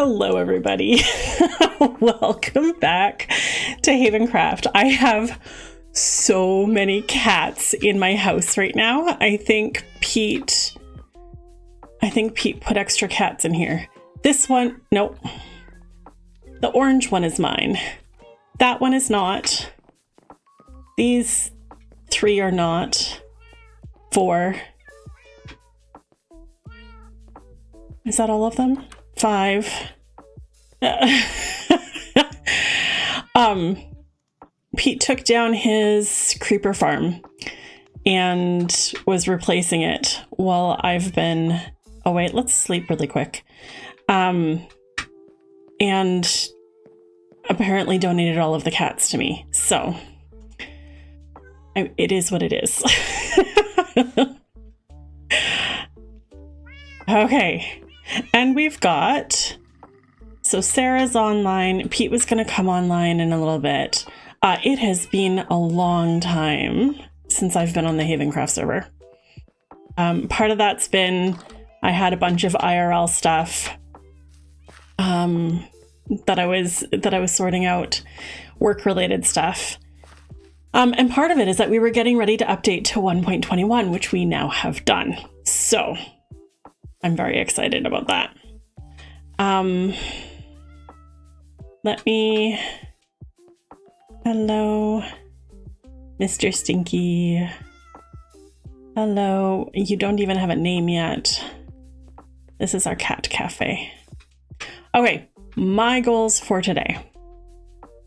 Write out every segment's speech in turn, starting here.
Hello, everybody. Welcome back to Havencraft. I have so many cats in my house right now. I think Pete put extra cats in here. This one, nope. The orange one is mine. That one is not. These 3 are not. 4. Is that all of them? 5. Pete took down his creeper farm and was replacing it while I've been... Oh wait, let's sleep really quick. And apparently donated all of the cats to me. So it is what it is. Okay. And we've got... So Sarah's online. Pete was going to come online in a little bit. It has been a long time since I've been on the Havencraft server. Part of that's been I had a bunch of IRL stuff that I was sorting out, work-related stuff. And part of it is that we were getting ready to update to 1.21, which we now have done. So I'm very excited about that. Hello, Mr. Stinky. Hello. You don't even have a name yet. This is our cat cafe. Okay, my goals for today.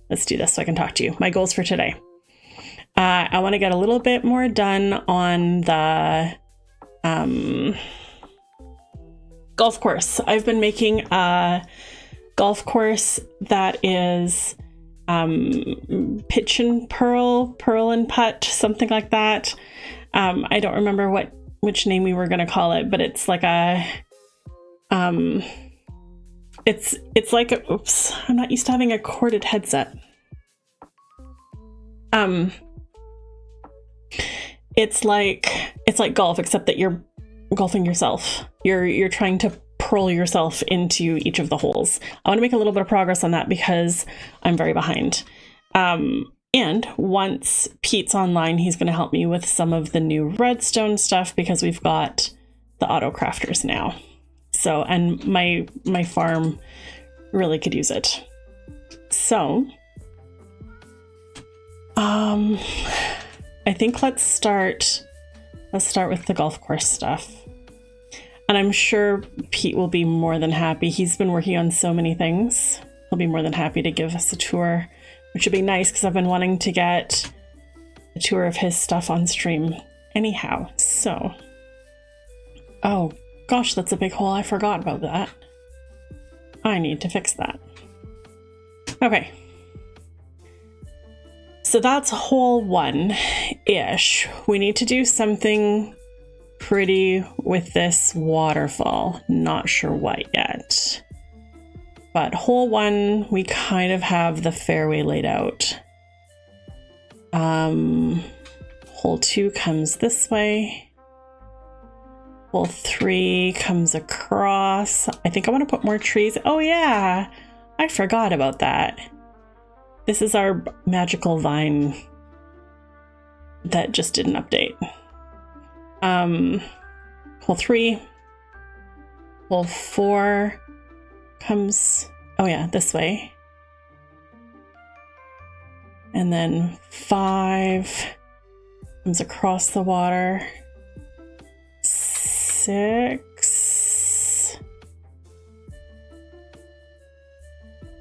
Let's do this so I can talk to you. My goals for today. I want to get a little bit more done on the golf course. I've been making a golf course that is pitch and pearl and putt, something like that. I don't remember which name we were going to call it, but it's like a it's like a, oops, I'm not used to having a corded headset. It's like golf, except that you're golfing yourself. You're trying to pearl yourself into each of the holes. I want to make a little bit of progress on that because I'm very behind. And once Pete's online, he's going to help me with some of the new redstone stuff because we've got the autocrafters now. So, and my farm really could use it. So, I think let's start with the golf course stuff. And I'm sure Pete will be more than happy. He's been working on so many things. He'll be more than happy to give us a tour, which would be nice because I've been wanting to get a tour of his stuff on stream anyhow. So, oh gosh, that's a big hole. I forgot about that. I need to fix that. Okay. So that's hole 1-ish. We need to do something pretty with this waterfall. Not sure what yet. But hole 1, we kind of have the fairway laid out. Hole 2 comes this way. Hole 3 comes across. I think I want to put more trees. Oh yeah, I forgot about that. This is our magical vine that just didn't update. Hole 3. Hole 4 comes, oh yeah, this way. And then 5 comes across the water. 6.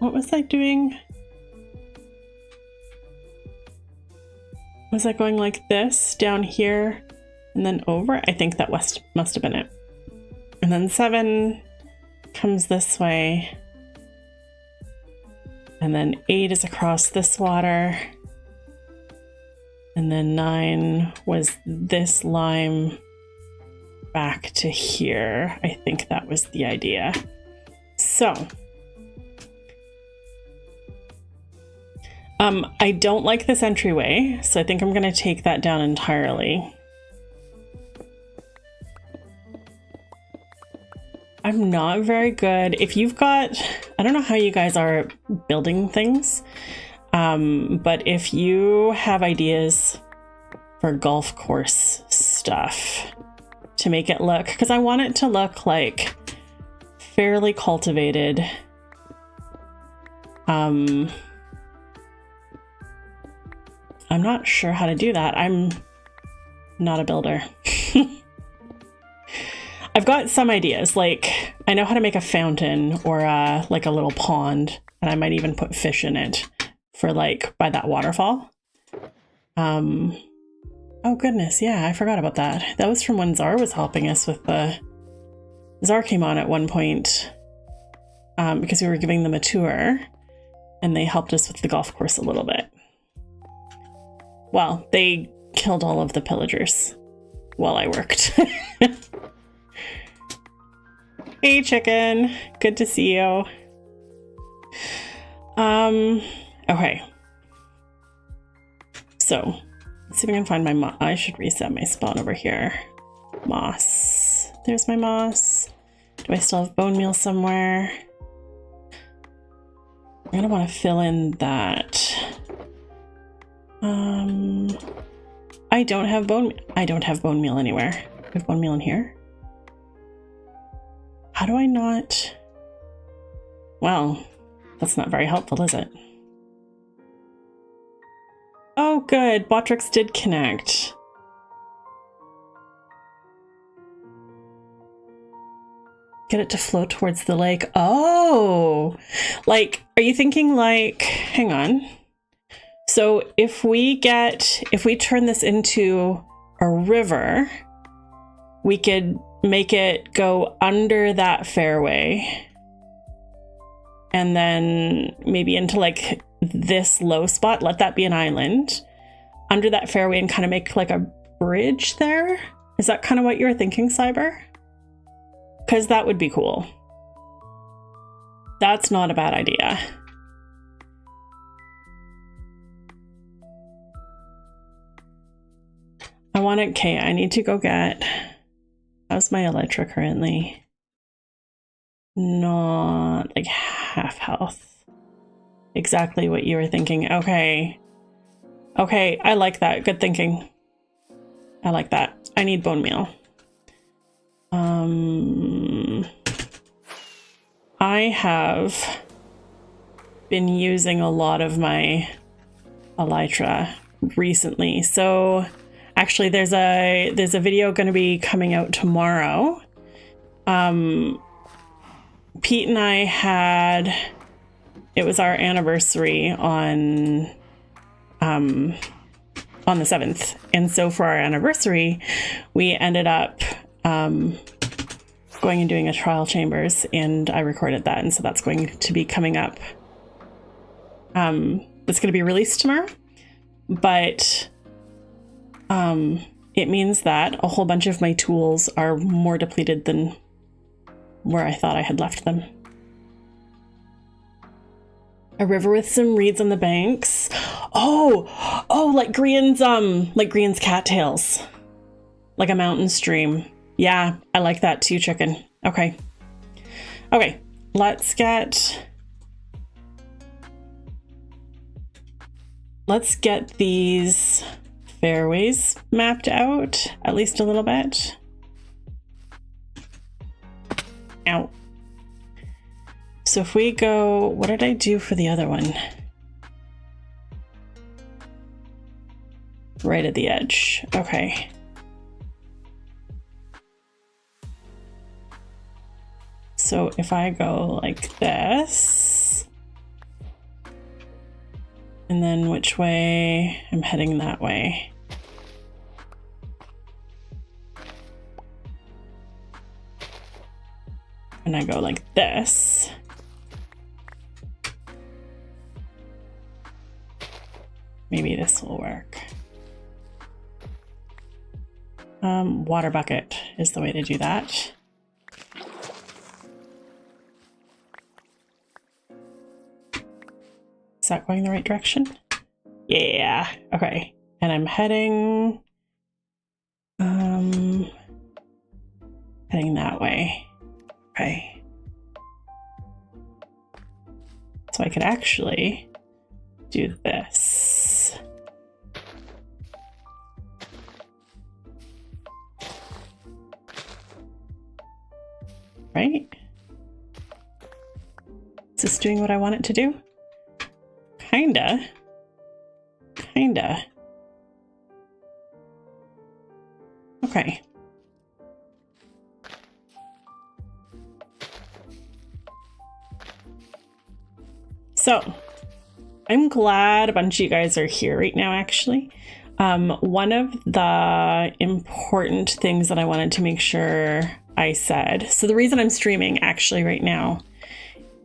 What was I doing? Was I going like this down here and then over? I think that must have been it. And then 7 comes this way. And then 8 is across this water. And then 9 was this lime back to here. I think that was the idea. So, I don't like this entryway, so I think I'm going to take that down entirely. I'm not very good. If you've got, I don't know how you guys are at building things, but if you have ideas for golf course stuff to make it look, because I want it to look like fairly cultivated. I'm not sure how to do that. I'm not a builder. I've got some ideas, like I know how to make a fountain or like a little pond, and I might even put fish in it for like by that waterfall. Oh goodness, yeah, I forgot about that. That was from when Zar was helping us with the... Zar came on at one point because we were giving them a tour, and they helped us with the golf course a little bit. Well, they killed all of the pillagers while I worked. Hey chicken, good to see you. Okay. So, let's see if I can find my I should reset my spawn over here. Moss. There's my moss. Do I still have bone meal somewhere? I'm gonna want to fill in that. I don't have bone meal anywhere. I have bone meal in here. How do I not? Well, that's not very helpful, is it? Oh, good. Botrix did connect. Get it to flow towards the lake. Oh, like, are you thinking like, hang on. So if we turn this into a river, we could make it go under that fairway and then maybe into like this low spot, let that be an island under that fairway and kind of make like a bridge there. Is that kind of what you were thinking, Cyber? Because that would be cool. That's not a bad idea. I want it, okay, I need to go get, how's my Elytra currently? Not like half health. Exactly what you were thinking. Okay. Okay, I like that. Good thinking. I like that. I need bone meal. I have been using a lot of my Elytra recently. So actually there's a video going to be coming out tomorrow. Pete and I had, it was our anniversary on the 7th. And so for our anniversary, we ended up going and doing a trial chambers, and I recorded that. And so that's going to be coming up. It's going to be released tomorrow, but it means that a whole bunch of my tools are more depleted than where I thought I had left them. A river with some reeds on the banks. Oh, like Grian's cattails. Like a mountain stream. Yeah, I like that too, chicken. Okay. Okay, let's get these fairways mapped out at least a little bit. Ow. So if we go, what did I do for the other one? Right at the edge. Okay. So if I go like this, and then which way? I'm heading that way. And I go like this. Maybe this will work. Water bucket is the way to do that. Is that going the right direction? Yeah, okay. And I'm heading that way. Okay. So I could actually do this. Right? Is this doing what I want it to do? Kinda. Kinda. Okay. So, I'm glad a bunch of you guys are here right now, actually. One of the important things that I wanted to make sure I said, so the reason I'm streaming actually right now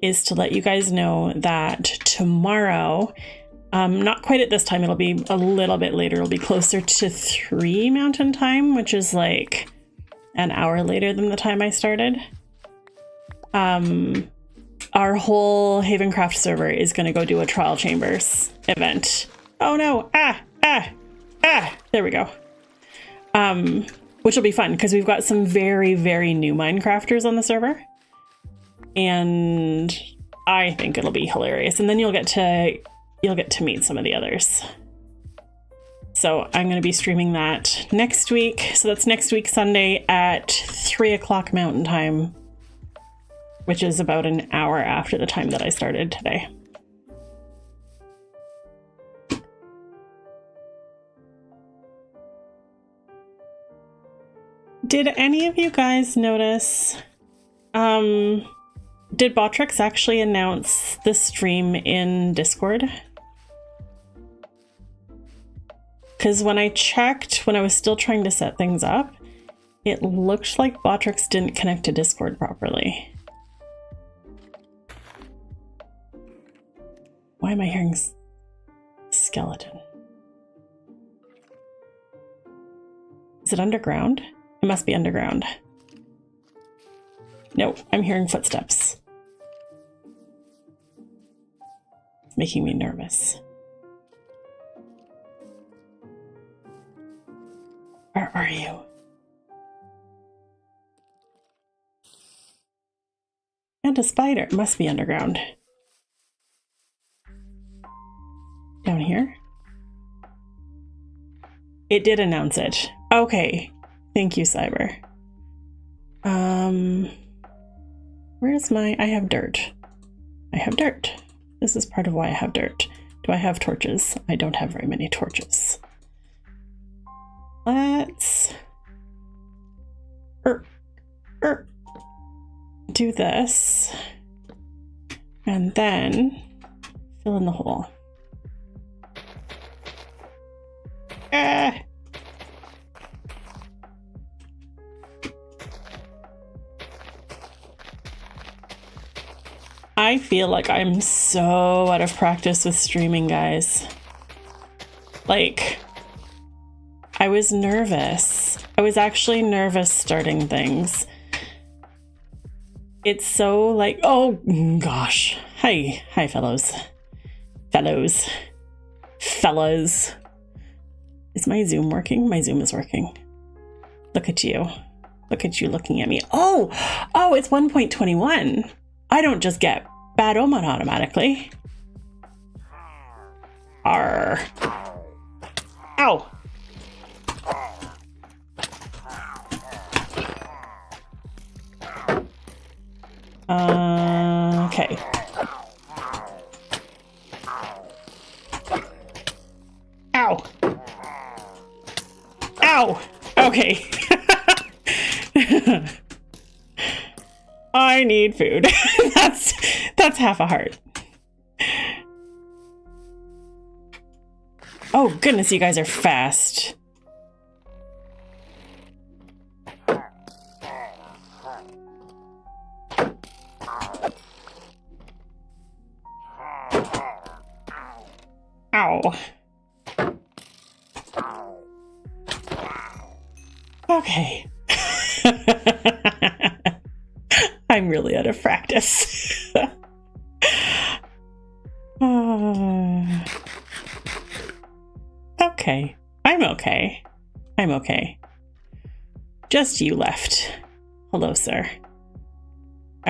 is to let you guys know that tomorrow, not quite at this time, it'll be a little bit later, it'll be closer to 3 Mountain Time, which is like an hour later than the time I started. Our whole Havencraft server is going to go do a Trial Chambers event. Oh no, there we go. Which will be fun because we've got some very, very new Minecrafters on the server. And I think it'll be hilarious. And then you'll get to meet some of the others. So I'm going to be streaming that next week. So that's next week, Sunday at 3 o'clock Mountain Time, which is about an hour after the time that I started today. Did any of you guys notice, did Botrix actually announce the stream in Discord? Because when I checked, when I was still trying to set things up, it looked like Botrix didn't connect to Discord properly. Why am I hearing skeleton? Is it underground? It must be underground. No, I'm hearing footsteps. It's making me nervous. Where are you? And a spider. It must be underground. Down here? It did announce it. Okay. Thank you, Cyber. Where's my... I have dirt. I have dirt. This is part of why I have dirt. Do I have torches? I don't have very many torches. Let's... do this. And then fill in the hole. I feel like I'm so out of practice with streaming, guys. Like, I was nervous. I was actually nervous starting things. It's so like, oh gosh. Hi, fellows. Fellows. Is my Zoom working? My Zoom is working. Look at you. Look at you looking at me. Oh, it's 1.21. I don't just get bad omen automatically. Arr. Ow. Okay. Ow. Ow. Okay. I need food. That's half a heart. Oh goodness, you guys are fast. Ow. Okay. I'm really out of practice. Okay. I'm okay. I'm okay. Just you left. Hello, sir.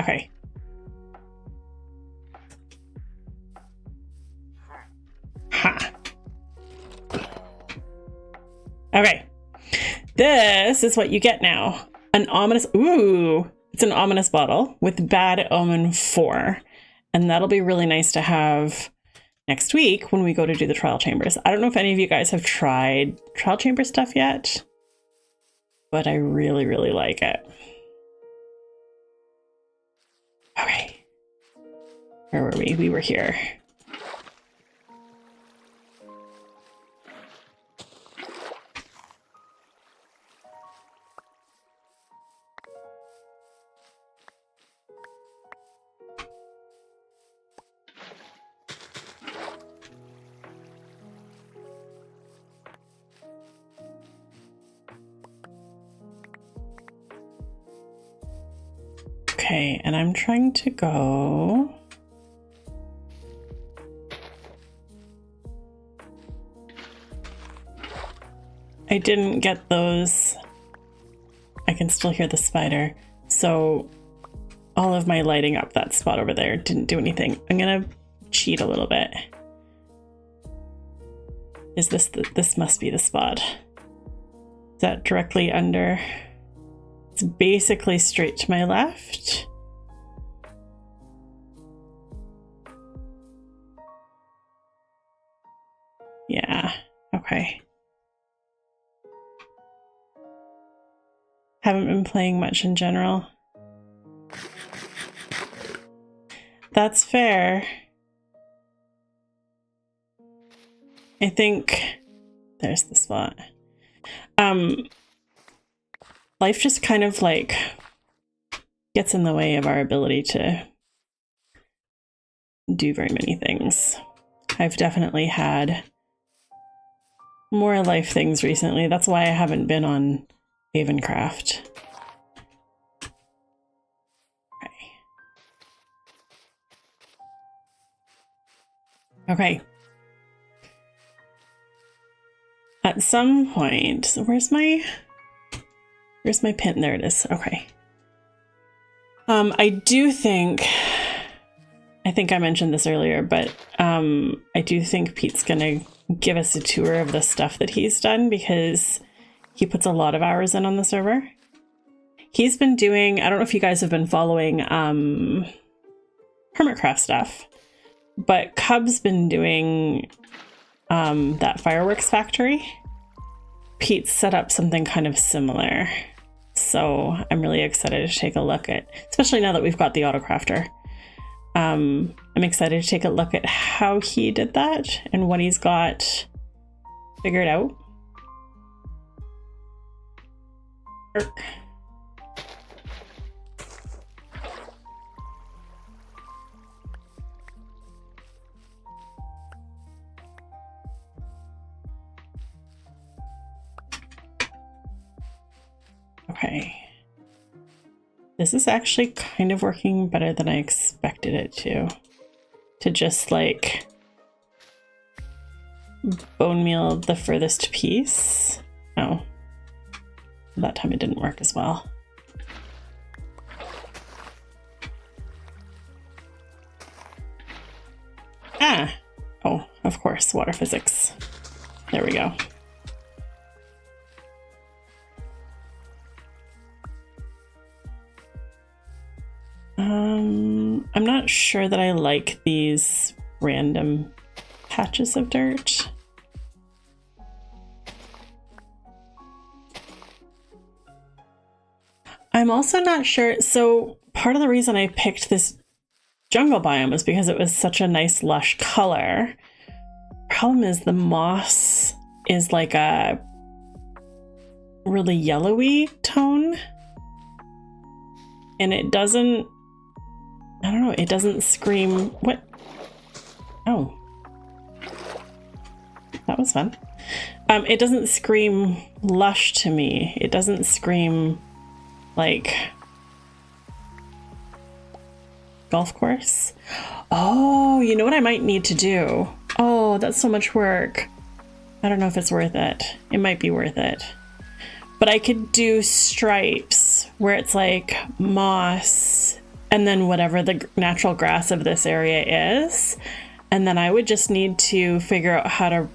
Okay. Ha. Okay. This is what you get now. An ominous, ooh, it's an ominous bottle with Bad Omen 4. And that'll be really nice to have next week when we go to do the trial chambers. I don't know if any of you guys have tried trial chamber stuff yet, but I really, really like it. Okay. Where were we? We were here. Okay, and I'm trying to go. I didn't get those. I can still hear the spider. So all of my lighting up that spot over there didn't do anything. I'm gonna cheat a little bit. Is this must be the spot. Is that directly under? It's basically straight to my left. Yeah, okay. Haven't been playing much in general. That's fair. I think there's the spot. Life just kind of like gets in the way of our ability to do very many things. I've definitely had more life things recently. That's why I haven't been on Havencraft. Okay. At some point, so where's my pin? There it is. Okay. I think I mentioned this earlier, but I do think Pete's gonna give us a tour of the stuff that he's done because he puts a lot of hours in on the server. He's been doing, I don't know if you guys have been following Hermitcraft stuff, but Cub's been doing that fireworks factory. Pete's set up something kind of similar. So I'm really excited to take a look at, especially now that we've got the autocrafter. I'm excited to take a look at how he did that and what he's got figured out. Okay. This is actually kind of working better than I expected it to. To just like bone meal the furthest piece. Oh. That time it didn't work as well. Ah! Oh, of course, water physics. There we go. I'm not sure that I like these random patches of dirt. I'm also not sure. So part of the reason I picked this jungle biome was because it was such a nice lush color. Problem is the moss is like a really yellowy tone. And it doesn't, I don't know, it doesn't scream, what? Oh. That was fun. It doesn't scream lush to me. It doesn't scream like golf course. Oh, you know what I might need to do? Oh, that's so much work. I don't know if it's worth it. It might be worth it. But I could do stripes where it's like moss and then whatever the natural grass of this area is. And then I would just need to figure out how to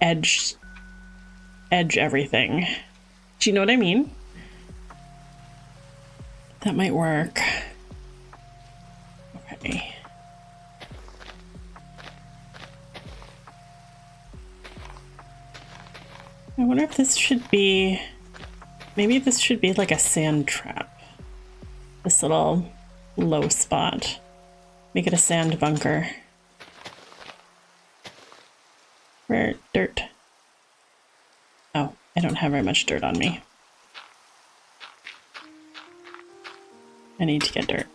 edge everything. Do you know what I mean? That might work. Okay. I wonder if this should be, maybe this should be like a sand trap. This little low spot. Make it a sand bunker. Where dirt? Oh, I don't have very much dirt on me. I need to get dirt.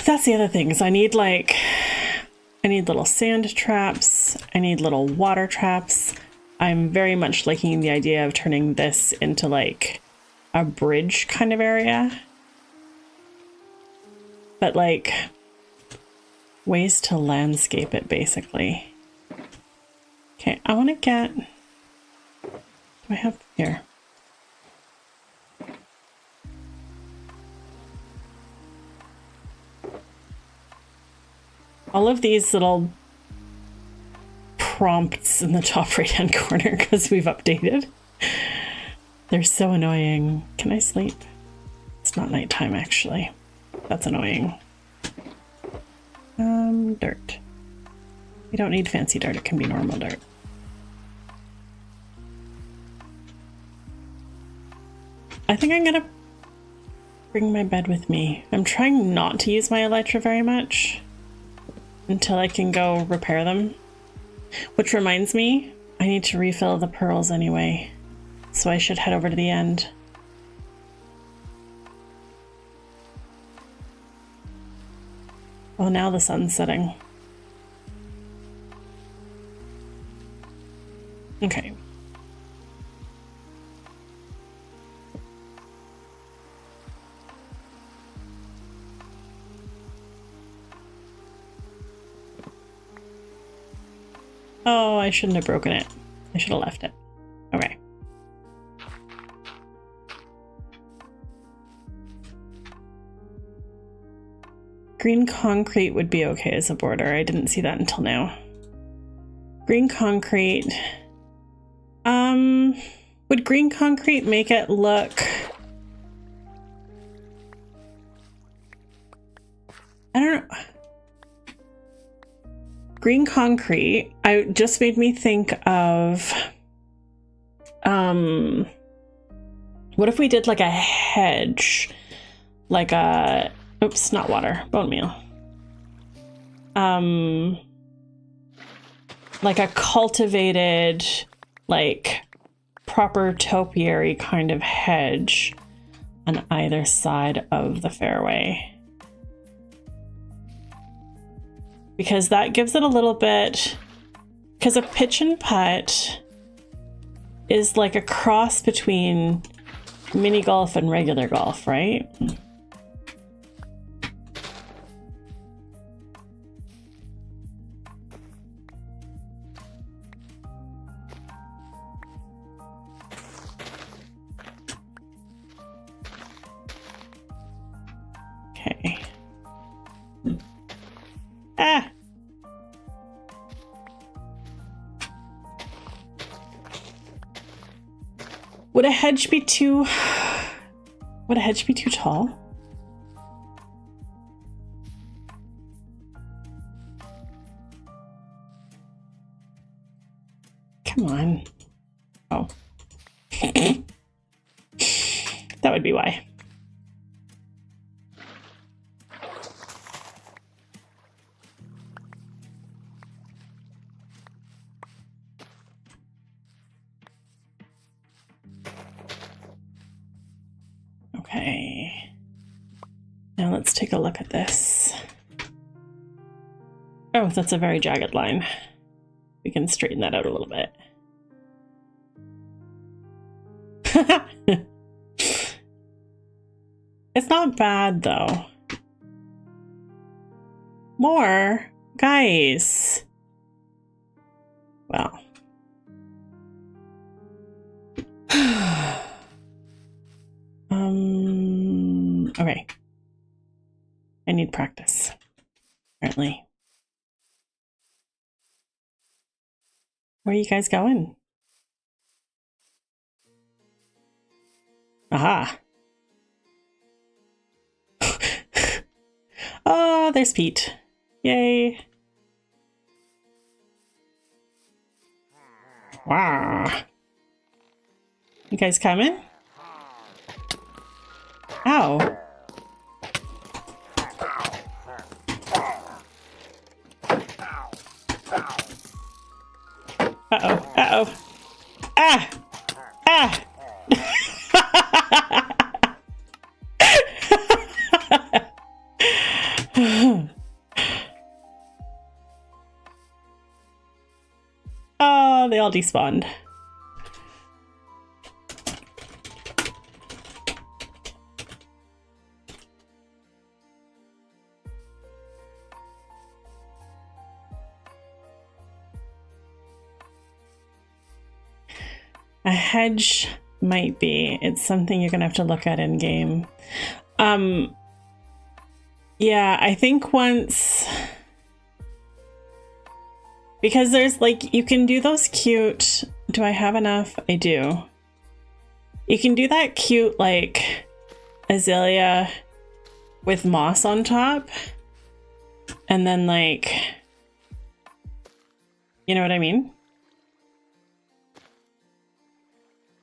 That's the other thing, is I need little sand traps. I need little water traps. I'm very much liking the idea of turning this into like a bridge kind of area. But like ways to landscape it basically. Okay, I want to get, do I have here? All of these little prompts in the top right hand corner because we've updated. They're so annoying. Can I sleep? It's not nighttime actually. That's annoying. Dirt. We don't need fancy dirt, it can be normal dirt. I think I'm gonna bring my bed with me. I'm trying not to use my elytra very much until I can go repair them. Which reminds me, I need to refill the pearls anyway, so I should head over to the end. Well, now the sun's setting. Okay. Oh, I shouldn't have broken it. I should have left it. Okay. Green concrete would be okay as a border. I didn't see that until now. Green concrete. Would green concrete make it look... I don't know. Green concrete, just made me think of, what if we did like a hedge, like a, oops, not water, bone meal. Like a cultivated, like proper topiary kind of hedge on either side of the fairway. Because that gives it a little bit, because a pitch and putt is like a cross between mini golf and regular golf, right? Okay. Ah! Would a hedge be too... Would a hedge be too tall? Come on. Oh. That would be why. Okay, now let's take a look at this. Oh, that's a very jagged line. We can straighten that out a little bit. It's not bad though. More? Guys. Well. Okay. I need practice, apparently. Where are you guys going? Aha. Oh, there's Pete. Yay. Wow. You guys coming? Ow. Uh-oh. Uh-oh. Ah! Ah! Oh, they all despawned. A hedge might be. It's something you're gonna have to look at in game. Yeah, I think once, because there's like, you can do those cute, do I have enough? I do. You can do that cute like azalea with moss on top, and then like, you know what I mean?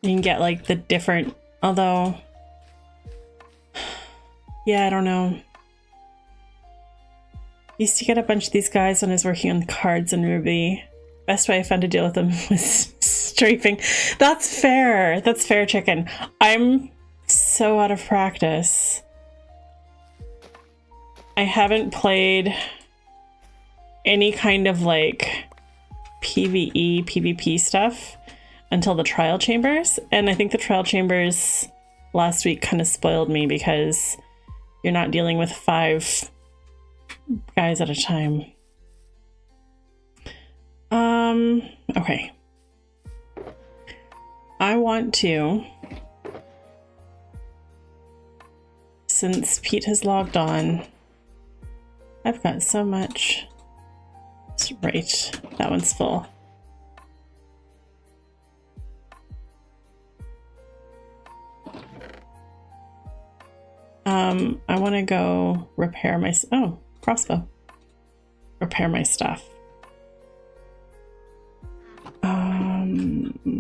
You can get like the different, although, yeah, I don't know. Used to get a bunch of these guys when I was working on cards in Ruby. Best way I found to deal with them was strafing. That's fair. That's fair, chicken. I'm so out of practice. I haven't played any kind of like PvE, PvP stuff until the trial chambers. And I think the trial chambers last week kind of spoiled me because you're not dealing with 5 guys at a time. Okay. I want to, since Pete has logged on, I've got so much. Right, that one's full. I want to go repair my, oh, crossbow. Repair my stuff. And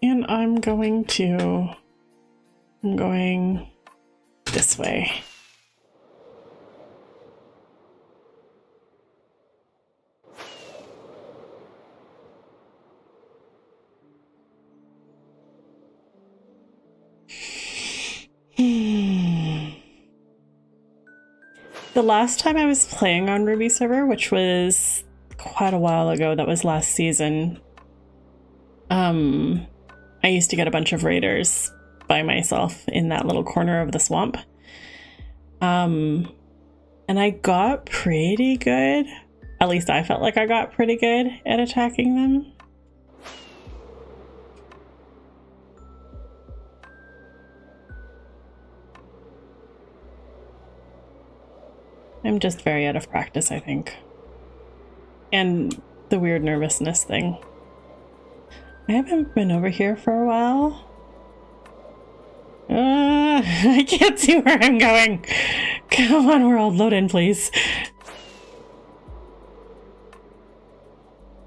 I'm going this way. The last time I was playing on Ruby server, which was quite a while ago, that was last season, I used to get a bunch of raiders by myself in that little corner of the swamp. And I got pretty good. At least I felt like I got pretty good at attacking them. I'm just very out of practice, I think. And the weird nervousness thing. I haven't been over here for a while. I can't see where I'm going. Come on, world, load in, please.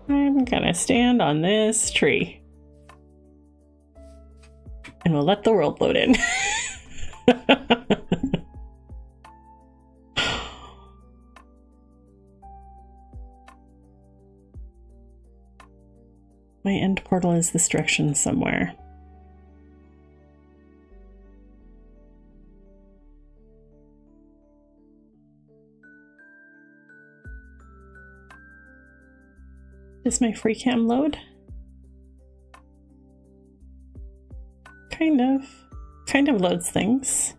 I'm gonna stand on this tree. And we'll let the world load in. My end portal is this direction somewhere. Does my free cam load? Kind of loads things.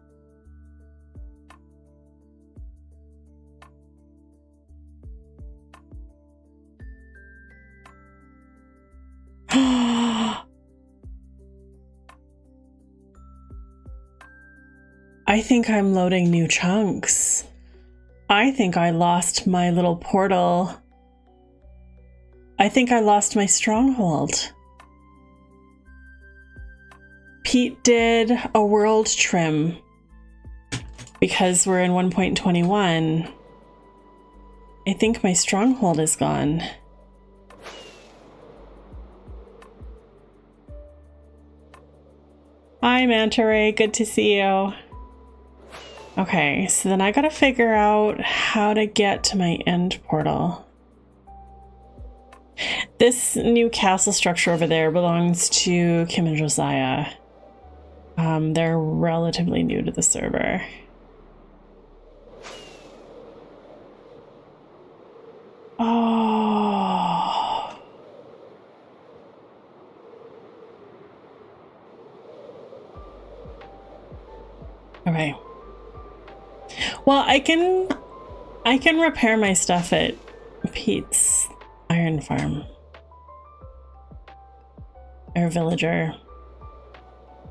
I think I'm loading new chunks. I think I lost my little portal. I think I lost my stronghold. Pete did a world trim because we're in 1.21. I think my stronghold is gone. Hi, Manta Ray. Good to see you. Okay, so then I gotta figure out how to get to my end portal. This new castle structure over there belongs to Kim and Josiah. They're relatively new to the server. Oh. Okay. Well, I can repair my stuff at Pete's iron farm. Or villager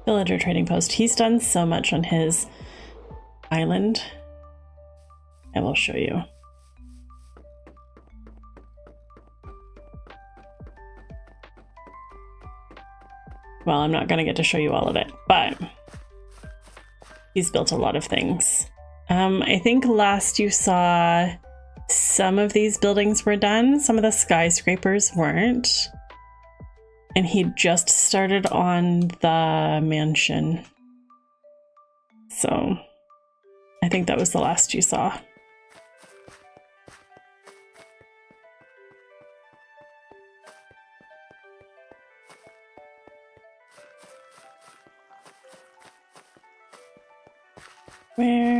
trading post. He's done so much on his island. I will show you. Well, I'm not gonna get to show you all of it, but he's built a lot of things. I think last you saw some of these buildings were done. Some of the skyscrapers weren't. And he just started on the mansion. So I think that was the last you saw. Where?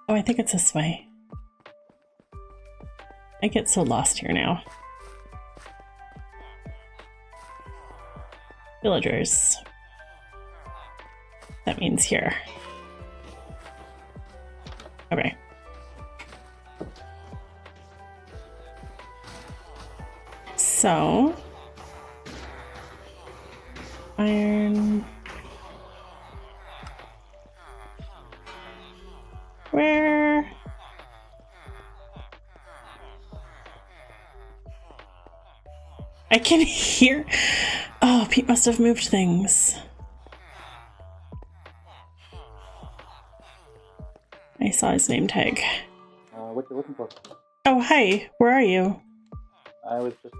Oh, I think it's this way. I get so lost here now. Villagers. That means here. Okay. So iron. Where? I can hear. Oh, Pete must have moved things. I saw his name tag. What you looking for? Oh, hi. Where are you? I was just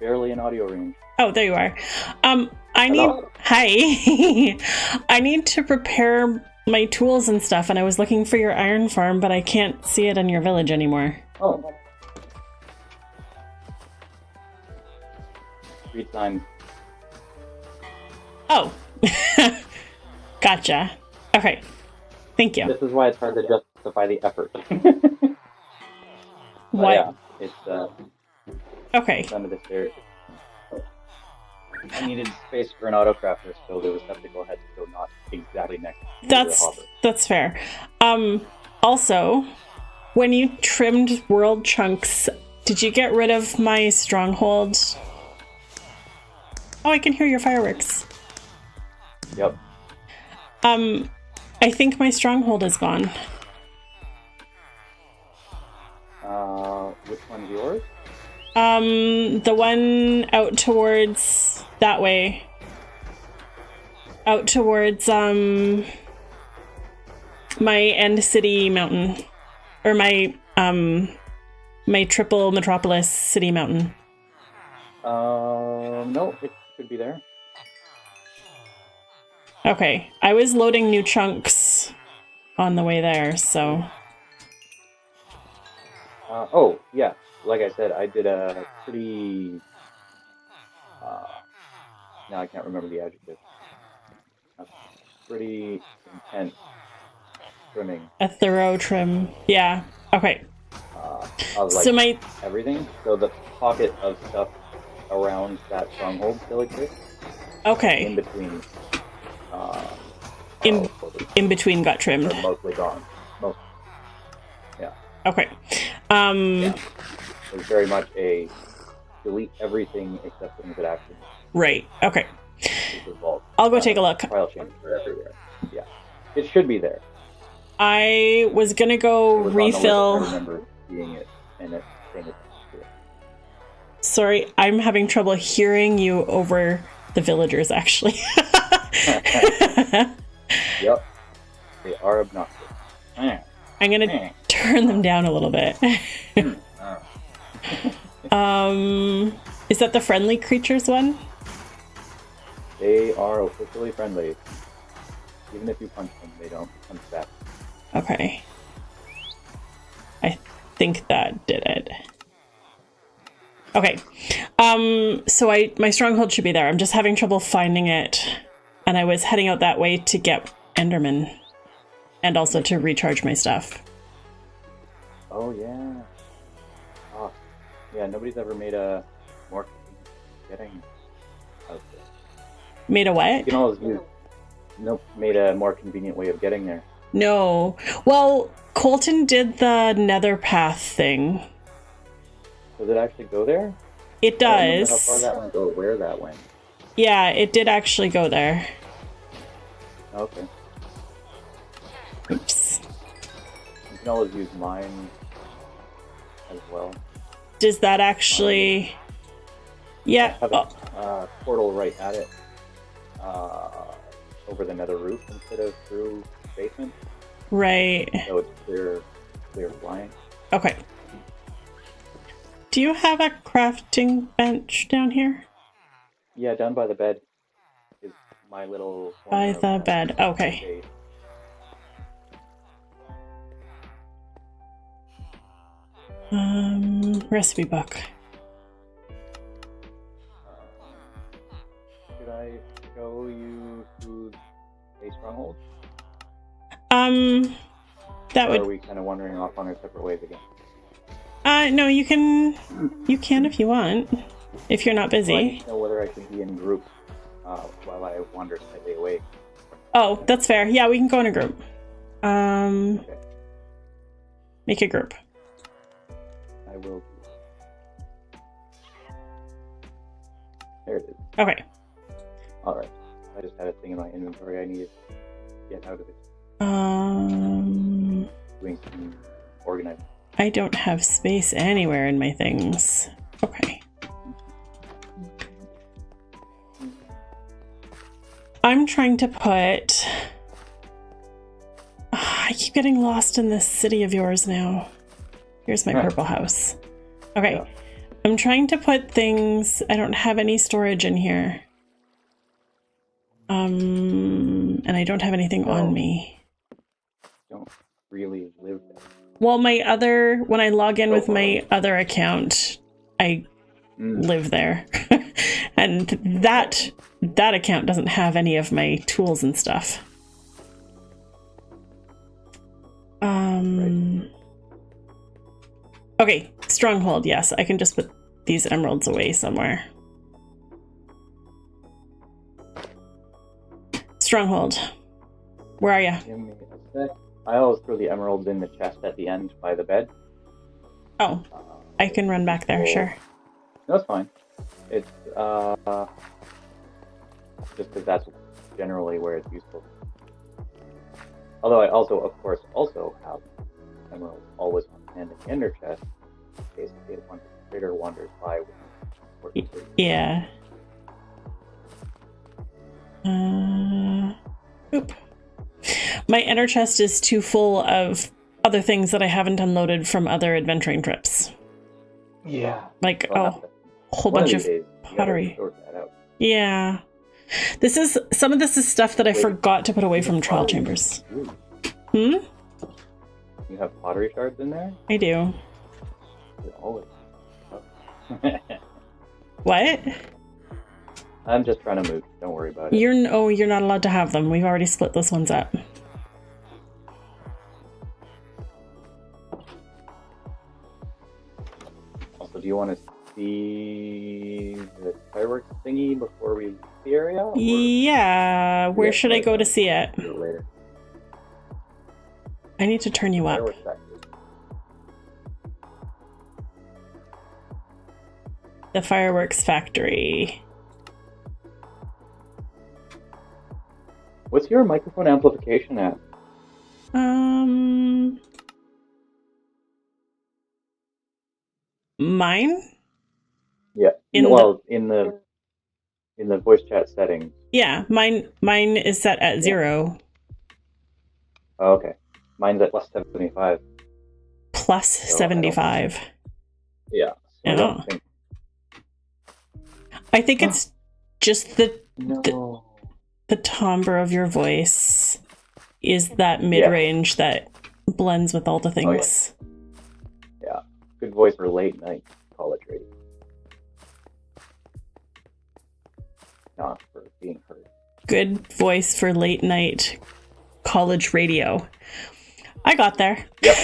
barely in audio range. Oh, there you are. I need. Hello? Hi. I need to prepare my tools and stuff, and I was looking for your iron farm, but I can't see it in your village anymore. Oh. Read sign. Oh. Gotcha. Okay. Thank you. This is why it's hard to justify the effort. What? Yeah, it's Okay. it's under the stairs. I needed space for an autocrafter, so the receptacle had to go not exactly next to the hopper. That's fair. Also, when you trimmed world chunks, did you get rid of my stronghold? Oh, I can hear your fireworks. Yep. I think my stronghold is gone. Which one's yours? The one out towards that way. Out towards my end city mountain. Or my my triple metropolis city mountain. No, it should be there. Okay. I was loading new chunks on the way there, so Oh, yeah. Like I said, I did a pretty... now I can't remember the adjective. A pretty intense trimming. a thorough trim. Yeah. Okay. Of like So my everything. So the pocket of stuff around that stronghold still exists. okay. In between. In between got trimmed. They're mostly gone. Most. Yeah. Okay. Yeah. It was very much a delete everything except things that actually Right. Okay. is vault. I'll go take a look. File chambers are everywhere. Yeah, it should be there. I was gonna go It was refill. on the list. I remember seeing it and it saying it. Sorry, I'm having trouble hearing you over the villagers, actually. Yep, they are obnoxious. I'm gonna turn them down a little bit. Is that the friendly creatures one? They are officially friendly. Even if you punch them, they don't punch back. Okay. I think that did it. Okay. So my stronghold should be there. I'm just having trouble finding it. And I was heading out that way to get Enderman. And also to recharge my stuff. Oh, yeah. Oh, yeah, nobody's ever made a more getting out there. Made a what? You can always use... Nope, made a more convenient way of getting there. No. Well, Colton did the nether path thing. Does it actually go there? It I don't remember does. how far that went or where that went. Yeah, it did actually go there. Okay. Oops. You can always use mine as well. Does that actually... Yeah. Have a portal right at it. Over the nether roof instead of through the basement. Right. So it's clear flying. Okay. Do you have a crafting bench down here? Yeah, down by the bed is my little... By the bed. Okay. Recipe book. Should I show you to a stronghold? That or would... are we kind of wandering off on our separate ways again? No, you can if you want, if you're not busy. Well, I need to know whether I should be in group while I wander slightly away. Oh, that's fair. Yeah, we can go in a group. Okay. Make a group. I will. There it is. Okay. All right. I just had a thing in my inventory I needed to get out of it. Doing some organizing. I don't have space anywhere in my things. Okay. I'm trying to put... I keep getting lost in this city of yours now. Here's my purple house. Okay. Yeah. I'm trying to put things... I don't have any storage in here. And I don't have anything on me. Don't really live there. Well, when I log in with my other account, I live there. And that account doesn't have any of my tools and stuff. Right. Okay, stronghold, yes. I can just put these emeralds away somewhere. Stronghold. Where are you? Give me a sec. I always throw the emeralds in the chest at the end by the bed. Oh, I can run back there, sure. That's fine. It's just because that's generally where it's useful. Although I also, of course, have emeralds always on hand in the ender chest in case one trader wanders by with Yeah. Oop. My ender chest is too full of other things that I haven't unloaded from other adventuring trips. Yeah. Like a whole bunch of pottery. Yeah. Some of this is stuff that I forgot to put away from trial chambers. Hmm? You have pottery shards in there? I do. Always. What? I'm just trying to move. Don't worry about it. You're not allowed to have them. We've already split those ones up. Also, do you want to see the fireworks thingy before we leave the area? Yeah. Where should I go to see it? Later. I need to turn you up. Fireworks factory. The fireworks factory. What's your microphone amplification at? Mine? Yeah. In the voice chat settings. Yeah, mine is set at 0. Oh, okay. Mine's at plus 75. Plus So 75. Yeah. So I think it's just the timbre of your voice is that mid-range that blends with all the things. Oh, yeah. Good voice for late night college radio. Not for being heard. Good voice for late night college radio. I got there. Yep.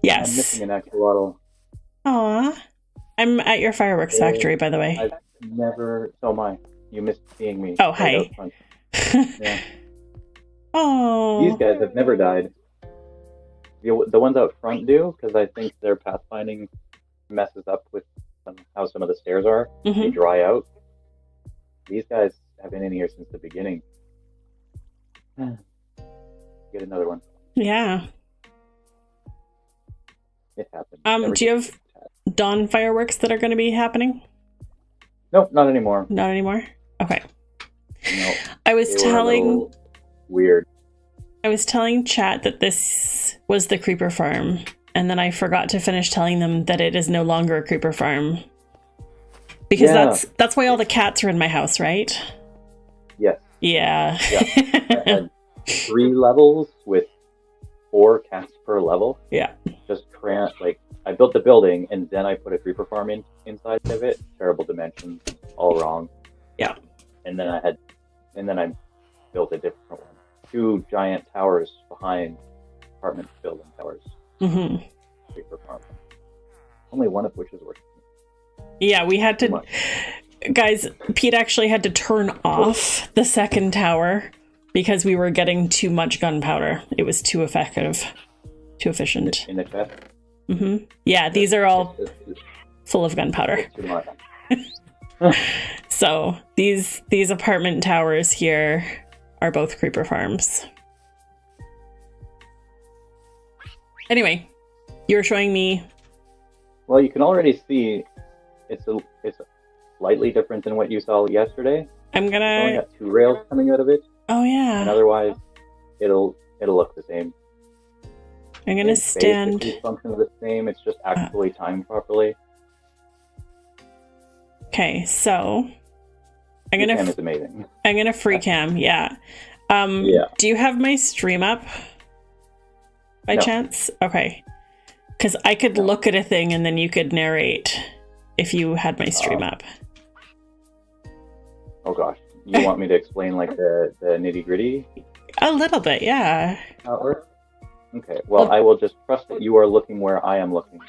Yes. I'm missing an axolotl. Aw. I'm at your fireworks factory, by the way. I've never... So am I. You missed seeing me. Oh, hi. Yeah. Oh. These guys have never died. The ones out front do, because I think their pathfinding messes up with how some of the stairs are. Mm-hmm. They dry out. These guys have been in here since the beginning. Get another one. Yeah. It happened. Do you have dawn fireworks that are going to be happening? Nope, not anymore. Not anymore? Okay. Nope. I was telling... Weird. I was telling chat that this was the creeper farm, and then I forgot to finish telling them that it is no longer a creeper farm. Because that's why all the cats are in my house, right? Yes. Yeah. I had 3 levels with 4 cats per level. Yeah. Just I built the building and then I put a creeper farm inside of it. Terrible dimensions, all wrong. Yeah. And then I built a different one. 2 giant towers behind apartment building towers. Mm-hmm. Creeper farm. Only one of which is working. Yeah, we had to... Guys, Pete actually had to turn off the second tower because we were getting too much gunpowder. It was too effective. Too efficient. In the chest? Mm-hmm. Yeah, these are all full of gunpowder. Too much. So, these apartment towers here are both creeper farms. Anyway, you were showing me... Well, you can already see it's slightly different than what you saw yesterday. I'm gonna... It's only got 2 rails coming out of it. Oh, yeah. And otherwise, it'll look the same. I'm gonna stand... Basically functions the same. It's just actually timed properly. Okay, so... I'm gonna... Cam is amazing. I'm gonna free cam, yeah. Do you have my stream up? By chance? Okay. Because I could look at a thing and then you could narrate if you had my stream up. Oh gosh. You want me to explain like the nitty-gritty? A little bit, yeah. How it works? Okay. Well, I will just trust that you are looking where I am looking.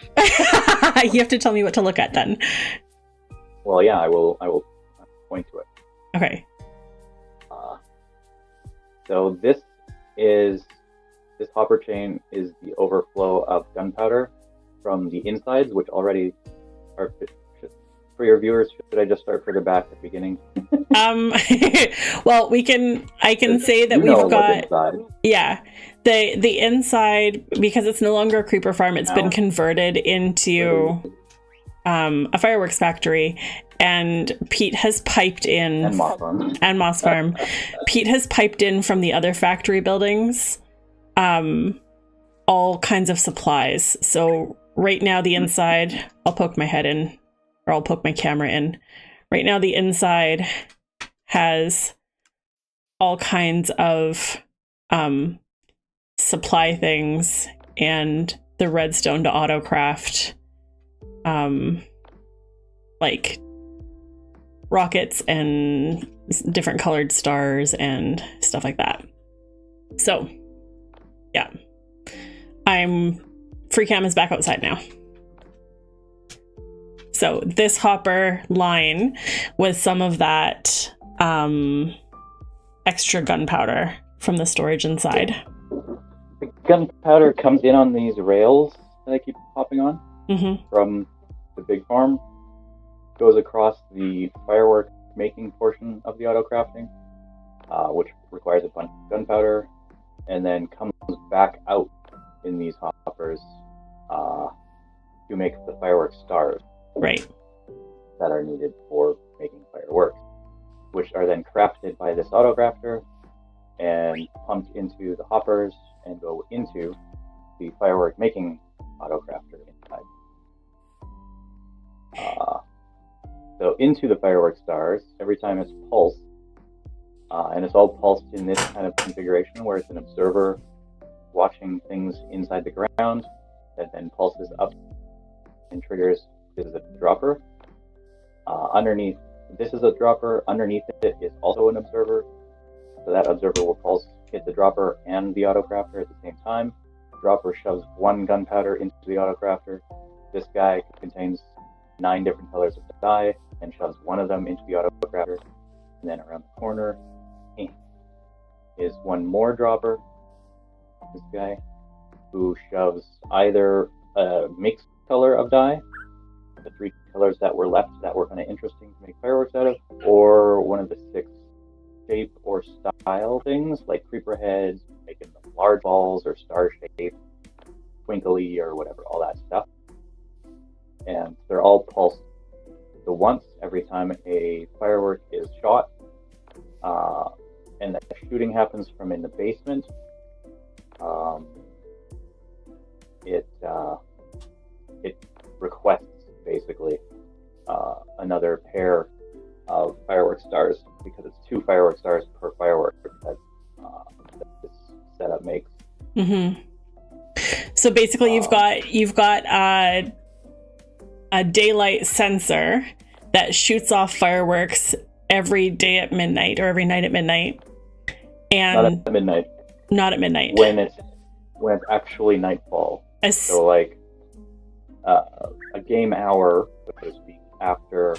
You have to tell me what to look at then. Well, yeah, I will point to it. Okay. So this hopper chain is the overflow of gunpowder from the insides, which already are... For your viewers, should I just start further back at the beginning? Well, I can say that we've got... Yeah. The inside, because it's no longer a creeper farm, it's been converted into a fireworks factory, and Pete has piped in... And Moss Farm. And Moss Farm. Pete has piped in from the other factory buildings all kinds of supplies. So right now the inside, I'll poke my head in, or I'll poke my camera in. Right now the inside has all kinds of supply things and the redstone to autocraft like rockets and different colored stars and stuff like that. So yeah, free cam is back outside now. So this hopper line was some of that extra gunpowder from the storage inside. The gunpowder comes in on these rails that I keep popping on from the big farm, goes across the firework making portion of the auto crafting, which requires a bunch of gunpowder, and then comes back out in these hoppers to make the firework stars. Right. That are needed for making fireworks, which are then crafted by this autocrafter and pumped into the hoppers and go into the firework making autocrafter inside. So into the firework stars, every time it's pulsed, and it's all pulsed in this kind of configuration where it's an observer watching things inside the ground that then pulses up and triggers. This is a dropper. Underneath, this is a dropper. Underneath it is also an observer. So that observer will pulse, hit the dropper and the autocrafter at the same time. The dropper shoves one gunpowder into the autocrafter. This guy contains 9 different colors of dye and shoves one of them into the autocrafter. And then around the corner is one more dropper. This guy who shoves either a mixed color of dye, the 3 colors that were left that were kind of interesting to make fireworks out of, or one of the 6 shape or style things like creeper heads, making them large balls or star shaped, twinkly or whatever, all that stuff. And they're all pulsed the once every time a firework is shot, and the shooting happens from in the basement. It requests basically another pair of firework stars because it's 2 firework stars per firework that this setup makes. Mm-hmm. So basically, you've got a daylight sensor that shoots off fireworks every day at midnight or every night at midnight, and not at midnight. Not at midnight. When it's actually nightfall. So like a game hour, so to speak, after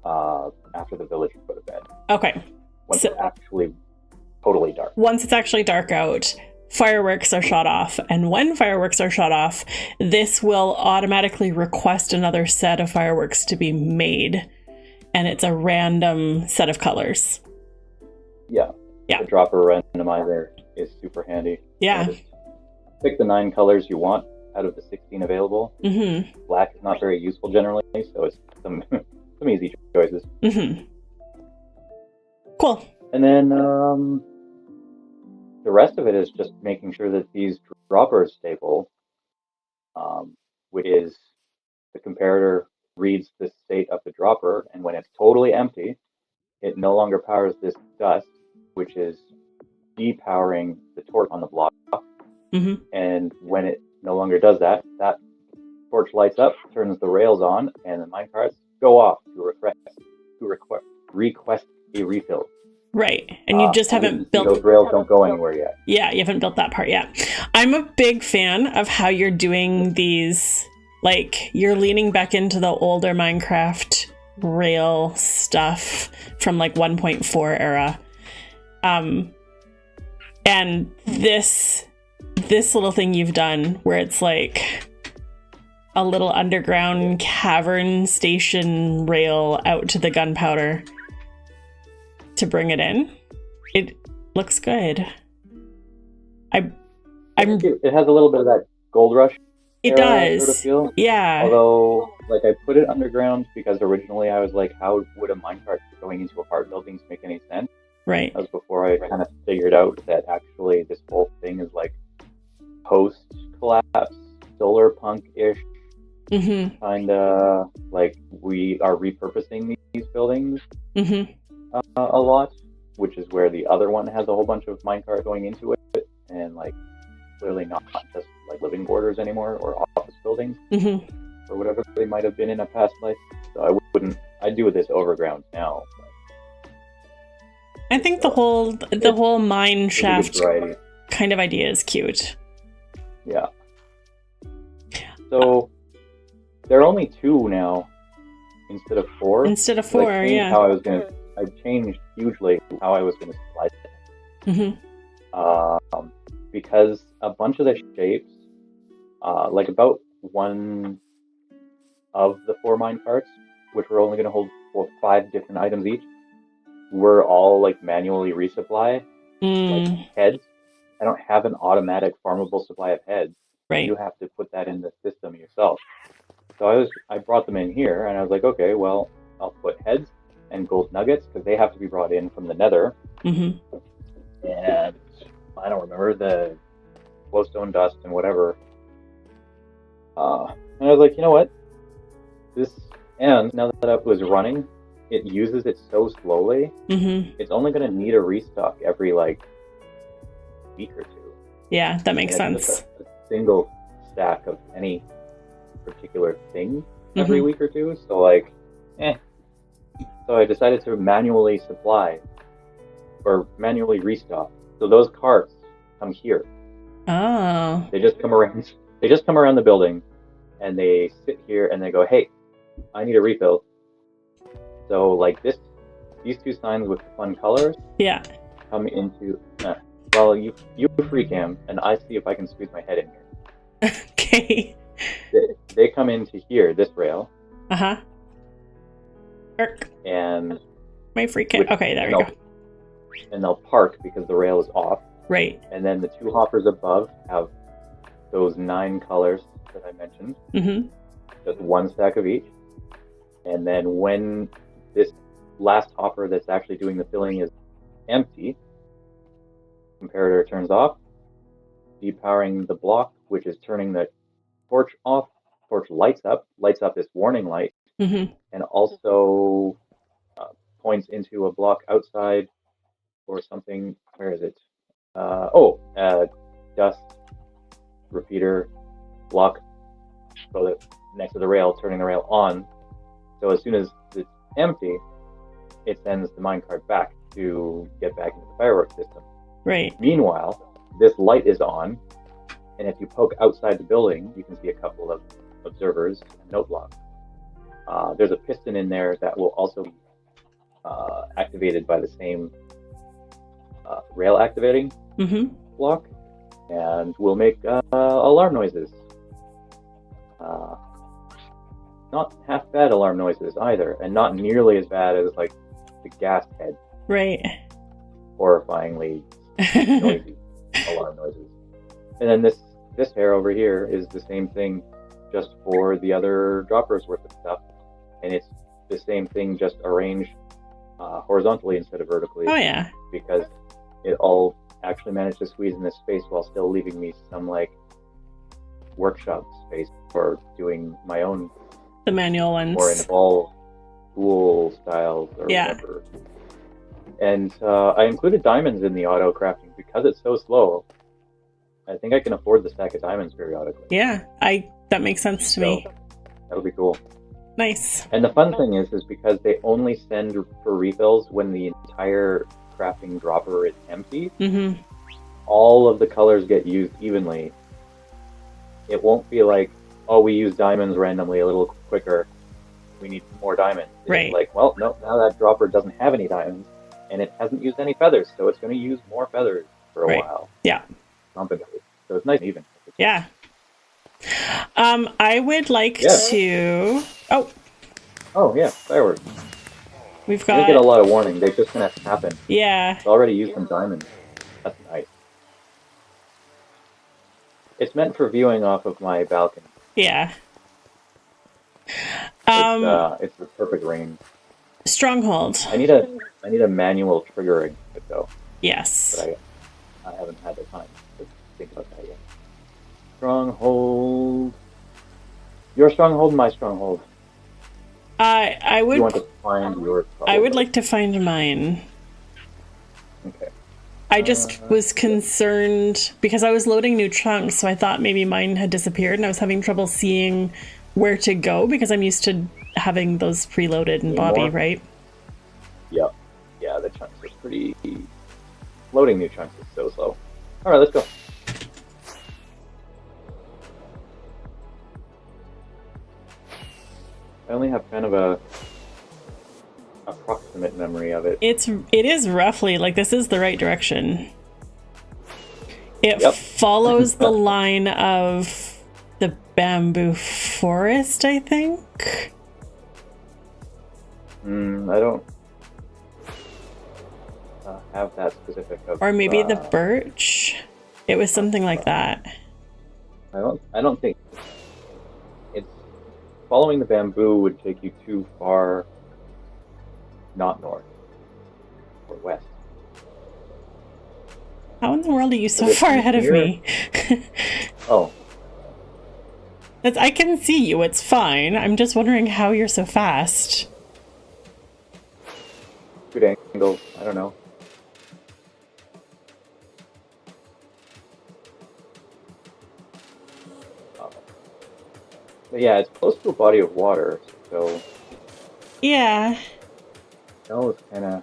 the village go to bed. Okay. Once it's actually totally dark. Once it's actually dark out, fireworks are shot off. And when fireworks are shot off, this will automatically request another set of fireworks to be made. And it's a random set of colors. Yeah. Yeah. The dropper randomizer is super handy. Yeah. Just pick the 9 colors you want out of the 16 available. Mm-hmm. Black is not very useful generally, so it's some easy choices. Mm-hmm. Cool. And then the rest of it is just making sure that these droppers stay full, which is the comparator reads the state of the dropper, and when it's totally empty, it no longer powers this dust, which is depowering the torch on the block. Mm-hmm. And when it no longer does that, that torch lights up, turns the rails on, and the minecarts go off to request a refill. Right. And you just haven't built... Those rails don't go anywhere yet. Yeah, you haven't built that part yet. I'm a big fan of how you're doing these. Like, you're leaning back into the older Minecraft rail stuff from like 1.4 era. And this little thing you've done where it's like a little underground cavern station rail out to the gunpowder to bring it in. It looks good. It has a little bit of that gold rush. It does. Sort of feel. Yeah. Although, like, I put it underground because originally I was like, how would a minecart going into apartment buildings make any sense? Right. That was before I kind of figured out that actually this whole thing is like post-collapse, solar punk-ish, mm-hmm. kind of like we are repurposing these buildings mm-hmm. A lot, which is where the other one has a whole bunch of minecart going into it, and like clearly not just like living quarters anymore or office buildings mm-hmm. or whatever they might have been in a past life. So I'd do this overground now. I think the whole mine shaft kind of idea is cute. Yeah. So there are only 2 now instead of 4. Instead of 4, yeah. I changed hugely how I was going to supply it. Mm-hmm. Because a bunch of the shapes, like about one of the 4 mine carts, which were only going to hold 5 different items each, were all like manually resupply, like heads. I don't have an automatic farmable supply of heads. Right. You have to put that in the system yourself. So I brought them in here, and I was like, okay, well, I'll put heads and gold nuggets because they have to be brought in from the Nether. Mm-hmm. And I don't remember the glowstone dust and whatever. And I was like, you know what? And now that it was running, it uses it so slowly. Mm-hmm. It's only going to need a restock every like week or 2. Yeah, that makes sense. Just a single stack of any particular thing every week or 2. So like, So I decided to manually supply or manually restock. So those carts come here. Oh. They just come around. They just come around the building, and they sit here and they go, "Hey, I need a refill." So like these 2 signs with the fun colors. Yeah. Come into. Well, you free cam, and I see if I can squeeze my head in here. Okay. They come into here, this rail. Uh-huh. And my free cam. Okay, there we go. And they'll park because the rail is off. Right. And then the 2 hoppers above have those 9 colors that I mentioned. Mm-hmm. Just 1 stack of each. And then when this last hopper that's actually doing the filling is empty, comparator turns off, depowering the block, which is turning the torch off. Torch lights up this warning light, and also points into a block outside or something. Where is it? Dust repeater block. So that next to the rail, turning the rail on. So as soon as it's empty, it sends the minecart back to get back into the fireworks system. Right. Meanwhile, this light is on, and if you poke outside the building, you can see a couple of observers and note blocks. There's a piston in there that will also be activated by the same rail activating block, and will make alarm noises. Not half bad alarm noises either, and not nearly as bad as like the gas head. Right. Horrifyingly noisy alarm noises. And then this hair over here is the same thing, just for the other droppers worth of stuff, and it's the same thing, just arranged horizontally instead of vertically. Oh yeah. Because it all actually managed to squeeze in this space while still leaving me some like workshop space for doing my own, the manual ones, more involved pool styles or whatever. And I included diamonds in the auto crafting because it's so slow. I think I can afford the stack of diamonds periodically. Yeah, that makes sense to me. That'll be cool. Nice. And the fun thing is because they only send for refills when the entire crafting dropper is empty. All of the colors get used evenly. It won't be like, oh, we use diamonds randomly a little quicker. We need more diamonds. Right. It's like, well, no, now that dropper doesn't have any diamonds, and it hasn't used any feathers, so it's going to use more feathers for a while. Yeah. Compensated. So it's nice and even. Yeah. I would like to... Oh, yeah, fireworks. We've got... You don't get a lot of warning. They're just going to happen. Yeah. It's already used some diamonds. That's nice. It's meant for viewing off of my balcony. Yeah. It's the perfect range. Stronghold. I need a manual triggering it though. Yes. But I haven't had the time to think about that yet. Stronghold. Your stronghold, my stronghold. I would. You want to find yours? I would like to find mine. Okay. I just was concerned because I was loading new chunks, so I thought maybe mine had disappeared, and I was having trouble seeing where to go because I'm used to having those preloaded in Bobby, right? Yep. Yeah, the chunks are pretty... Loading new chunks is so slow. Alright, let's go. I only have kind of a approximate memory of it. It is roughly, like, this is the right direction. It follows the line of the bamboo forest, I think. I don't have that specific. Or maybe the birch. It was something like that. I don't think it's following the bamboo would take you too far, not north or west. How in the world are you so far ahead of me? Oh. I can see you, it's fine. I'm just wondering how you're so fast. Good angle, I don't know. But yeah, it's close to a body of water, so... Yeah. That was kind of...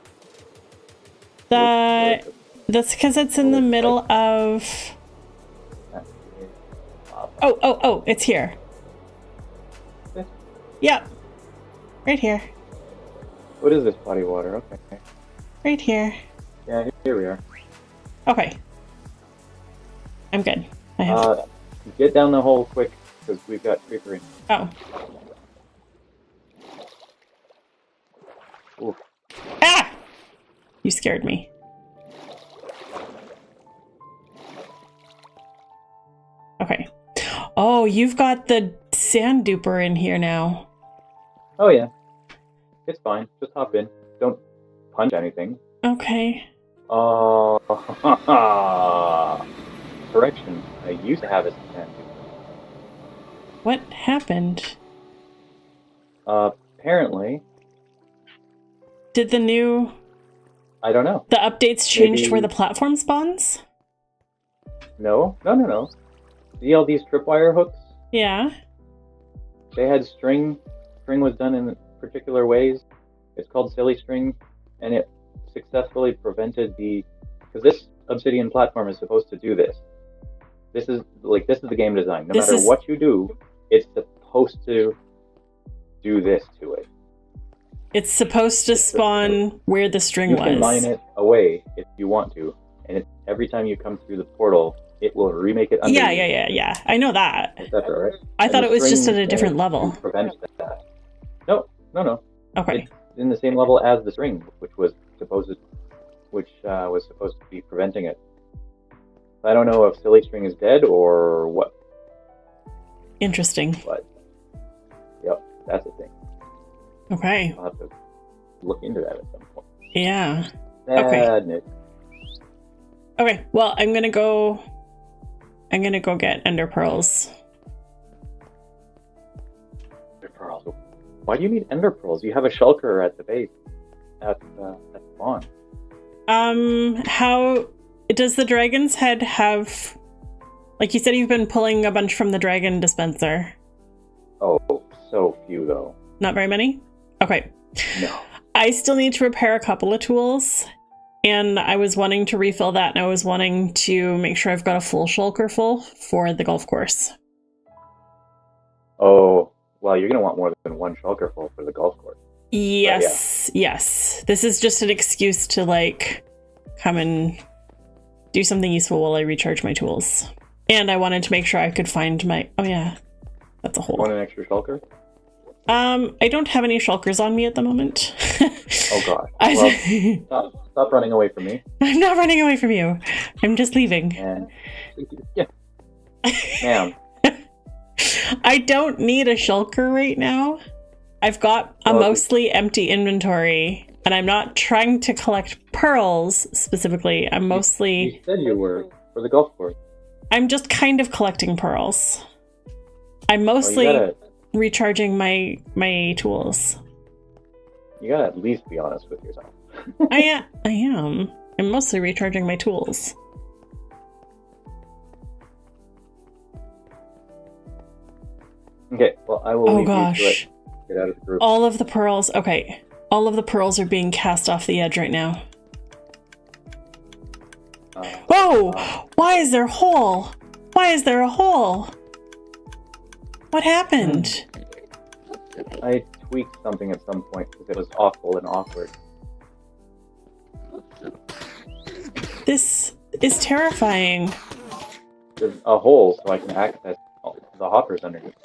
That's because it's in the middle of... Oh, it's here. Yep. Right here. What is this body of water? Okay. Right here. Yeah, here we are. Okay. I'm good. I have... get down the hole quick, because we've got creeper in. Oh. Oof. Ah! You scared me. Okay. Oh, you've got the sand duper in here now. Oh yeah. It's fine. Just hop in. Don't punch anything. Okay. Correction. I used to have a sand duper. What happened? Apparently. Did the new... I don't know. The updates changed where the platform spawns? No. See all these tripwire hooks? Yeah. They had string. String was done in particular ways. It's called silly string, and it successfully prevented the... Because this obsidian platform is supposed to do this. This is the game design. No matter what you do, it's supposed to do this to it. It's supposed to spawn where the string was. You can mine it away if you want to, and every time you come through the portal, it will remake it under. Yeah. I know that. That's all right. I thought it was just at a different level. Prevent that. No. Okay. It's in the same level as the string, which was supposed to be preventing it. I don't know if silly string is dead or what. Interesting. But yep, that's the thing. Okay. I'll have to look into that at some point. Yeah. Sadness. Okay. Well, I'm gonna go get ender pearls. Ender pearls. Why do you need ender pearls? You have a shulker at the base. At spawn. How does the dragon's head have... Like you said, you've been pulling a bunch from the dragon dispenser. Oh, so few though. Not very many? Okay. No. I still need to repair a couple of tools, and I was wanting to refill that, and I was wanting to make sure I've got a full shulker full for the golf course. Oh, well, you're going to want more than one shulker full for the golf course. Yes, yes. This is just an excuse to, like, come and do something useful while I recharge my tools. And I wanted to make sure I could find my... Oh, yeah. That's a hole. Want an extra shulker? I don't have any shulkers on me at the moment. Oh, God. Well, stop running away from me. I'm not running away from you. I'm just leaving. And... Yeah. Ma'am. I don't need a shulker right now. I've got a mostly empty inventory, and I'm not trying to collect pearls specifically. I'm mostly... You said you were for the golf course. I'm just kind of collecting pearls. I'm mostly recharging my tools. You gotta at least be honest with yourself. I am. I'm mostly recharging my tools. Okay, well, I will leave gosh. you to it. Get out of the group. All of the pearls... Okay. All of the pearls are being cast off the edge right now. Whoa! Why is there a hole? Why is there a hole? What happened? I tweaked something at some point because it was awful and awkward. This is terrifying. There's a hole so I can access Oh, the hopper's underneath.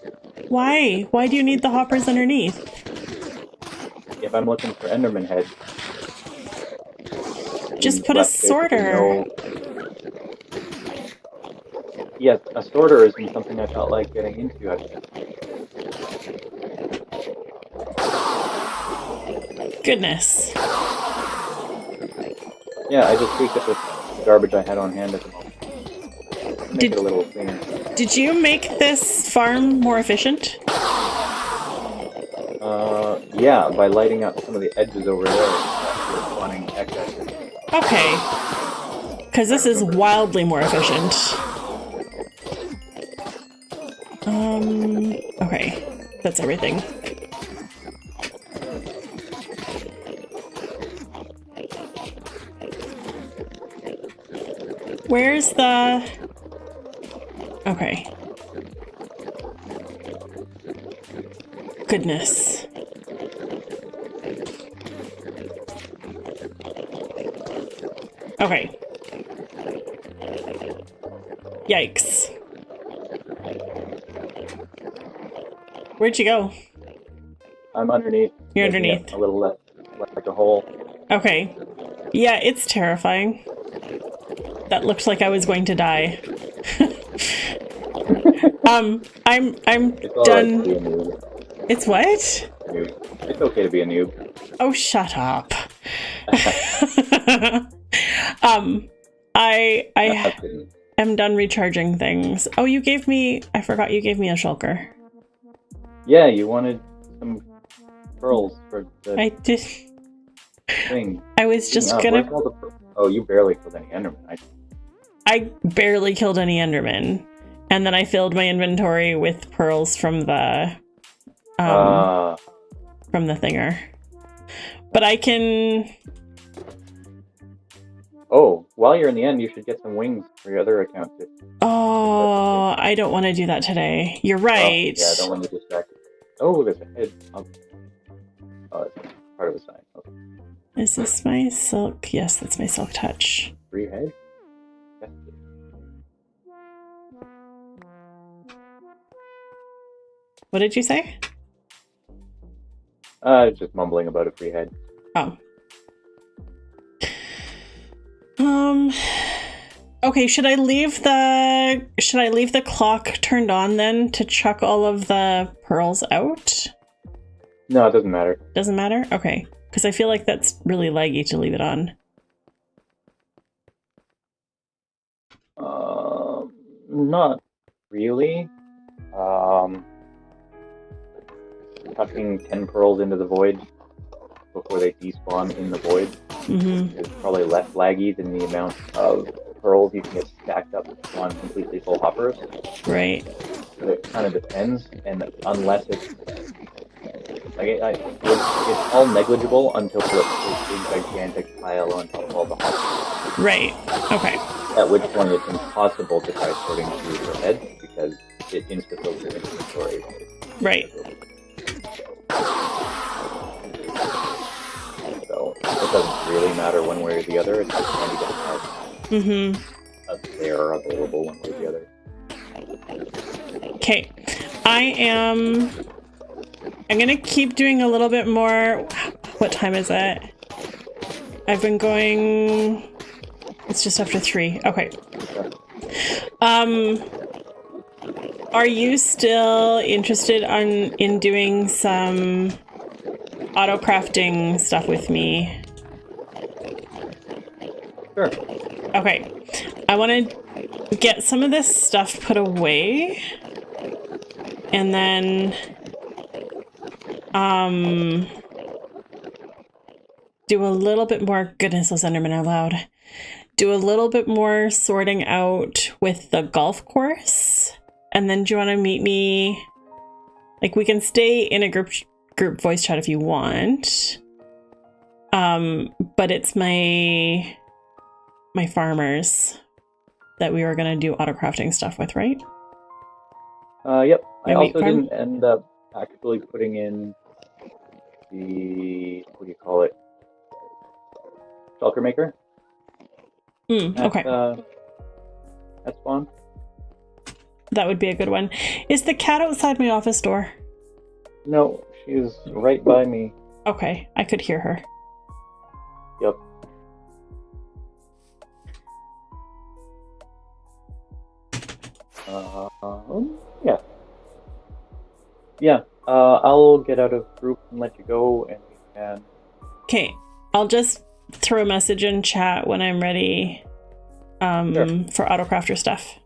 Why? Why do you need the hoppers underneath? If I'm looking for Enderman heads, Just put a sorter. Yes, a sorter isn't something I felt like getting into. Goodness. Yeah, I just tweaked it with the garbage I had on hand at the moment. Make it a little cleaner. Did you make this farm more efficient? Yeah, by lighting up some of the edges over there, spawning excesses. Okay. Because this is wildly more efficient. Okay. That's everything. Where's the... Okay. Goodness. Okay. Yikes. Where'd you go? I'm underneath. You're underneath. A little less like a hole. Okay. Yeah, it's terrifying. That looked like I was going to die. I'm It's all done. right to be a noob. It's what? Noob. It's okay to be a noob. Oh, shut up. I am done recharging things. Oh, you gave me... I forgot you gave me a shulker. Yeah, you wanted some pearls for the I did. thing. I was just gonna... Oh, you barely killed any Enderman. I barely killed any Enderman. And then I filled my inventory with pearls from the... from the thinger. But I can... Oh, while you're in the end, you should get some wings for your other account too. Oh, I don't want to do that today. You're right. Oh, yeah, I don't want to distract you. Oh, there's a head. Oh, it's part of the sign. Okay. Is this my silk? Yes, that's my silk touch. 3 head? Yes. What did you say? Just mumbling about a free head. Oh. Okay, should I leave the clock turned on then to chuck all of the pearls out? No, it doesn't matter. Doesn't matter? Okay. Because I feel like that's really laggy to leave it on. Not really. Tucking 10 pearls into the void before they despawn in the void is probably less laggy than the amount of pearls you can get stacked up on completely full hoppers. Right. So it kind of depends, and unless it's like it's all negligible until it's a gigantic pile on top of all the hoppers. Right. Okay. At which point it's impossible to try sorting through your heads because it insta-fills your inventory. Right. So it doesn't really matter one way or the other. It's just handy to have a pair available one way or the other. Okay. I'm gonna keep doing a little bit more. What time is it? I've been going... It's just after 3. Okay. Are you still interested in doing some auto-crafting stuff with me? Sure. Okay. I want to get some of this stuff put away. And then... do a little bit more... Goodness, those Endermen are loud. Do a little bit more sorting out with the golf course. And then do you want to meet me? Like, we can stay in a group voice chat if you want. But it's my farmers that we were going to do auto-crafting stuff with, right? Yep. I My also didn't end up actually putting in the, what do you call it? Shulker maker. Okay. At spawn. That would be a good one. Is the cat outside my office door? No, she's right by me. Okay, I could hear her. Yep. Yeah. Yeah. I'll get out of group and let you go, and we can. Okay, I'll just throw a message in chat when I'm ready Sure. for autocrafter stuff.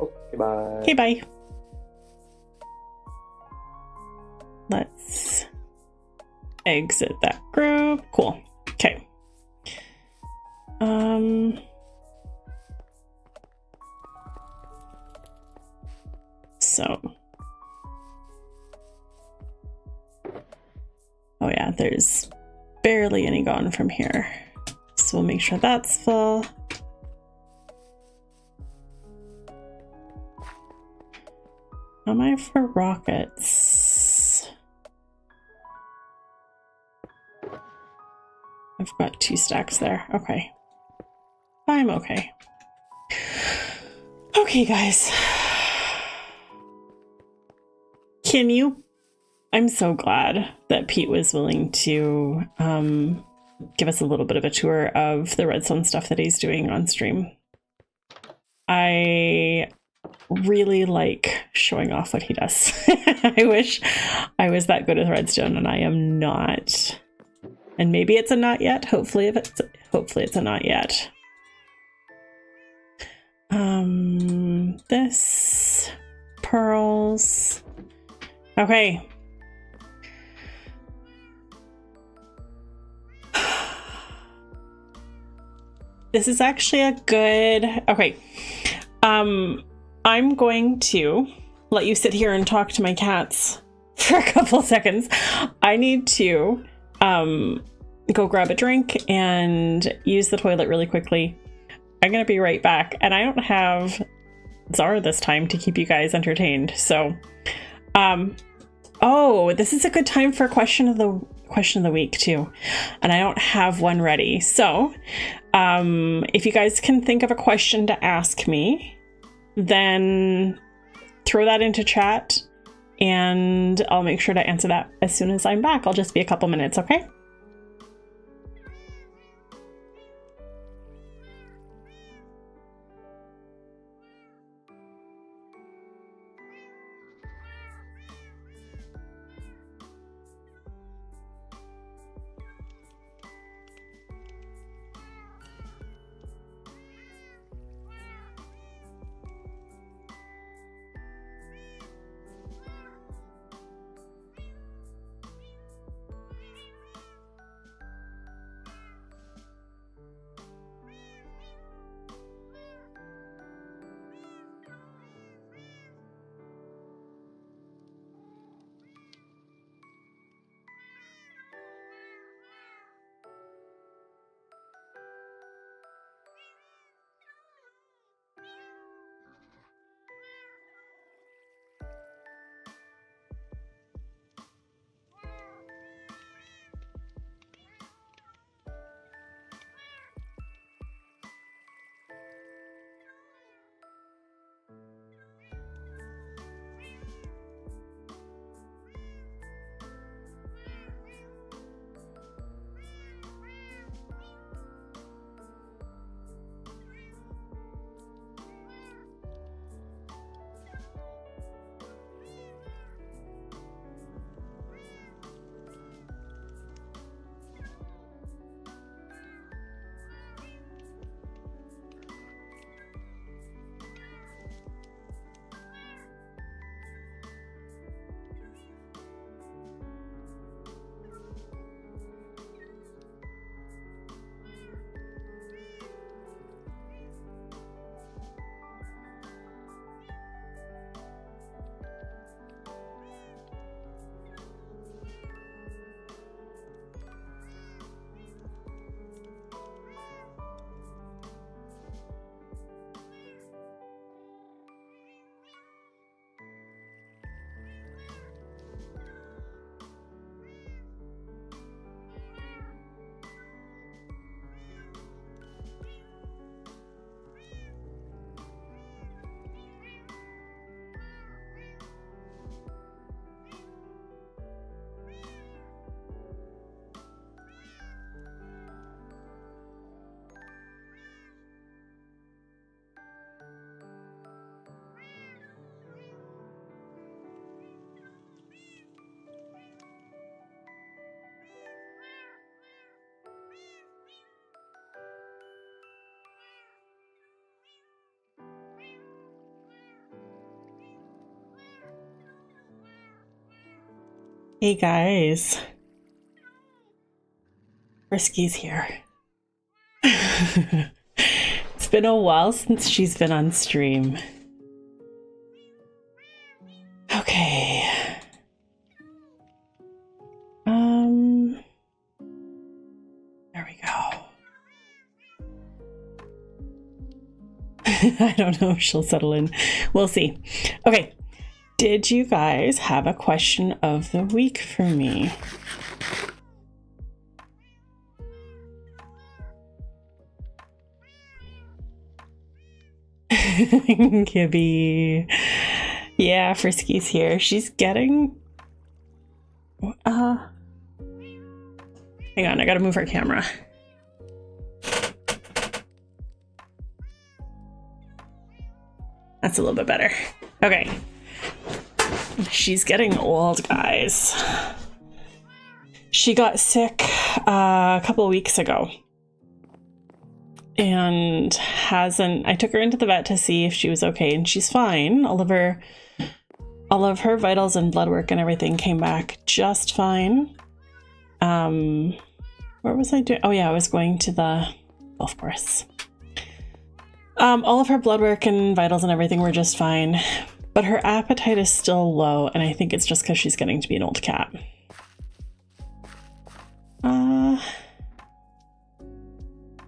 Okay, bye. Okay, bye. Let's exit that group. Cool. Okay. So. Oh yeah, there's barely any gone from here. So we'll make sure that's full. How am I for rockets? I've got 2 stacks there. Okay. I'm okay. Okay, guys. I'm so glad that Pete was willing to give us a little bit of a tour of the redstone stuff that he's doing on stream. I really like showing off what he does. I wish I was that good with redstone, and I am not. And maybe it's a not yet. Hopefully it's a not yet. This pearls. Okay. This is actually a good. Okay. I'm going to let you sit here and talk to my cats for a couple seconds. I need to go grab a drink and use the toilet really quickly. I'm gonna be right back, and I don't have Zara this time to keep you guys entertained. So, oh, this is a good time for question of the week too, and I don't have one ready. So, if you guys can think of a question to ask me, then throw that into chat, and I'll make sure to answer that as soon as I'm back. I'll just be a couple minutes, okay? Hey guys. Frisky's here. It's been a while since she's been on stream. Okay. There we go. I don't know if she'll settle in. We'll see. Okay. Did you guys have a question of the week for me? Gibby. Yeah, Frisky's here. She's getting... Hang on, I gotta move her camera. That's a little bit better. Okay. She's getting old, guys. She got sick a couple of weeks ago. And I took her into the vet to see if she was okay, and she's fine. All of her vitals and blood work and everything came back just fine. What was I doing? Oh yeah, I was going to the golf course. All of her blood work and vitals and everything were just fine, but her appetite is still low, and I think it's just because she's getting to be an old cat.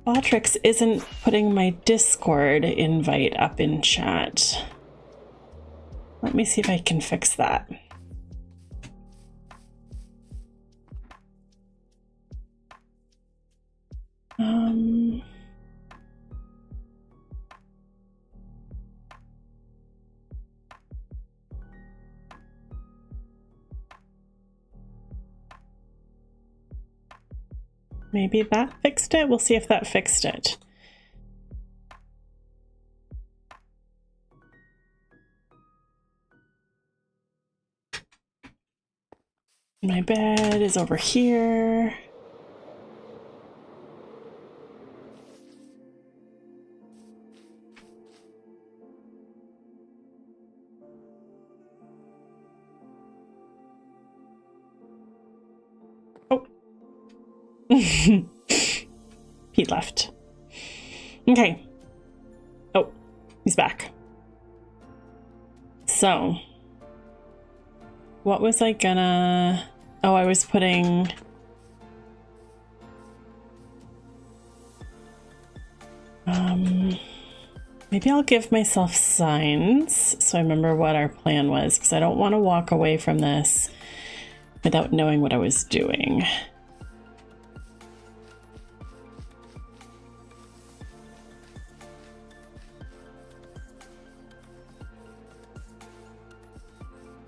Botrix isn't putting my Discord invite up in chat. Let me see if I can fix that. Maybe that fixed it? We'll see if that fixed it. My bed is over here. Oh. He left. Okay. Oh, he's back. So, what was I gonna... Oh, I was putting... Maybe I'll give myself signs so I remember what our plan was, because I don't want to walk away from this without knowing what I was doing.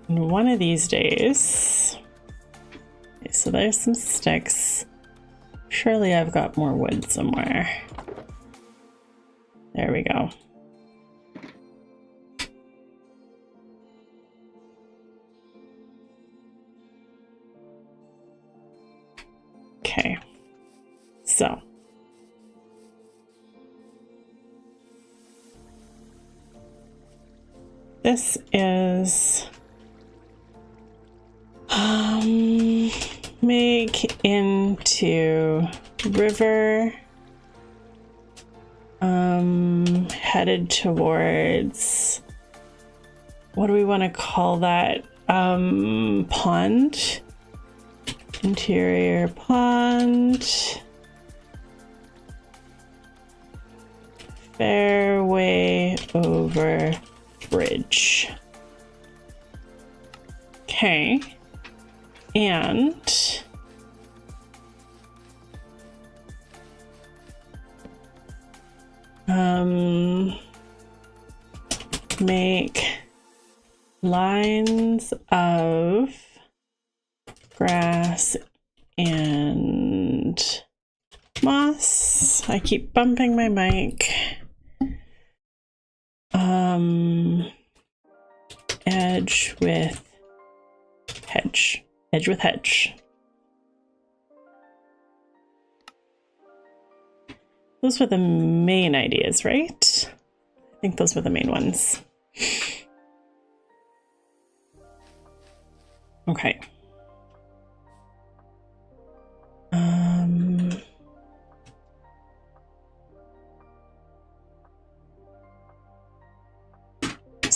And one of these days... Okay, so there's some sticks. Surely I've got more wood somewhere. There we go. Okay, so this is make into river, headed towards, what do we want to call that? Pond. Interior pond. Fairway over bridge. Okay. And make lines of grass and moss. I keep bumping my mic. Edge with hedge. Edge with hedge. Those were the main ideas, right? I think those were the main ones. Okay.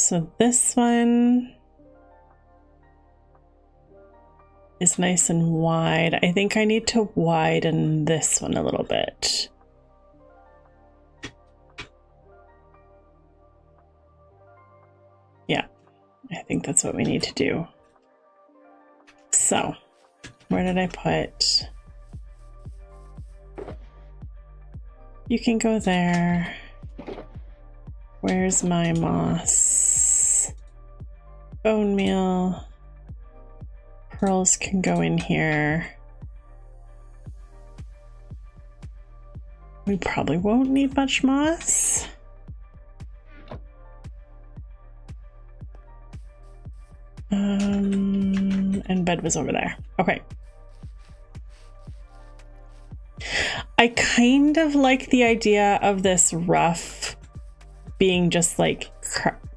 So this one is nice and wide. I think I need to widen this one a little bit. Yeah, I think that's what we need to do. So, where did I put? You can go there. Where's my moss? Bone meal. Pearls can go in here. We probably won't need much moss. And bed was over there. Okay. I kind of like the idea of this rough being just like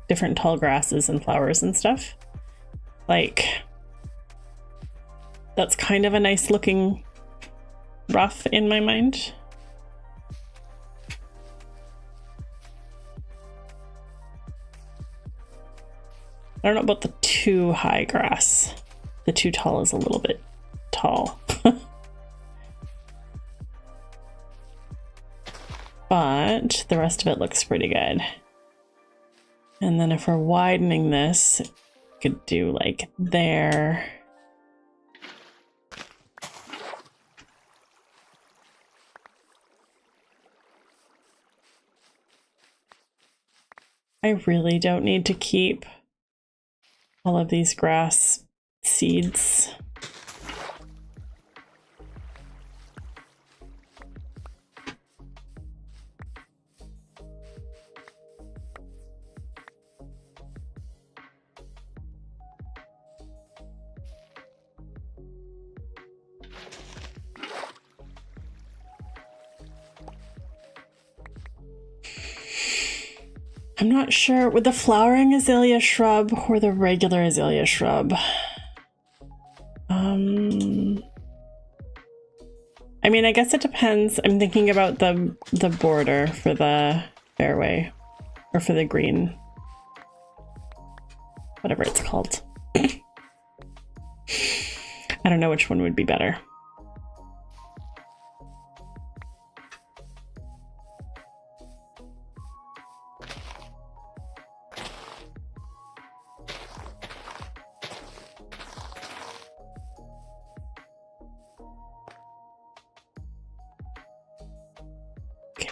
different tall grasses and flowers and stuff. Like, that's kind of a nice looking rough in my mind. I don't know about the too high grass. The too tall is a little bit tall. But the rest of it looks pretty good. And then if we're widening this, we could do like there. I really don't need to keep all of these grass seeds. I'm not sure with the flowering azalea shrub or the regular azalea shrub. I mean, I guess it depends. I'm thinking about the border for the fairway or for the green, whatever it's called. I don't know which one would be better.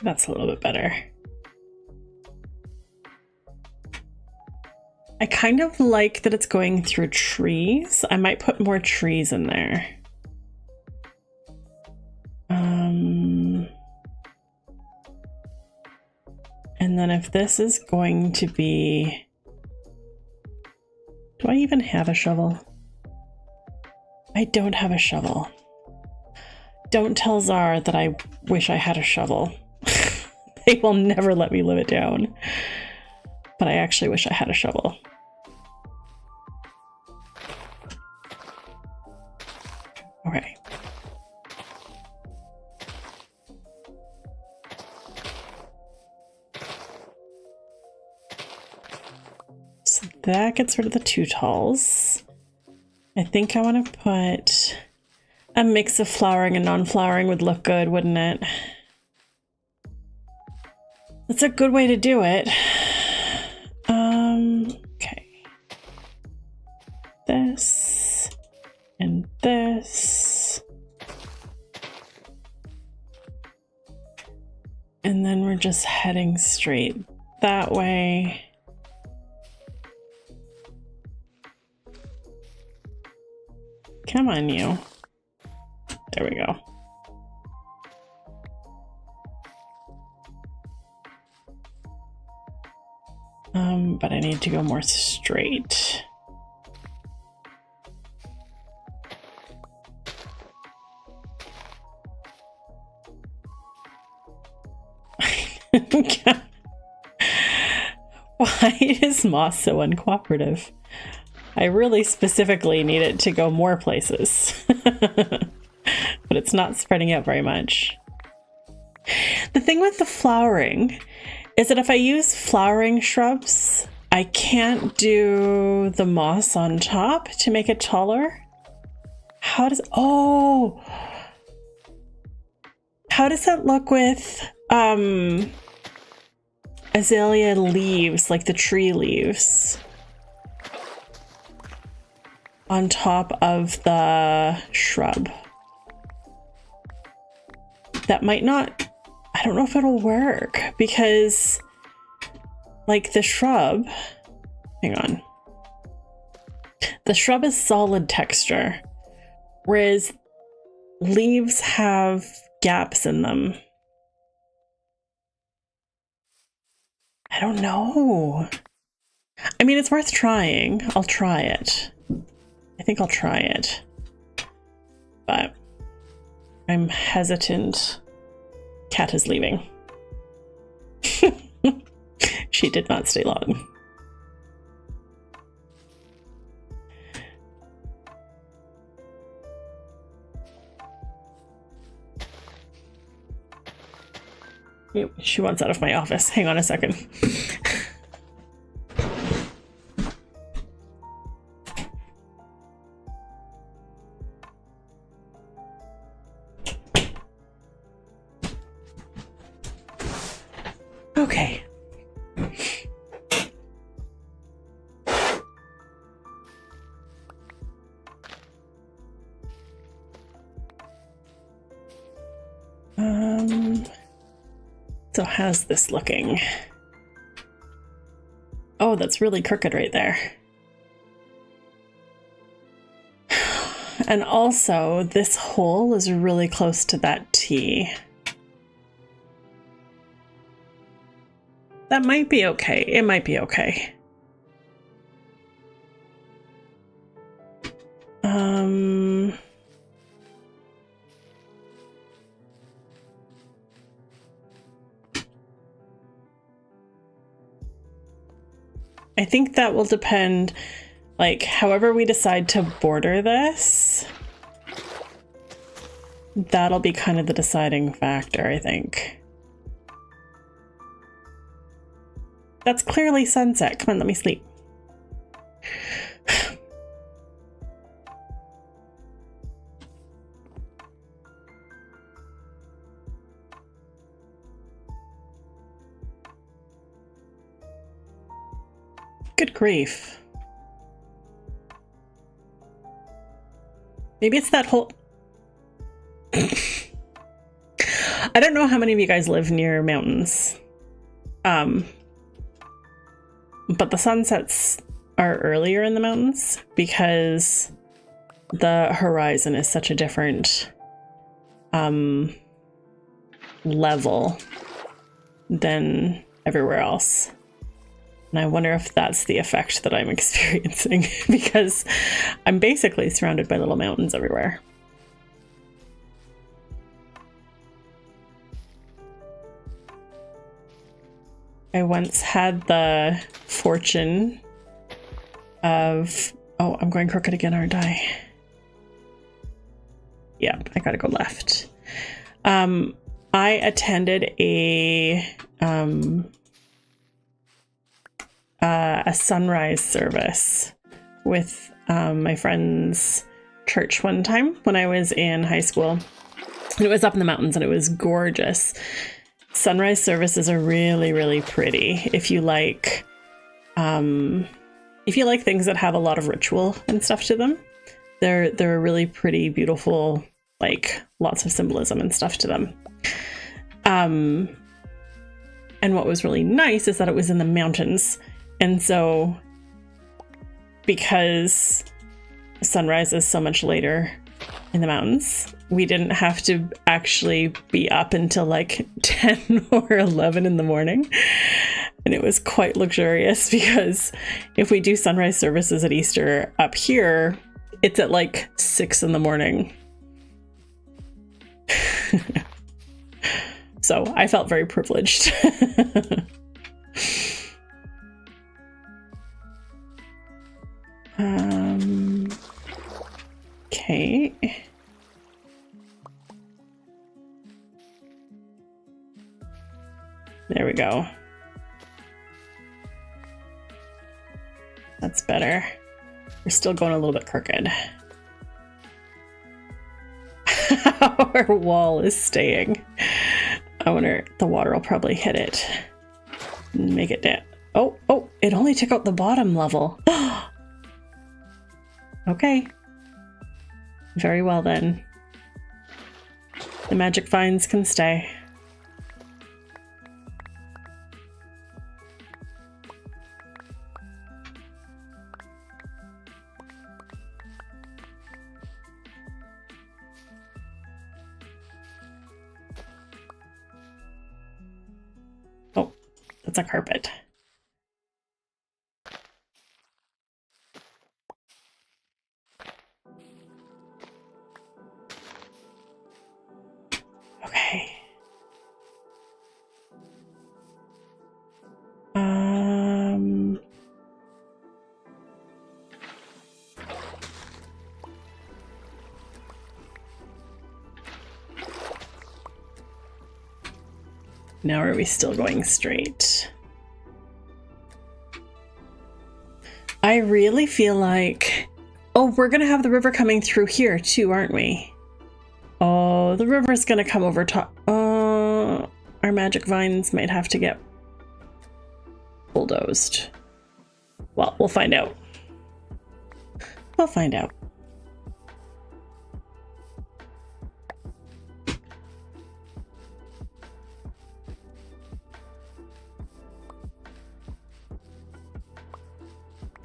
That's a little bit better. I kind of like that it's going through trees. I might put more trees in there. And then if this is going to be... Do I even have a shovel? I don't have a shovel. Don't tell Czar that I wish I had a shovel. They will never let me live it down. But I actually wish I had a shovel. Okay. So that gets rid of the too talls. I think I want to put a mix of flowering and non-flowering would look good, wouldn't it? That's a good way to do it. Okay. This and this. And then we're just heading straight that way. Come on, you. There we go. But I need to go more straight. Why is moss so uncooperative? I really specifically need it to go more places. But it's not spreading out very much. The thing with the flowering is that if I use flowering shrubs, I can't do the moss on top to make it taller. How does, oh, how does that look with azalea leaves, like the tree leaves on top of the shrub? That might not, I don't know if it'll work because like the shrub, hang on. The shrub is solid texture, whereas leaves have gaps in them. I don't know. I mean, it's worth trying. I'll try it. I think I'll try it. But I'm hesitant. Cat is leaving. She did not stay long. She wants out of my office. Hang on a second. Okay. So how's this looking? Oh, that's really crooked right there. And also, this hole is really close to that T. That might be okay. It might be okay. I think that will depend, like, however we decide to border this, that'll be kind of the deciding factor, I think. That's clearly sunset. Come on, let me sleep. Good grief. Maybe it's that whole... I don't know how many of you guys live near mountains. But the sunsets are earlier in the mountains because the horizon is such a different level than everywhere else. And I wonder if that's the effect that I'm experiencing because I'm basically surrounded by little mountains everywhere. I once had the fortune of... Oh, I'm going crooked again, aren't I? Yeah, I gotta go left. I attended a sunrise service with my friend's church one time when I was in high school. And it was up in the mountains and it was gorgeous. Sunrise services are really, really pretty. If you like things that have a lot of ritual and stuff to them, they're a really pretty, beautiful, like lots of symbolism and stuff to them. And what was really nice is that it was in the mountains. And so because sunrise is so much later in the mountains, we didn't have to actually be up until like 10 or 11 in the morning. And it was quite luxurious because if we do sunrise services at Easter up here, it's at like 6 in the morning. So I felt very privileged. Okay. There we go. better. We're still going a little bit crooked. Our wall is staying. I wonder, the water will probably hit it and make it down. Oh, it only took out the bottom level. Okay. Very well then. The magic vines can stay. Oh, that's a carpet. Okay. Now are we still going straight? I really feel like... Oh, we're gonna have the river coming through here too, aren't we? Oh, the river's gonna come over top. Our magic vines might have to get bulldozed. Well, we'll find out. We'll find out.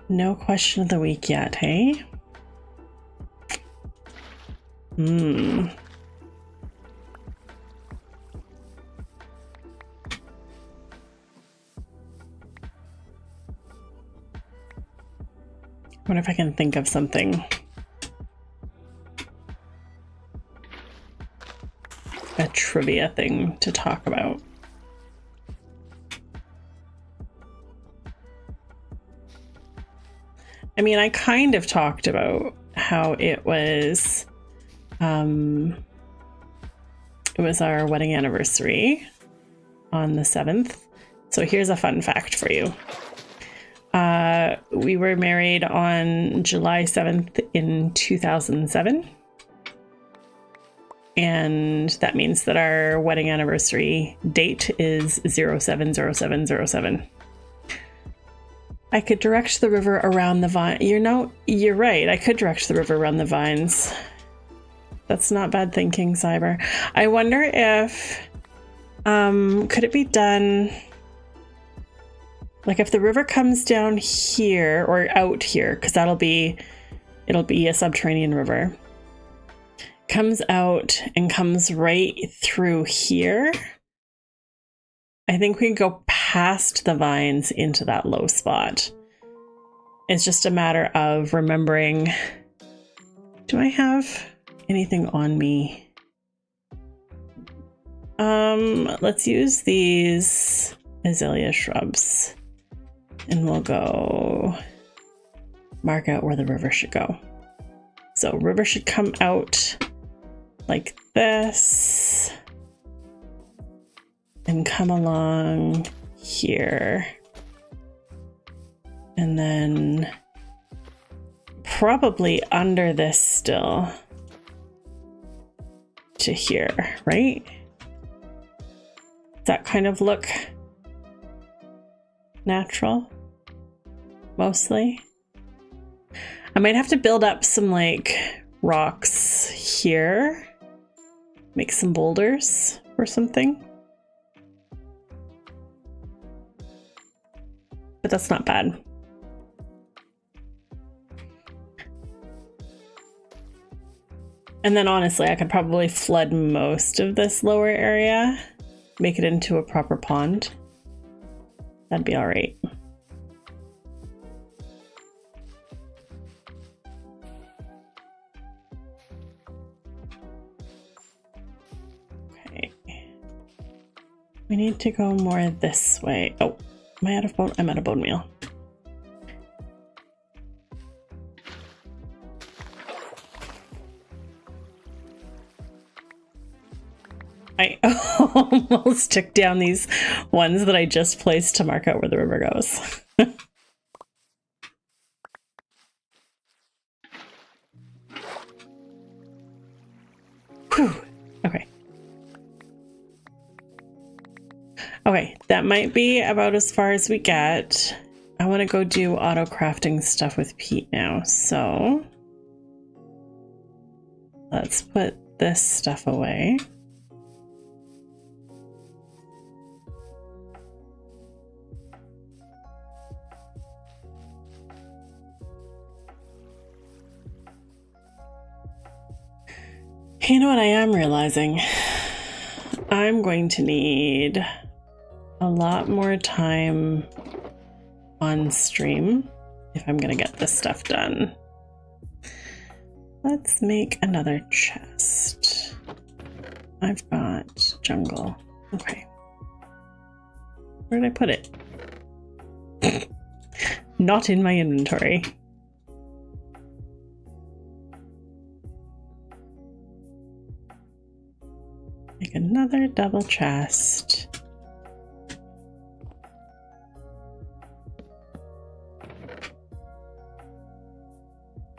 No question of the week yet, hey? I wonder if I can think of something. A trivia thing to talk about. I mean, I kind of talked about how it was our wedding anniversary on the 7th. So here's a fun fact for you. We were married on July 7th in 2007. And that means that our wedding anniversary date is 070707. I could direct the river around the vine. You're right. I could direct the river around the vines. That's not bad thinking, Cyber. I wonder if, could it be done, like if the river comes down here or out here, because it'll be a subterranean river, comes out and comes right through here. I think we can go past the vines into that low spot. It's just a matter of remembering, do I have anything on me? Let's use these azalea shrubs and we'll go mark out where the river should go. So river should come out like this and come along here. And then probably under this still to here, right? Does that kind of look natural? Mostly. I might have to build up some like rocks here. Make some boulders or something. But that's not bad. And then honestly, I could probably flood most of this lower area, make it into a proper pond. That'd be all right. Okay. We need to go more this way. Oh, am I out of bone? I'm out of bone meal. I almost took down these ones that I just placed to mark out where the river goes. Whew. Okay. Okay, that might be about as far as we get. I want to go do auto crafting stuff with Pete now, so let's put this stuff away. You know what I am realizing? I'm going to need a lot more time on stream if I'm going to get this stuff done. Let's make another chest. I've got jungle. Okay. Where did I put it? Not in my inventory. Make another double chest.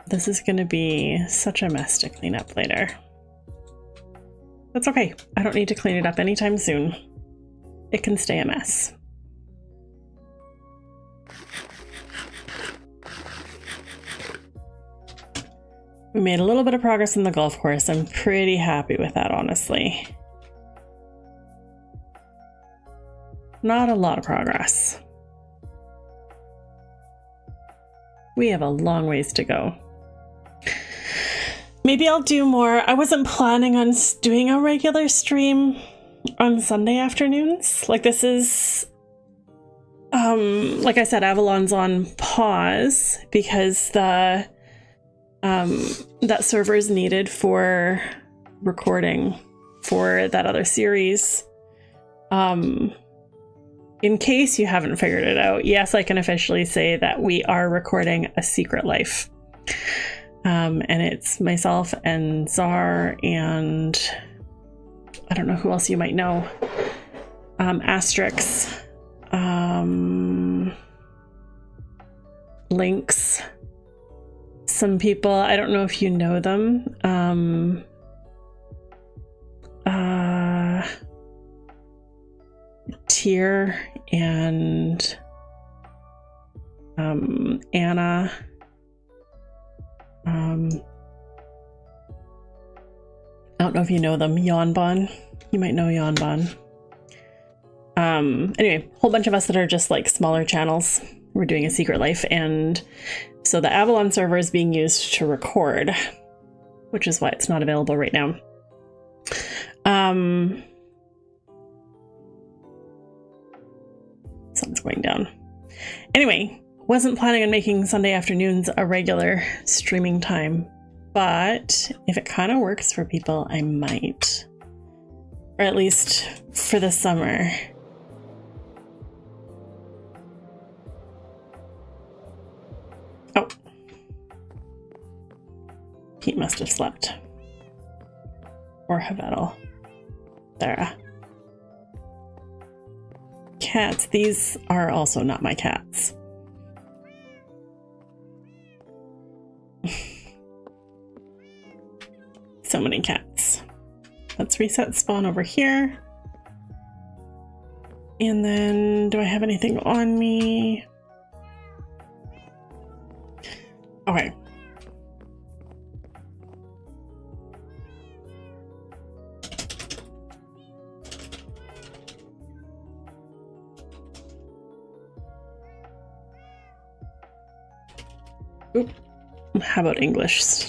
This is going to be such a mess to clean up later. That's okay. I don't need to clean it up anytime soon. It can stay a mess. We made a little bit of progress in the golf course. I'm pretty happy with that, honestly. Not a lot of progress. We have a long ways to go. Maybe I'll do more. I wasn't planning on doing a regular stream on Sunday afternoons. Like this is, like I said, Avalon's on pause because that server is needed for recording for that other series. In case you haven't figured it out, yes, I can officially say that we are recording A Secret Life. And it's myself and Czar and I don't know who else you might know. Asterix, Lynx, some people, I don't know if you know them. Tyr and Anna. I don't know if you know them. Yonbon. You might know Yonbon. Anyway, a whole bunch of us that are just like smaller channels. We're doing A Secret Life, and so the Avalon server is being used to record, which is why it's not available right now. Sun's going down. Anyway, wasn't planning on making Sunday afternoons a regular streaming time, but if it kind of works for people, I might. Or at least for the summer. Oh. Pete must have slept. Or Havetel. There. Cats. These are also not my cats. So many cats. Let's reset spawn over here. And then, do I have anything on me? Okay. Oop. How about English?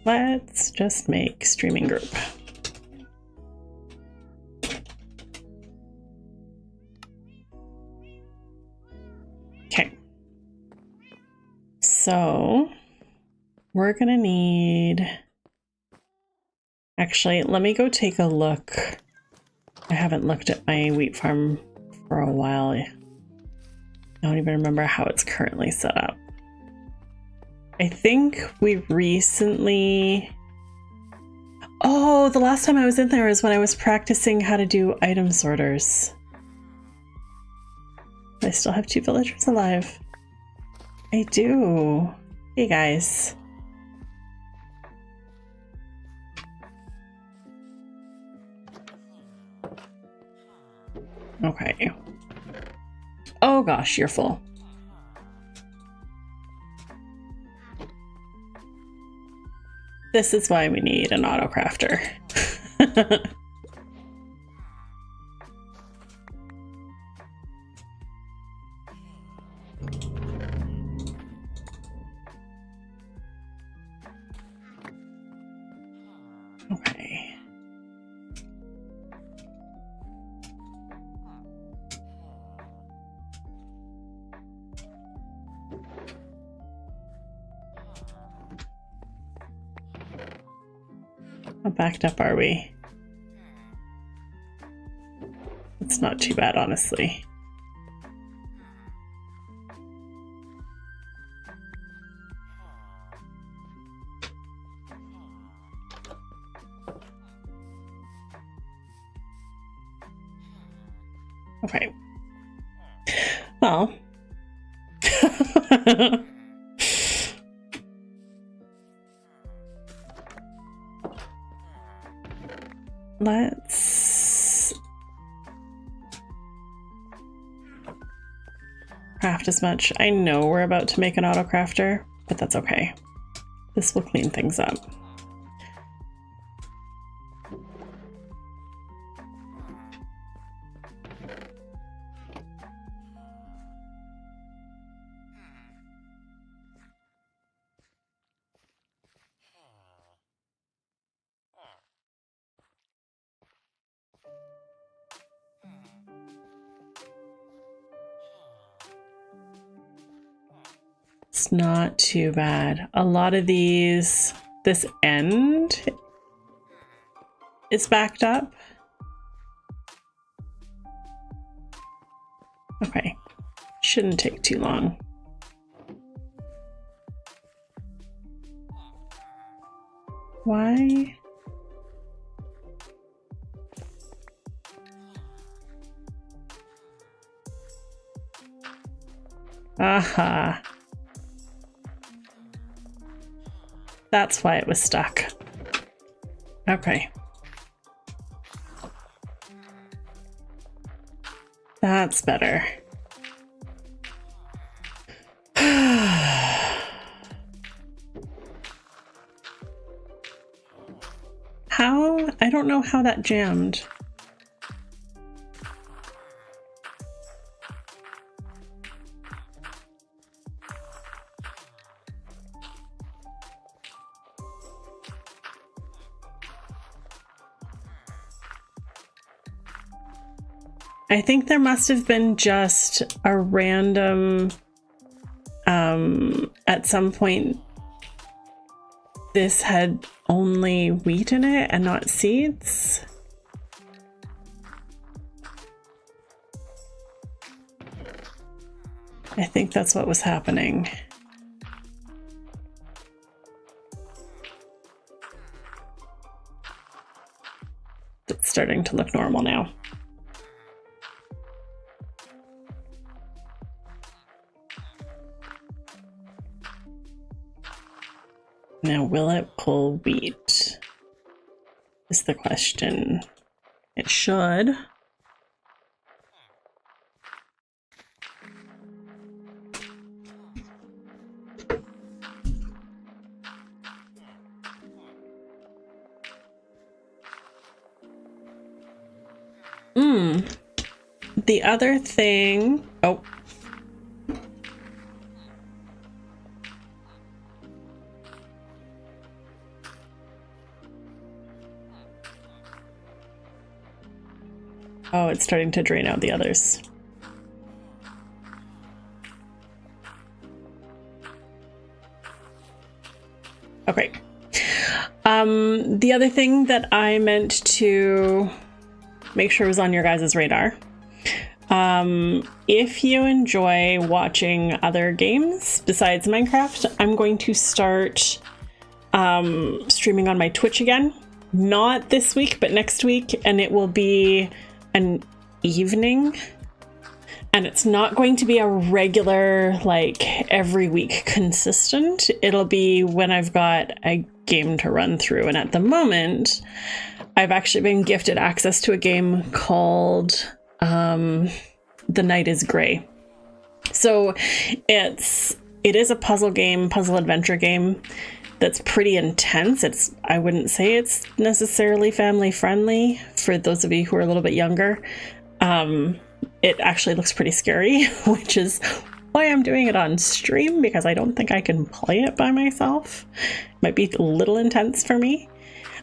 Let's just make streaming group. Okay. So we're gonna need, actually, let me go take a look. I haven't looked at my wheat farm for a while. I don't even remember how it's currently set up. I think we recently... Oh, the last time I was in there is when I was practicing how to do item sorters. I still have 2 villagers alive. I do. Hey guys. Okay. Oh gosh, you're full. This is why we need an autocrafter. Okay. How backed up are we? It's not too bad, honestly. Okay. Well. Let's craft as much. I know we're about to make an autocrafter, but that's okay. This will clean things up. It's not too bad. A lot of these, this end is backed up. Okay, shouldn't take too long. Why? Aha. That's why it was stuck. Okay. That's better. How? I don't know how that jammed. I think there must have been just a random, at some point, this had only wheat in it and not seeds. I think that's what was happening. It's starting to look normal now. Now, will it pull wheat? Is the question. It should. The other thing. Oh. Oh, it's starting to drain out the others. Okay. The other thing that I meant to make sure was on your guys' radar If you enjoy watching other games besides Minecraft, I'm going to start streaming on my Twitch again. Not this week, but next week, and it will be an evening. And it's not going to be a regular, like, every week consistent. It'll be when I've got a game to run through. And at the moment, I've actually been gifted access to a game called The Night is Grey. So it is a puzzle game, puzzle adventure game that's pretty intense. I wouldn't say it's necessarily family friendly for those of you who are a little bit younger. It actually looks pretty scary, which is why I'm doing it on stream, because I don't think I can play it by myself. It might be a little intense for me,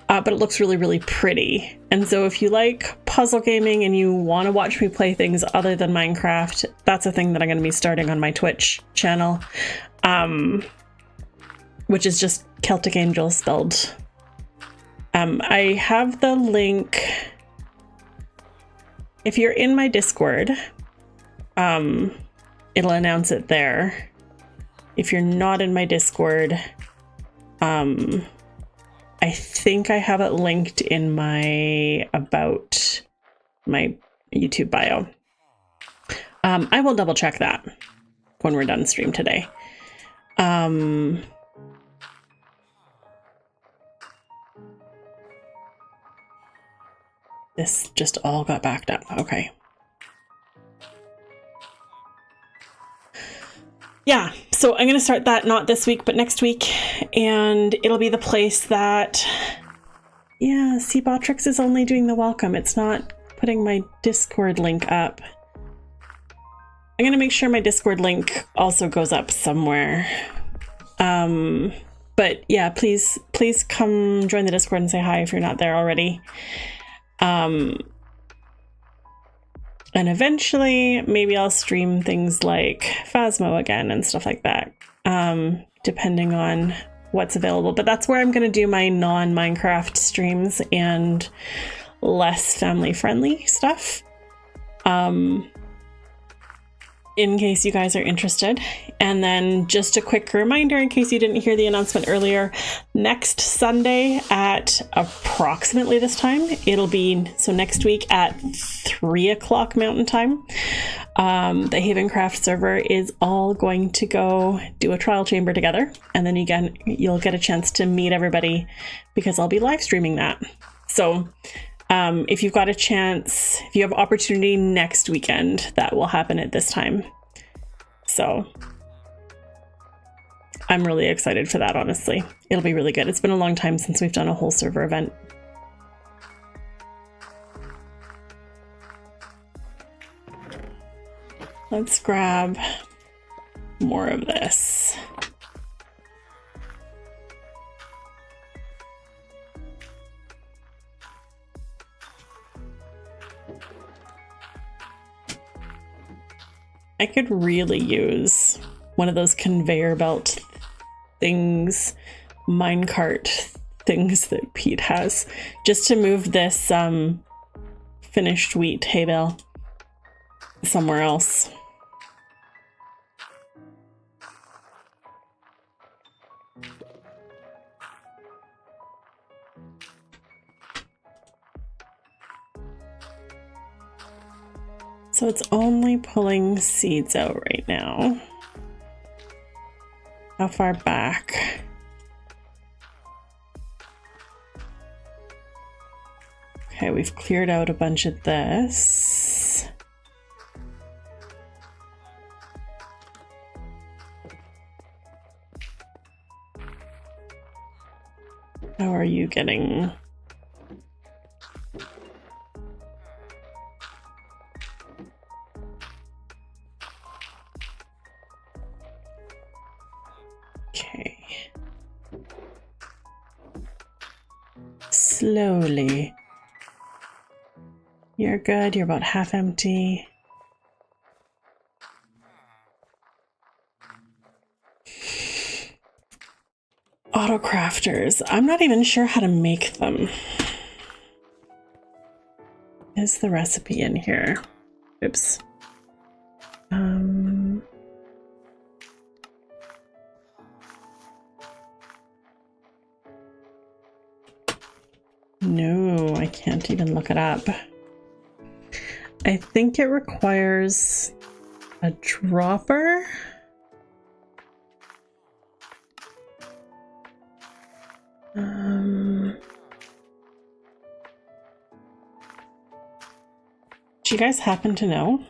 but it looks really, really pretty. And so if you like puzzle gaming and you want to watch me play things other than Minecraft, that's a thing that I'm going to be starting on my Twitch channel, which is just Celtic Angel spelled. I have the link. If you're in my Discord, it'll announce it there. If you're not in my Discord, I think I have it linked in my YouTube bio. I will double check that when we're done stream today. This just all got backed up. Okay. Yeah, so I'm going to start that not this week, but next week. And it'll be the place that, yeah, Seabotrix is only doing the welcome. It's not putting my Discord link up. I'm going to make sure my Discord link also goes up somewhere. But yeah, please come join the Discord and say hi if you're not there already. And eventually maybe I'll stream things like Phasmo again and stuff like that, depending on what's available. But that's where I'm going to do my non-Minecraft streams and less family-friendly stuff, in case you guys are interested. And then just a quick reminder, in case you didn't hear the announcement earlier, next Sunday at approximately this time, it'll be, so next week at 3 o'clock Mountain Time, the Havencraft server is all going to go do a trial chamber together. And then again, you'll get a chance to meet everybody because I'll be live streaming that. So if you've got a chance, if you have opportunity next weekend, that will happen at this time. So I'm really excited for that, honestly. It'll be really good. It's been a long time since we've done a whole server event. Let's grab more of this. I could really use one of those conveyor belt things, minecart things that Pete has, just to move this finished wheat hay bale somewhere else. So it's only pulling seeds out right now. How far back? Okay, we've cleared out a bunch of this. How are you getting? Okay. Slowly. You're good. You're about half empty. Autocrafters. I'm not even sure how to make them. Is the recipe in here? Oops. No, I can't even look it up. I think it requires a dropper. Do you guys happen to know?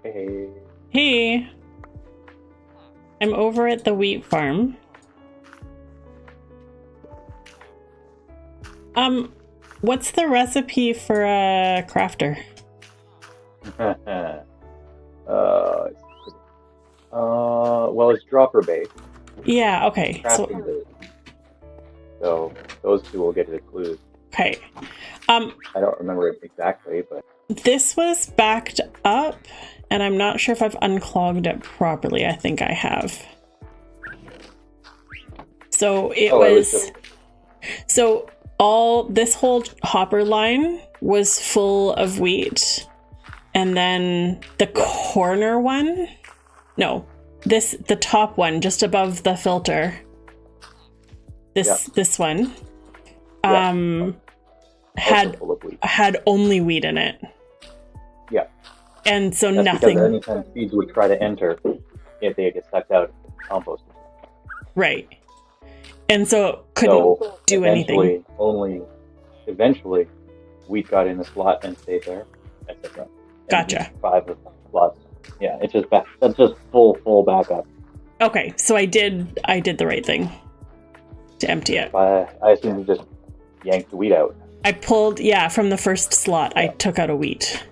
Hey. Hey, I'm over at the wheat farm. What's the recipe for a crafter? Well, it's dropper based. Yeah, okay. Crafting based. So those two will get the clues. Okay. I don't remember it exactly, but This was backed up, and I'm not sure if I've unclogged it properly. I think I have. So it was. So this whole hopper line was full of wheat, and then the corner one, the top one just above the filter. This one, had only wheat in it. Yeah. And so that's nothing. Because anytime seeds would try to enter, if they get sucked out, compost. Right. And so it couldn't do anything. Eventually, wheat got in the slot and stayed there, etc. Gotcha. 5 of the slots. Yeah, it's just that's just full backup. Okay, so I did the right thing to empty it. I assume you just yanked the wheat out. I pulled, from the first slot, I took out a wheat.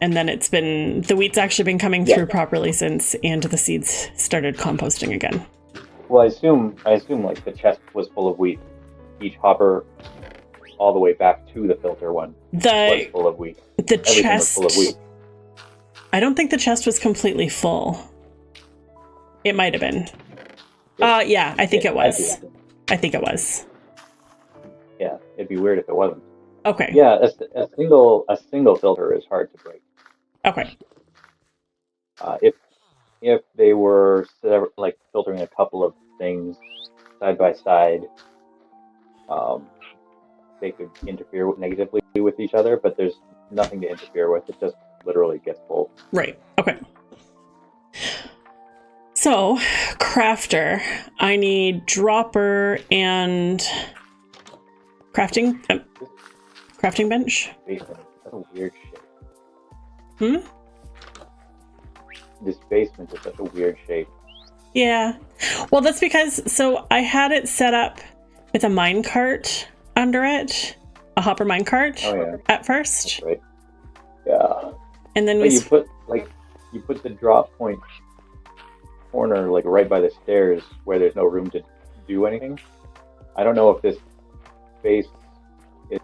And then the wheat's actually been coming through properly since, and the seeds started composting again. Well, I assume like the chest was full of wheat. Each hopper, all the way back to the filter one, was full of wheat. The chest was full of wheat. I don't think the chest was completely full. It might have been. I think it was. I think it was. Yeah, it'd be weird if it wasn't. Okay. Yeah, a single filter is hard to break. Okay. If they were like filtering a couple of things side by side, they could interfere negatively with each other, but there's nothing to interfere with. It just literally gets full. Right. Okay. So, crafter, I need dropper and crafting bench. Basement. That's a weird shape. This basement is such a weird shape. Yeah. Well, that's because, I had it set up with a minecart under it, a hopper minecart at first. That's right. Yeah. And then you put the drop point corner like right by the stairs where there's no room to do anything. I don't know if this space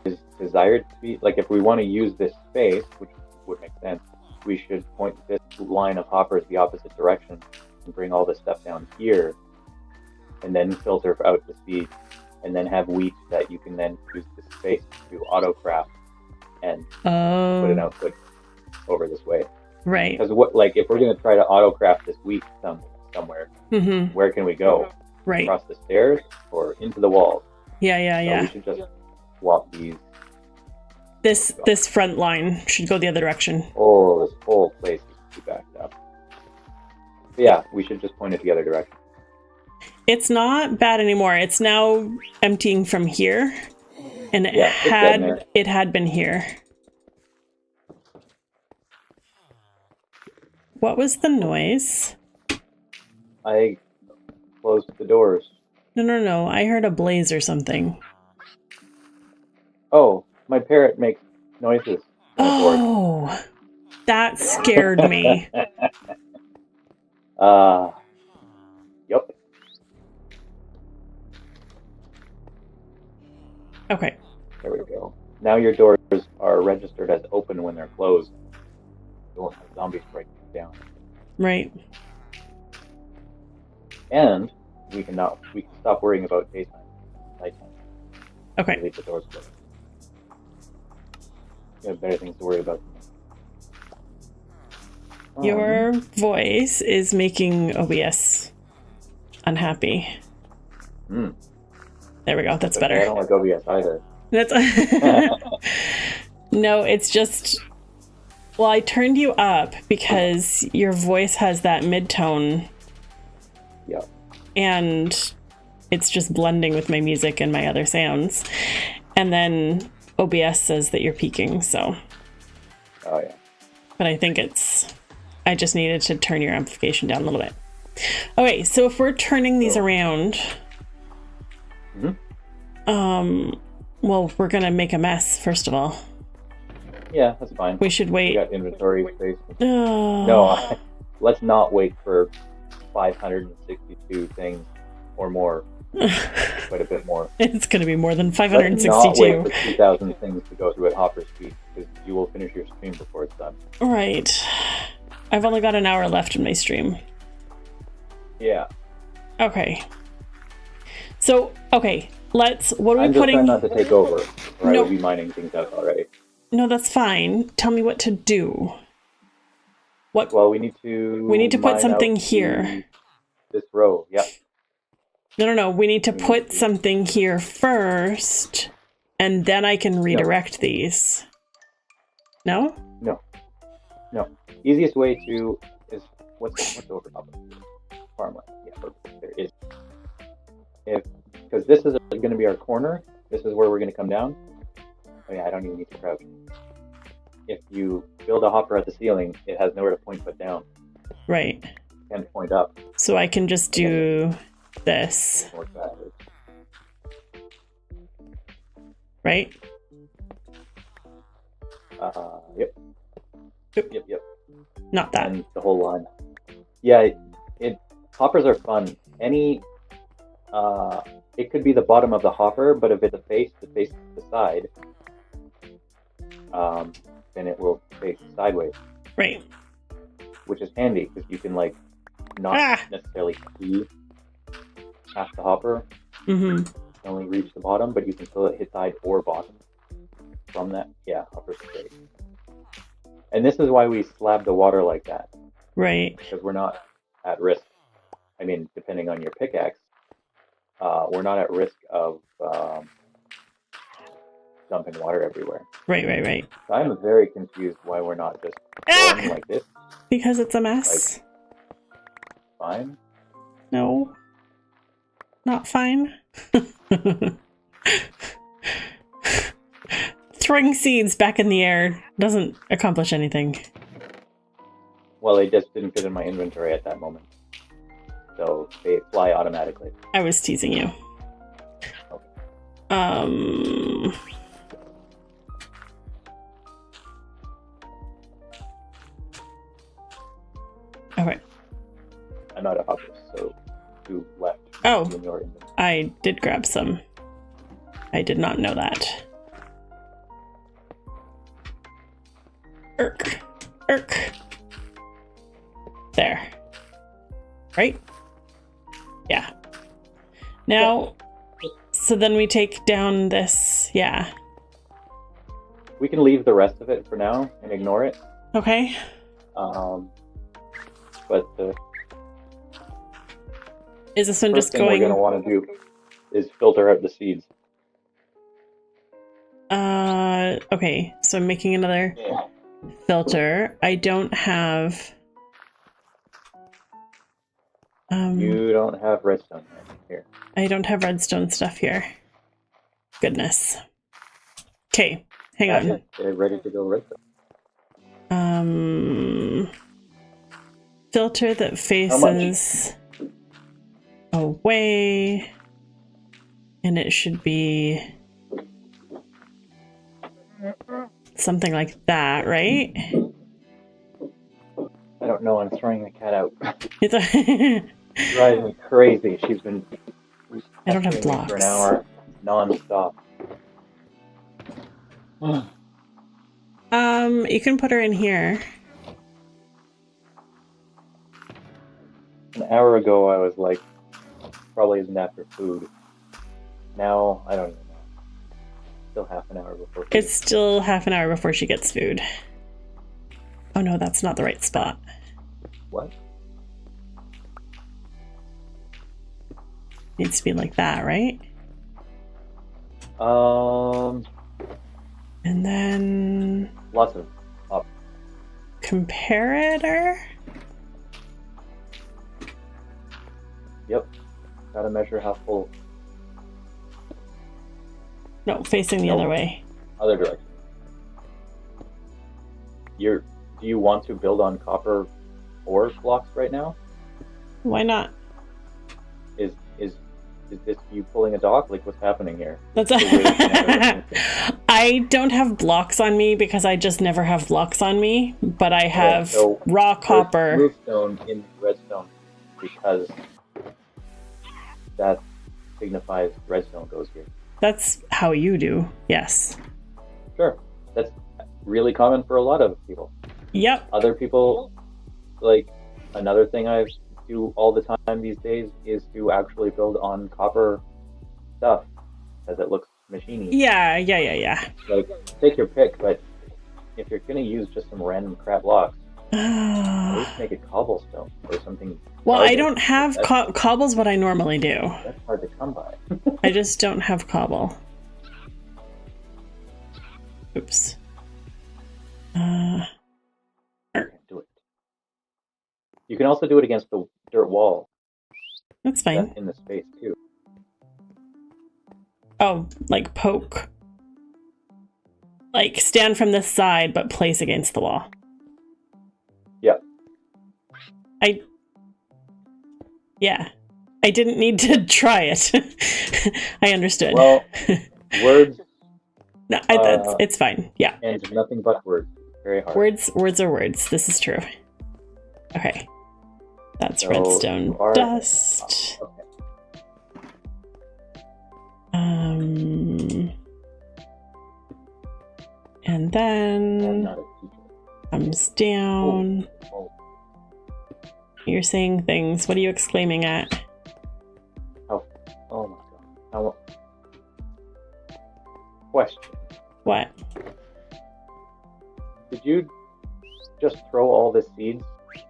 is desired to be, like, if we want to use this space, which would make sense, we should point this line of hoppers the opposite direction and bring all this stuff down here and then filter out the seeds and then have wheat that you can then use this space to autocraft and put an output over this way. Right. Because if we're going to try to autocraft this wheat somewhere, where can we go? Right. Across the stairs or into the walls? Yeah. So we should just swap these. This front line should go the other direction. Oh, this whole place is too backed up. But yeah, we should just point it the other direction. It's not bad anymore. It's now emptying from here, and it had been here. What was the noise? I closed the doors. No. I heard a blaze or something. Oh, my parrot makes noises. Oh, that scared me. Yep. Okay. There we go. Now your doors are registered as open when they're closed. You won't have zombies breaking down. Right. And we can stop worrying about daytime, nighttime. Okay. Leave the doors closed. You have better things to worry about. Your voice is making OBS unhappy. There we go. That's better. I don't like OBS either. That's no, it's just, well, I turned you up because your voice has that mid-tone. Yeah. And it's just blending with my music and my other sounds. And then OBS says that you're peaking, so. Oh, yeah. But I think I just needed to turn your amplification down a little bit. Okay, so if we're turning these around, well, we're gonna make a mess, first of all. Yeah, that's fine. We should wait. We got inventory space. No, let's not wait for 562 things or more. Quite a bit more. It's gonna be more than 562. Let's not wait for 2,000 things to go through at Hopper speed, because you will finish your stream before it's done. Right. I've only got an hour left in my stream. Yeah. Okay. So, okay, what are we I'm just putting? trying not to take over, or I No. would be mining things out already. No, that's fine. Tell me what to do. What? Well, we need to put mine something out here. This row, yep. No. We need to put something here first, and then I can redirect these. No? No. Easiest way to is what's over top of it? Farmland. Yeah, there is. Because this is going to be our corner. This is where we're going to come down. Oh yeah, I don't even need to crouch. If you build a hopper at the ceiling, it has nowhere to point but down. Right. And point up. So I can just do this. Right? Yep. Yep. Not that. And the whole line. Yeah, hoppers are fun. It could be the bottom of the hopper, but if it's the side, then it will face sideways. Right. Which is handy because you can not necessarily see half the hopper. Mm-hmm. Only reach the bottom, but you can still hit side or bottom from that. Yeah, hopper's great. And this is why we slab the water like that. Right. Because we're not at risk. I mean, depending on your pickaxe, we're not at risk of dumping water everywhere. Right. So I'm very confused why we're not just going like this. Because it's a mess. Fine. No. Not fine. Throwing seeds back in the air doesn't accomplish anything. Well, they just didn't fit in my inventory at that moment. So they fly automatically. I was teasing you. Okay. Okay. I'm out of hoppers, so 2 left. Oh, in your inventory. I did grab some. I did not know that. Irk. There. Right? Yeah. Now, so then we take down this, yeah. We can leave the rest of it for now and ignore it. Okay. But is this one just thing going? we're going to want to do is filter out the seeds. Okay, so I'm making another filter. I don't have... you don't have redstone here. I don't have redstone stuff here. Goodness. Okay, hang on. They're ready to go redstone. Filter that faces away, and it should be something like that, right? I don't know. I'm throwing the cat out. It's Driving me crazy. She's been. I don't have blocks. For an hour, non-stop. You can put her in here. An hour ago, I was like, probably isn't after food. Now, I don't even know. Still half an hour before food. It's still half an hour before she gets food. Oh no, that's not the right spot. What? Needs to be like that, right? And then Lots of up. comparator. Yep. Gotta measure how full. No, facing the Nope. other way. Other direction. Do you want to build on copper ore blocks right now? Why not? Is this you pulling a dock? Like, what's happening here? That's I don't have blocks on me because I just never have blocks on me, but I have so raw copper. Bluestone in redstone because that signifies redstone goes here. That's how you do. Yes. Sure. That's really common for a lot of people. Yep. Other people, like, another thing I do all the time these days is to actually build on copper stuff because it looks machiney. Yeah. Like, take your pick, but if you're gonna use just some random crap blocks, at least make it cobblestone or something. Well, I don't have cobble's what I normally do. That's hard to come by. I just don't have cobble. Oops. You can't do it. You can also do it against the dirt wall. That's fine. That's in the space too. Oh, like poke. Like stand from this side, but place against the wall. Yeah. I didn't need to try it. I understood. Well, words. No, it's fine. Yeah. And nothing but words. Very hard. Words are words. This is true. Okay. That's So redstone dust. Okay. And I'm then not a teacher. comes down. Oh. You're saying things. What are you exclaiming at? Oh my god. Question. What? Did you just throw all the seeds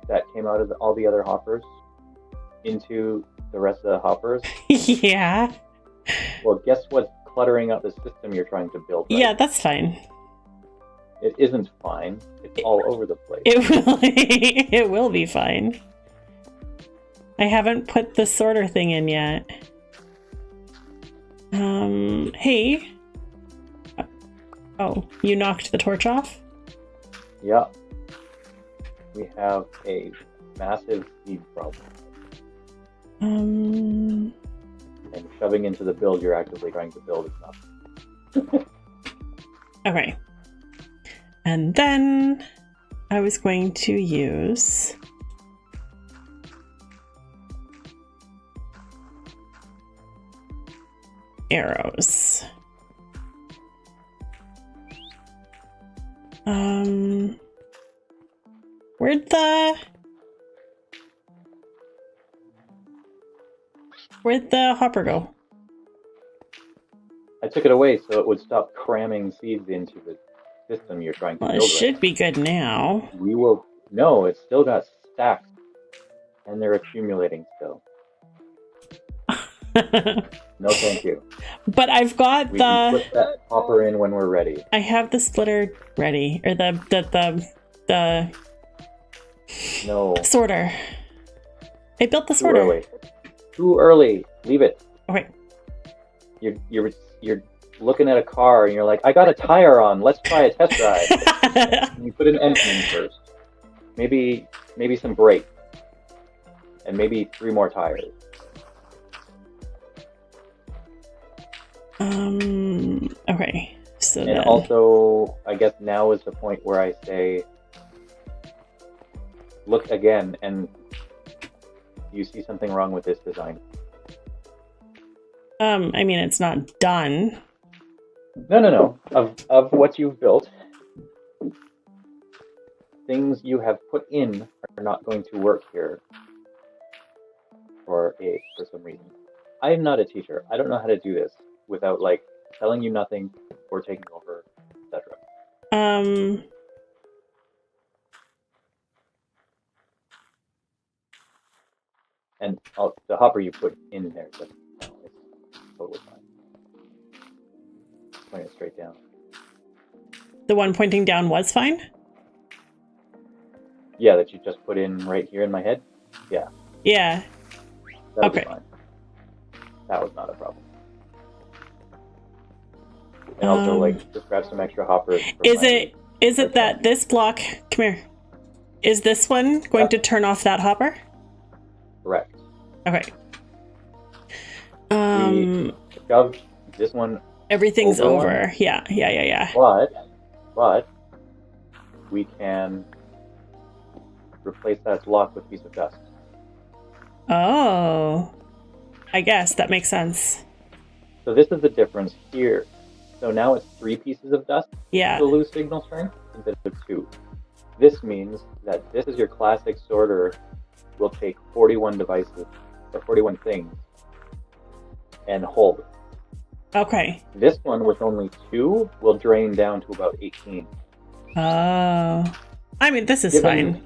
that came out of all the other hoppers into the rest of the hoppers? Yeah. Well, guess what's cluttering up the system you're trying to build? Right? Yeah, that's fine. It isn't fine. It's all over the place. It will be fine. I haven't put the sorter thing in yet. Hey. Oh, you knocked the torch off? Yeah. We have a massive seed problem. And shoving into the build you're actively trying to build is not. Okay. And then I was going to use arrows. Where'd the hopper go? I took it away so it would stop cramming seeds into the system you're trying to Well, build. it should be good now. We will. No, it's still got stacks, and they're accumulating still. No, thank you. But I've got We can put that hopper in when we're ready. I have the splitter ready, or the No. sorter. I built the Too sorter. early. Too early. Leave it. Okay. You're looking at a car and you're like, I got a tire on. Let's try a test drive. And you put an engine in first. Maybe some brakes. And maybe 3 more tires. Okay. So And then also, I guess now is the point where I say, look again, and you see something wrong with this design. I mean, it's not done. No. Of what you've built, things you have put in are not going to work here for some reason. I am not a teacher. I don't know how to do this without like telling you nothing or taking over, etc. And the hopper you put in there, that's totally fine. Point it straight down. The one pointing down was fine? Yeah, that you just put in right here in my head? Yeah. Yeah. That'll Okay. be fine. That was not a problem. And also, like, just grab some extra hoppers. Is it that this block, come here, is this one going to turn off that hopper? Correct. Okay. We shoved this one. Everything's over. Yeah. But we can replace that block with a piece of dust. Oh, I guess that makes sense. So this is the difference here. So now it's 3 pieces of dust to lose signal strength instead of 2. This means that this is your classic sorter will take 41 devices or 41 things and hold. Okay. This one with only 2 will drain down to about 18. Oh. I mean, this is fine.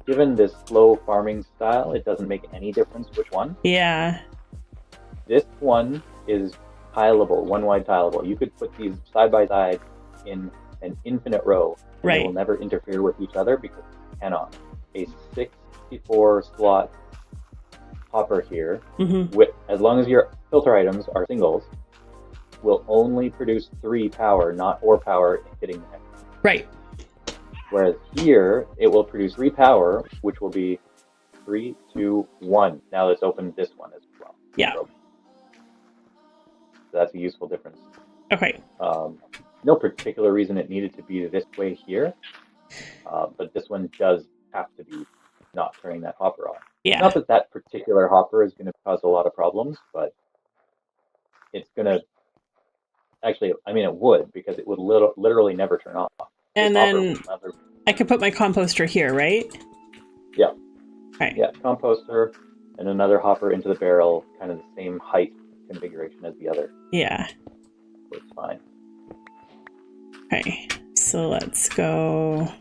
Given this slow farming style, it doesn't make any difference which one. Yeah. This one is tileable, one wide tileable. You could put these side by side in an infinite row. Right. They will never interfere with each other because you cannot. A 64 slot hopper here, with as long as your filter items are singles, will only produce 3 power, not 4 power hitting the next. Right. Whereas here, it will produce 3 power, which will be 3, 2, 1. Now let's open this one as well. Yeah. So that's a useful difference. Okay. No particular reason it needed to be this way here, but this one does have to be not turning that hopper on. Yeah. Not that that particular hopper is going to cause a lot of problems, but it's going to... Actually, I mean, it would, because it would literally never turn off. And then I could put my composter here, right? Yeah. Right. Yeah, composter and another hopper into the barrel, kind of the same height configuration as the other. Yeah. So it's fine. Okay, so let's go.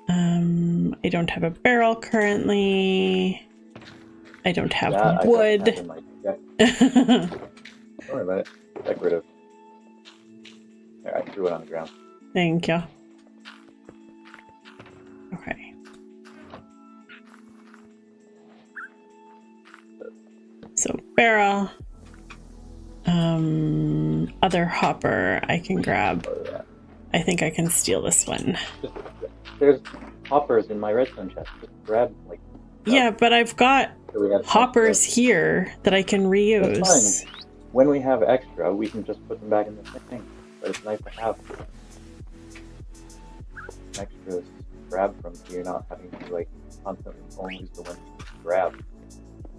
I don't have a barrel currently. I don't have wood. Don't worry about it. Decorative. There, I threw it on the ground. Thank you. Okay. So barrel. Other hopper I can grab. Oh, yeah. I think I can steal this one. There's hoppers in my redstone chest. Just grab like. Yeah, but I've got hoppers here that I can reuse. That's fine. When we have extra, we can just put them back in the thing. But it's nice to have extras grab from, so you're not having to like constantly only use the one you grab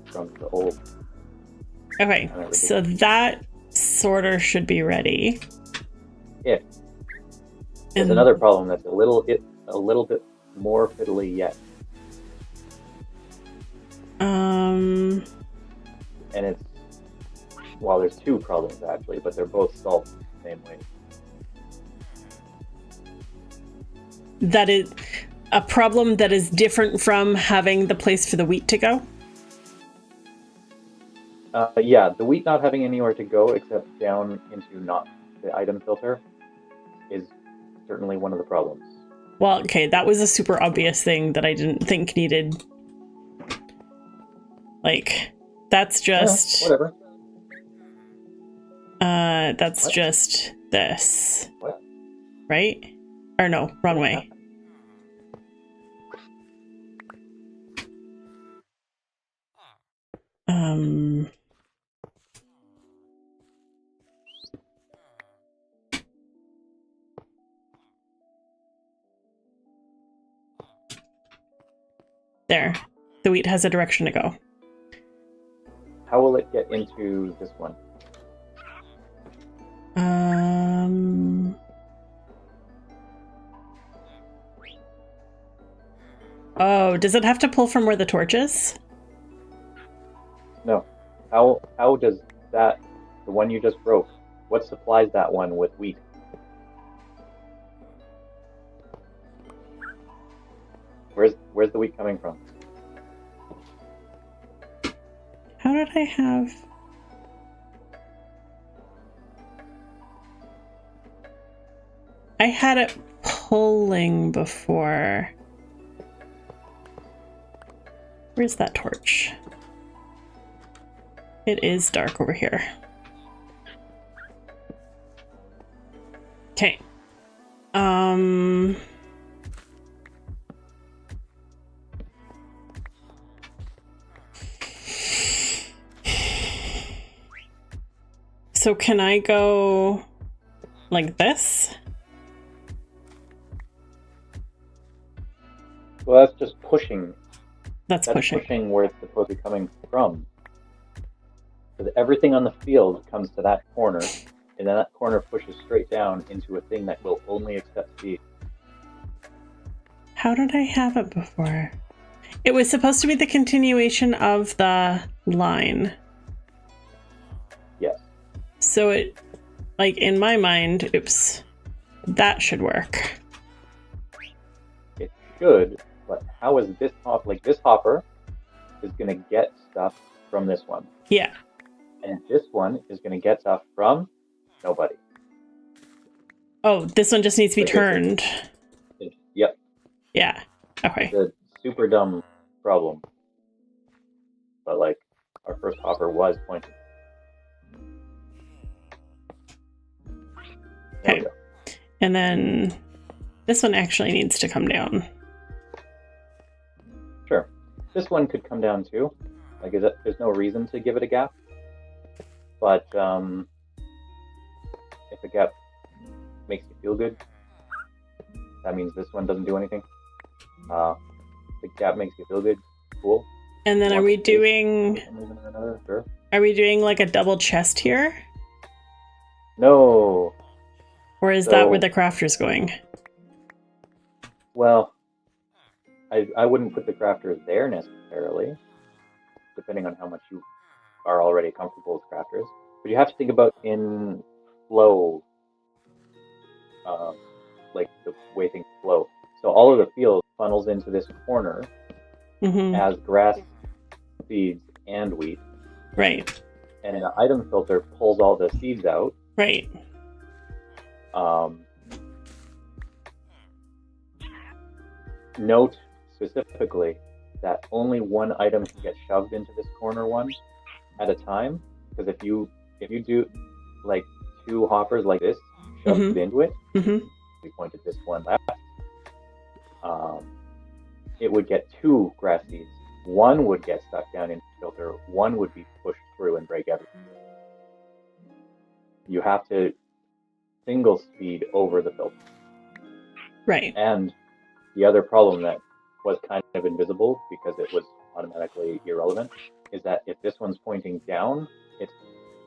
from the old. Okay, so that sorter should be ready. Yeah. There's another problem that's a little bit more fiddly yet. And it's, well, there's 2 problems actually, but they're both solved the same way. That is a problem that is different from having the place for the wheat to go? Yeah, the wheat not having anywhere to go except down into not the item filter is certainly one of the problems. Well, okay, that was a super obvious thing that I didn't think needed. Like, that's just... Yeah, whatever. That's just this. What? Right? Or no, wrong way. There. The wheat has a direction to go. How will it get into this one? Oh, does it have to pull from where the torch is? No. How does that, the one you just broke, what supplies that one with wheat? Where's the wheat coming from? How did I have... I had it pulling before. Where's that torch? It is dark over here. Okay. So can I go like this? Well, that's just pushing. That's pushing where it's supposed to be coming from. Because everything on the field comes to that corner, and then that corner pushes straight down into a thing that will only accept speed. How did I have it before? It was supposed to be the continuation of the line. Yes. So it, like in my mind, oops, that should work. It should, but how is this this hopper is going to get stuff from this one. Yeah. And this one is going to get stuff from nobody. Oh, this one just needs to be turned. Yep. Yeah. Okay. It's a super dumb problem. But like, our first hopper was pointed. There we go. And then this one actually needs to come down. Sure. This one could come down too. Like, there's no reason to give it a gap. But if a gap makes you feel good, that means this one doesn't do anything. The gap makes you feel good, cool. And then are we doing Sure. Are we doing like a double chest here? No. Or is that where the crafter's going? Well, I wouldn't put the crafter there necessarily, depending on how much you are already comfortable with crafters. But you have to think about in flow, like the way things flow. So all of the field funnels into this corner as grass, seeds, and wheat. Right. And an item filter pulls all the seeds out. Right. Note specifically that only one item can get shoved into this corner one at a time, because if you do like two hoppers like this shoved into it, we pointed this one left, it would get two grass seeds. One would get stuck down into the filter, one would be pushed through and break everything. You have to single speed over the filter. Right. And the other problem that was kind of invisible because it was automatically irrelevant is that if this one's pointing down,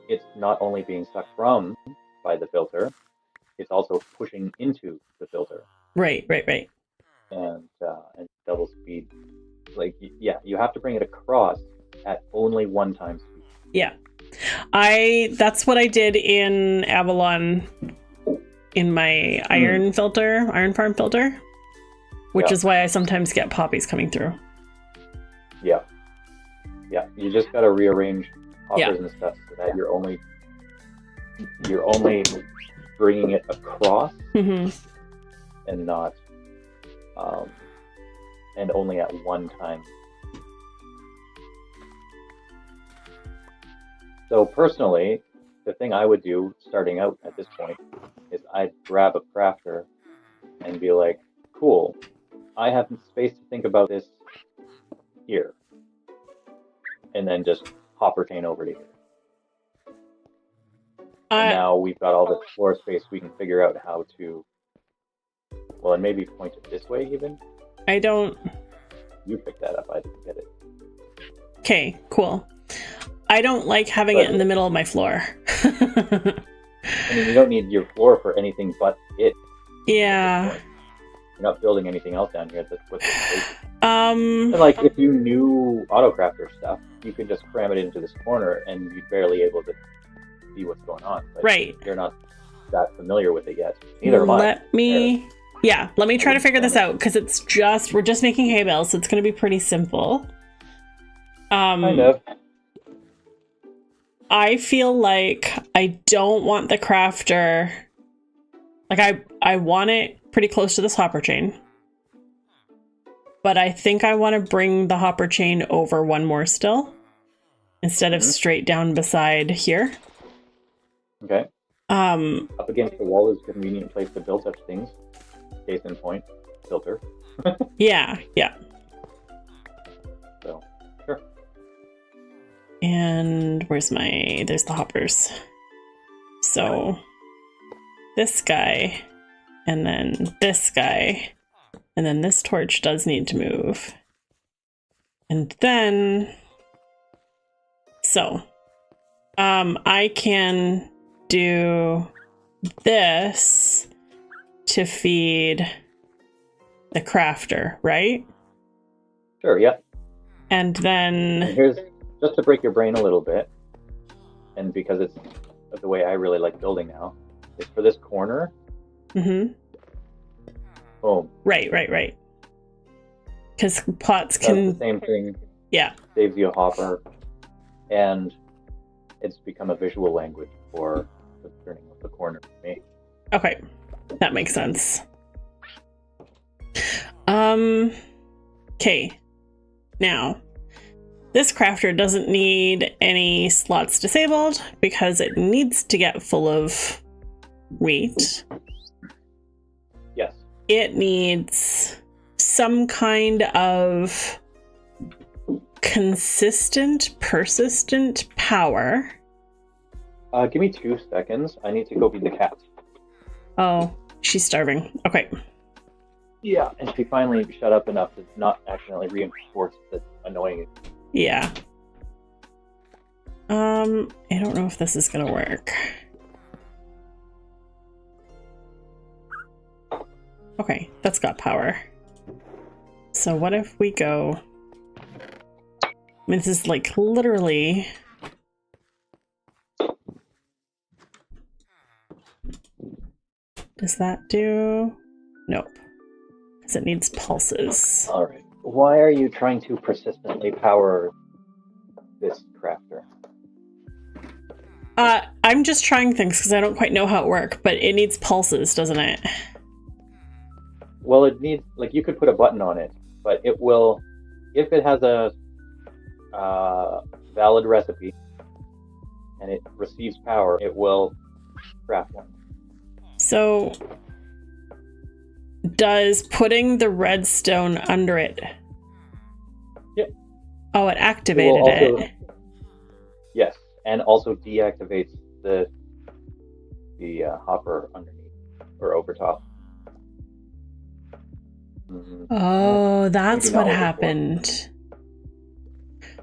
it's not only being sucked from by the filter, it's also pushing into the filter. Right. And double speed, like, yeah, you have to bring it across at only one time speed. Yeah. That's what I did in Avalon in my iron farm filter, which is why I sometimes get poppies coming through. Yeah, you just got to rearrange hoppers and stuff so that you're only bringing it across and not and only at one time. So personally, the thing I would do starting out at this point is I'd grab a crafter and be like, cool, I have space to think about this here. And then just hopper chain over to here. And now we've got all this floor space, we can figure out how to, well, and maybe point it this way even. You picked that up, I didn't get it. Okay, cool. I don't like having it in the middle of my floor. I mean, you don't need your floor for anything but it. Yeah. You're not building anything else down here. That's what's crazy. And like, if you knew autocrafter stuff, you could just cram it into this corner, and you'd barely able to see what's going on. But Right. you're not that familiar with it yet. Neither am I. Let me try to figure this out, because we're just making hay bales, so it's going to be pretty simple. Kind of. I feel like I don't want the crafter. Like, I want it pretty close to this hopper chain. But I think I want to bring the hopper chain over one more still, instead of straight down beside here. Okay. Up against the wall is a convenient place to build such things. Case in point, filter. Yeah. So, sure. And there's the hoppers. So this guy, and then this guy, and then this torch does need to move. And then, so, I can do this to feed the crafter, right? Sure, yeah. And then... And here's, just to break your brain a little bit, and because it's the way I really like building now, is for this corner. Mm-hmm. Boom. Right. Because pots That's can... the same thing. Yeah. Saves you a hopper, and it's become a visual language for the turning of the corner for me. Okay, that makes sense. Okay. Now, this crafter doesn't need any slots disabled because it needs to get full of wheat. Yes. It needs some kind of consistent, persistent power. Give me 2 seconds. I need to go feed the cat. Oh, she's starving. Okay. Yeah, and she finally shut up enough to not accidentally reinforce the annoying. Yeah. I don't know if this is gonna work. Okay, that's got power. So what if we go... I mean, this is like literally... Does that do... Nope. Because it needs pulses. Alright. Why are you trying to persistently power this crafter? I'm just trying things because I don't quite know how it works, but it needs pulses, doesn't it? Well, it needs, like, you could put a button on it, but it will, if it has a valid recipe and it receives power, it will craft one. So, does putting the redstone under it? Yep. Oh, it activated it. Yes, and also deactivates the hopper underneath or over top. Mm-hmm. Oh, that's what happened.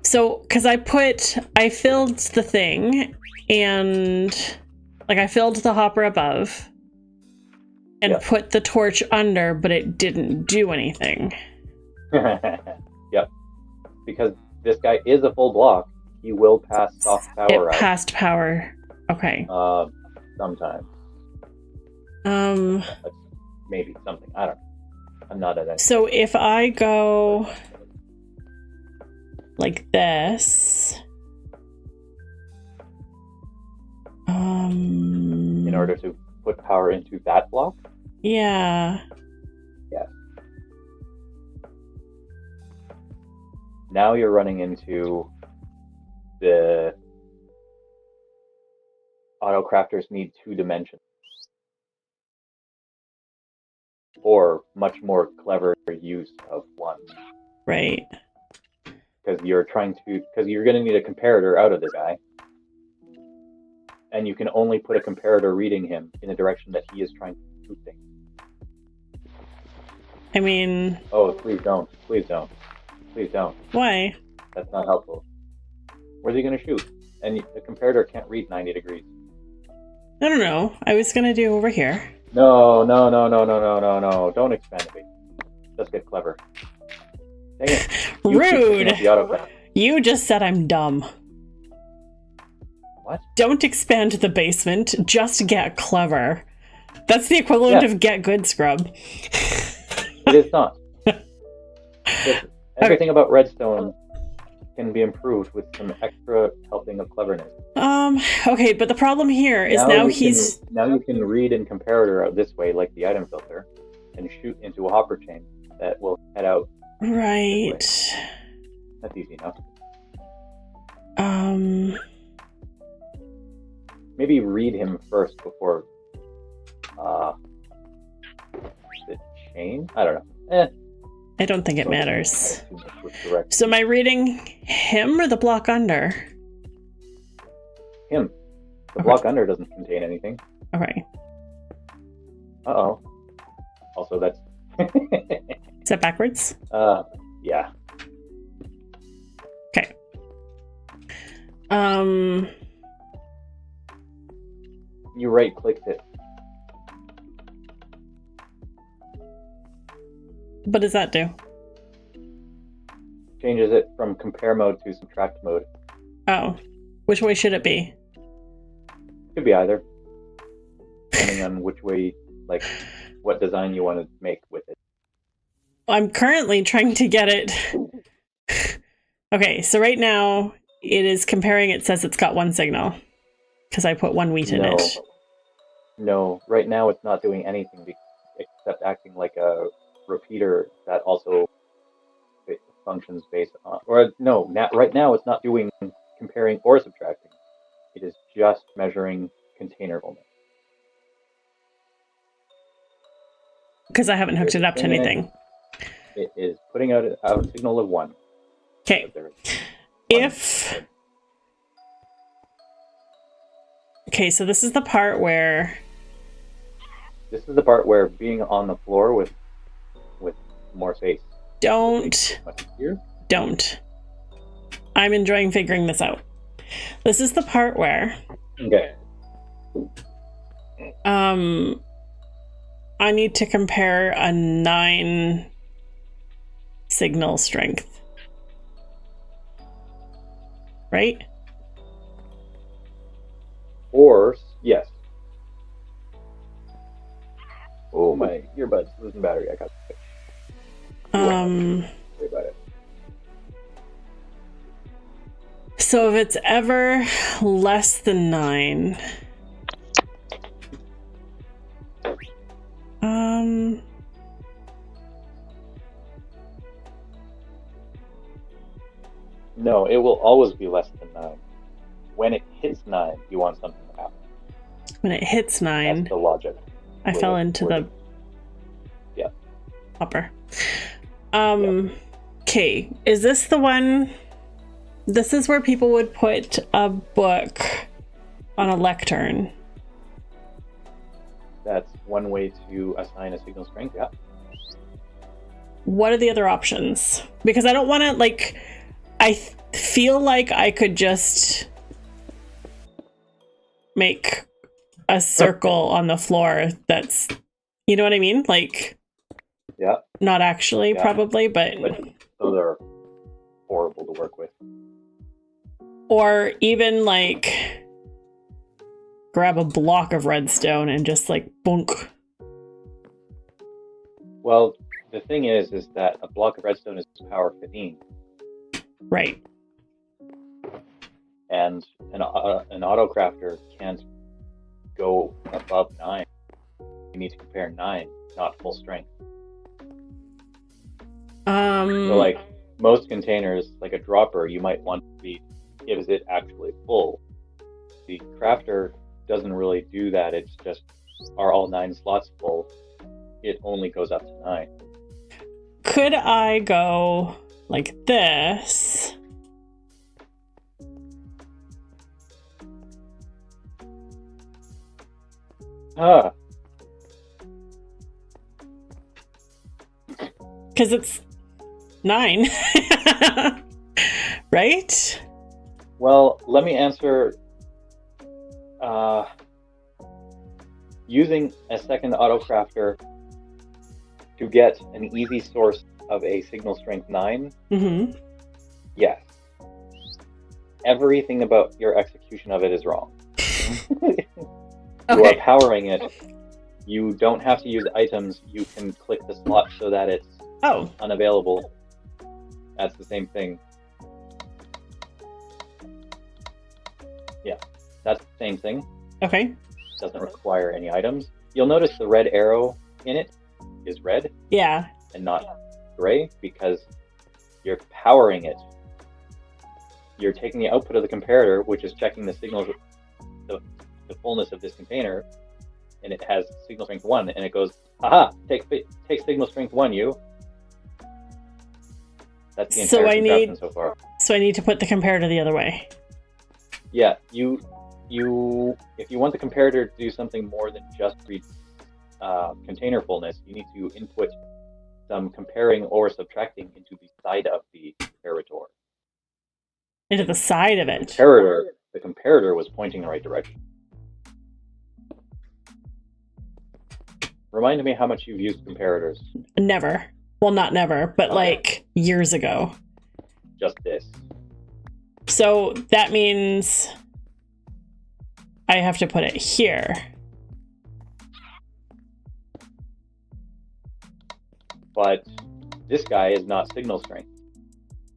So, because I filled the thing, and like I filled the hopper above and put the torch under, but it didn't do anything. Yep. Because this guy is a full block, he will pass soft power out. It passed power. Okay. Sometimes. Maybe something. I don't know. I'm not at that. So if I go like this, in order to put power into that block? Yeah. Yeah. Now you're running into the autocrafters need 2 dimensions. Or much more clever use of 1. Right. Because you're going to need a comparator out of the guy. And you can only put a comparator reading him in the direction that he is trying to do things. I mean... Oh, please don't. Please don't. Please don't. Why? That's not helpful. Where's he going to shoot? And the comparator can't read 90 degrees. I don't know. I was going to do over here. No. Don't expand it. Just get clever. Dang it. You keep picking up Rude. the autocraft. You just said I'm dumb. What? Don't expand the basement. Just get clever. That's the equivalent of get good, scrub. It is not. Everything about redstone can be improved with some extra helping of cleverness. Okay, but the problem here is now you can read and comparator out this way, like the item filter, and shoot into a hopper chain that will head out. Right. That's easy enough. Maybe read him first before the chain? I don't know. I don't think it matters. So am I reading him or the block under? Him. The block under doesn't contain anything. Okay. Uh-oh. Also, that's... Is that backwards? Yeah. Okay. You right-clicked it. What does that do? Changes it from compare mode to subtract mode. Oh. Which way should it be? Could be either. Depending on which way, like, what design you want to make with it. I'm currently trying to get it. Okay, so right now it is comparing, it says it's got one signal. Because I put one wheat in it. No, right now it's not doing anything except acting like a repeater that also functions based on, or no, right now it's not doing comparing or subtracting. It is just measuring container fullness. Because I haven't hooked it up to anything. It is putting out a signal of 1. Okay. Okay, so this is the part where... This is the part where being on the floor with more space. Don't. I'm enjoying figuring this out. This is the part where... Okay. I need to compare a 9 signal strength. Right? Or, yes. Oh, my earbuds losing battery. I got it. Worry about it. So if it's ever less than 9... No, it will always be less than 9. When it hits 9, you want something to happen. When it hits 9... That's the logic. I fell into the... Yeah. Hopper. Okay, is this the one... This is where people would put a book on a lectern. That's one way to assign a signal strength, yeah. What are the other options? Because I don't want to, like... I feel like I could just make a circle on the floor that's... You know what I mean? Like... Yeah. Not actually, probably, but those are horrible to work with. Or even, like, grab a block of redstone and just, like, bonk. Well, the thing is that a block of redstone is power 15. Right. And an autocrafter can't go above 9. You need to compare 9, not full strength. So, like, most containers, like a dropper, you might want to be, is it actually full? The crafter doesn't really do that. It's just, are all 9 slots full? It only goes up to 9. Could I go like this? Because it's 9. Right? Well, let me answer. Using a second autocrafter to get an easy source of a signal strength 9, Mm-hmm. yes. Everything about your execution of it is wrong. You are powering it. You don't have to use items. You can click the slot so that it's unavailable. That's the same thing. Yeah, that's the same thing. Okay. Doesn't require any items. You'll notice the red arrow in it is red. Yeah. And not gray because you're powering it. You're taking the output of the comparator, which is checking the signals, the fullness of this container, and it has signal strength 1, and it goes, aha, take signal strength 1, you. That's the entire contraption so far. So I need to put the comparator the other way. Yeah, if you want the comparator to do something more than just read container fullness, you need to input some comparing or subtracting into the side of the comparator. Into the side of it. The comparator was pointing the right direction. Remind me how much you've used comparators. Never. Well, not never, but like years ago. Just this. So that means I have to put it here. But this guy is not signal strength.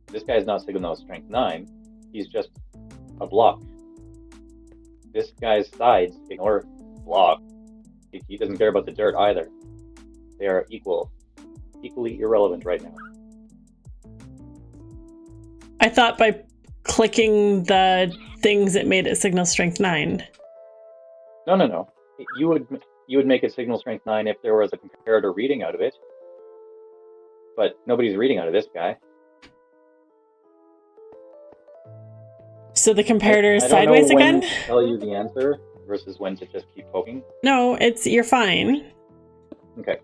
This guy is not signal strength 9. He's just a block. This guy's sides ignore block. He doesn't care about the dirt either. They are equally irrelevant right now. I thought by clicking the things it made it signal strength 9. No. You would make it signal strength 9 if there was a comparator reading out of it. But nobody's reading out of this guy. So the comparator is I sideways don't know when again? to tell you the answer versus when to just keep poking. No, you're fine. Okay.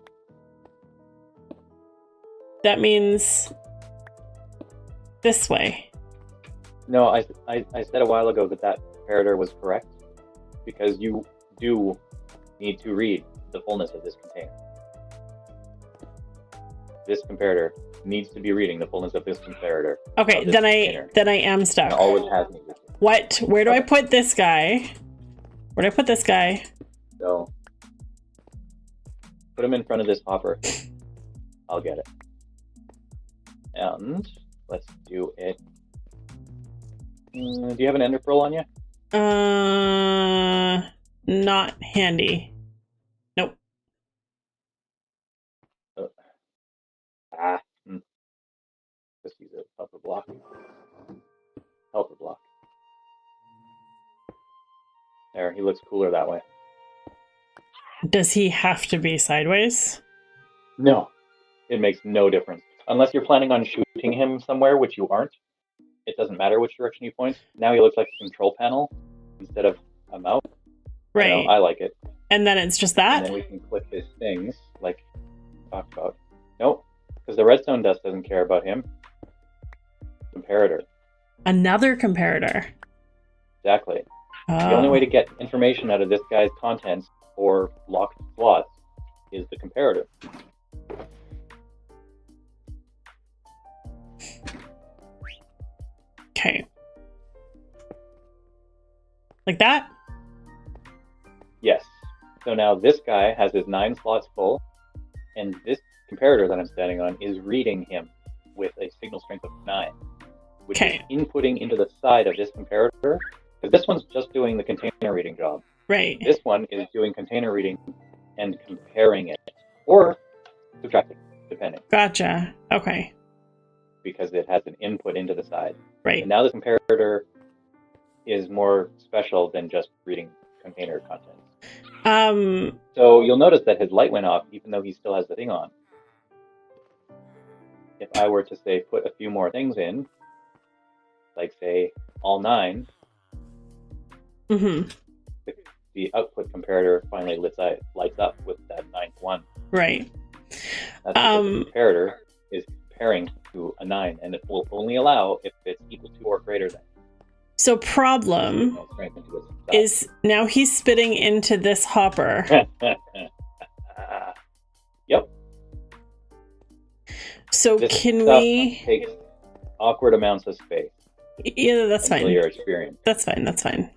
That means this way. No, I said a while ago that comparator was correct because you do need to read the fullness of this container. This comparator needs to be reading the fullness of this comparator. Okay, then I am stuck. It always has me. What? Where do I put this guy? Where do I put this guy? So put him in front of this hopper. I'll get it. And let's do it. Do you have an ender pearl on you? Not handy. Nope. Just use a helper block. Helper block. There, he looks cooler that way. Does he have to be sideways? No, it makes no difference. Unless you're planning on shooting him somewhere, which you aren't. It doesn't matter which direction you point. Now he looks like a control panel instead of a mouse. Right. I like it. And then it's just that? And then we can click his things, like we talked about. Nope, because the redstone dust doesn't care about him. Comparator. Another comparator. Exactly. The only way to get information out of this guy's contents or locked slots is the comparator. Okay. Like that? Yes. So now this guy has his 9 slots full, and this comparator that I'm standing on is reading him with a signal strength of 9, which is inputting into the side of this comparator, because this one's just doing the container reading job. Right. This one is doing container reading and comparing it, or subtracting, depending. Gotcha. Okay. Because it has an input into the side. Right. And now the comparator is more special than just reading container contents. So you'll notice that his light went off, even though he still has the thing on. If I were to say put a few more things in, like say all 9, the output comparator finally lights up with that 9th one. Right. That's because the comparator is comparing to a 9, and it will only allow if it's equal to or greater than. So problem is now he's spitting into this hopper. Yep. So This can stuff we? takes awkward amounts of space Yeah, that's until fine. your experience. That's fine. That's fine.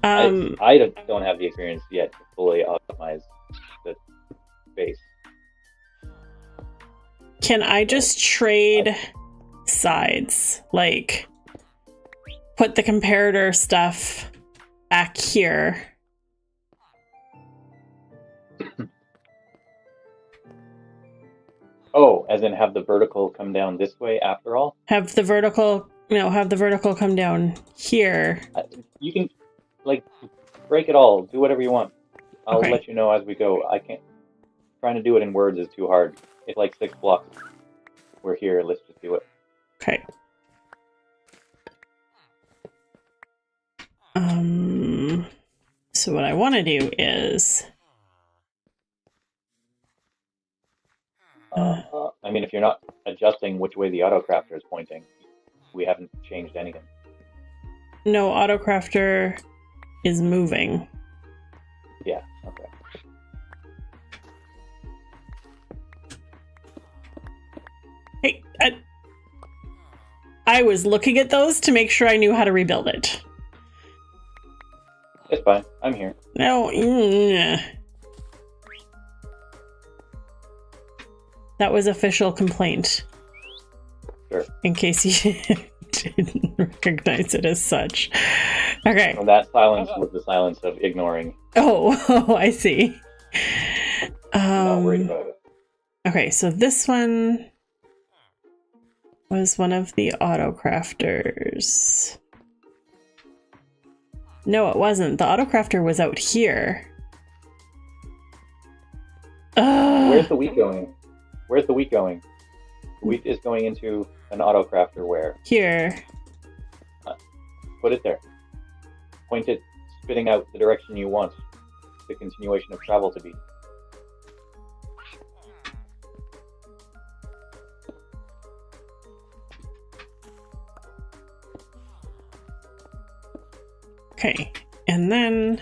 I don't have the experience yet to fully optimize the space. Can I just trade sides? Like, put the comparator stuff back here. Oh, as in have the vertical come down this way after all? Have the vertical come down here. You can, like, break it all. Do whatever you want. I'll Okay. let you know as we go. I can't. Trying to do it in words is too hard. It's like 6 blocks. We're here. Let's just do it. Okay. So what I want to do is... I mean, if you're not adjusting which way the autocrafter is pointing, we haven't changed anything. No, autocrafter is moving. Yeah, okay. Hey, I was looking at those to make sure I knew how to rebuild it. It's fine. I'm here. No. That was official complaint. Sure. In case you didn't recognize it as such. Okay. Well, that silence was the silence of ignoring. Oh, I see. Not worried about it. Okay, so this one was one of the autocrafters. No, it wasn't. The autocrafter was out here. Where's the wheat going? Where's the wheat going? The wheat is going into an autocrafter where? Here. Put it there. Point it, spitting out the direction you want the continuation of travel to be. Okay, and then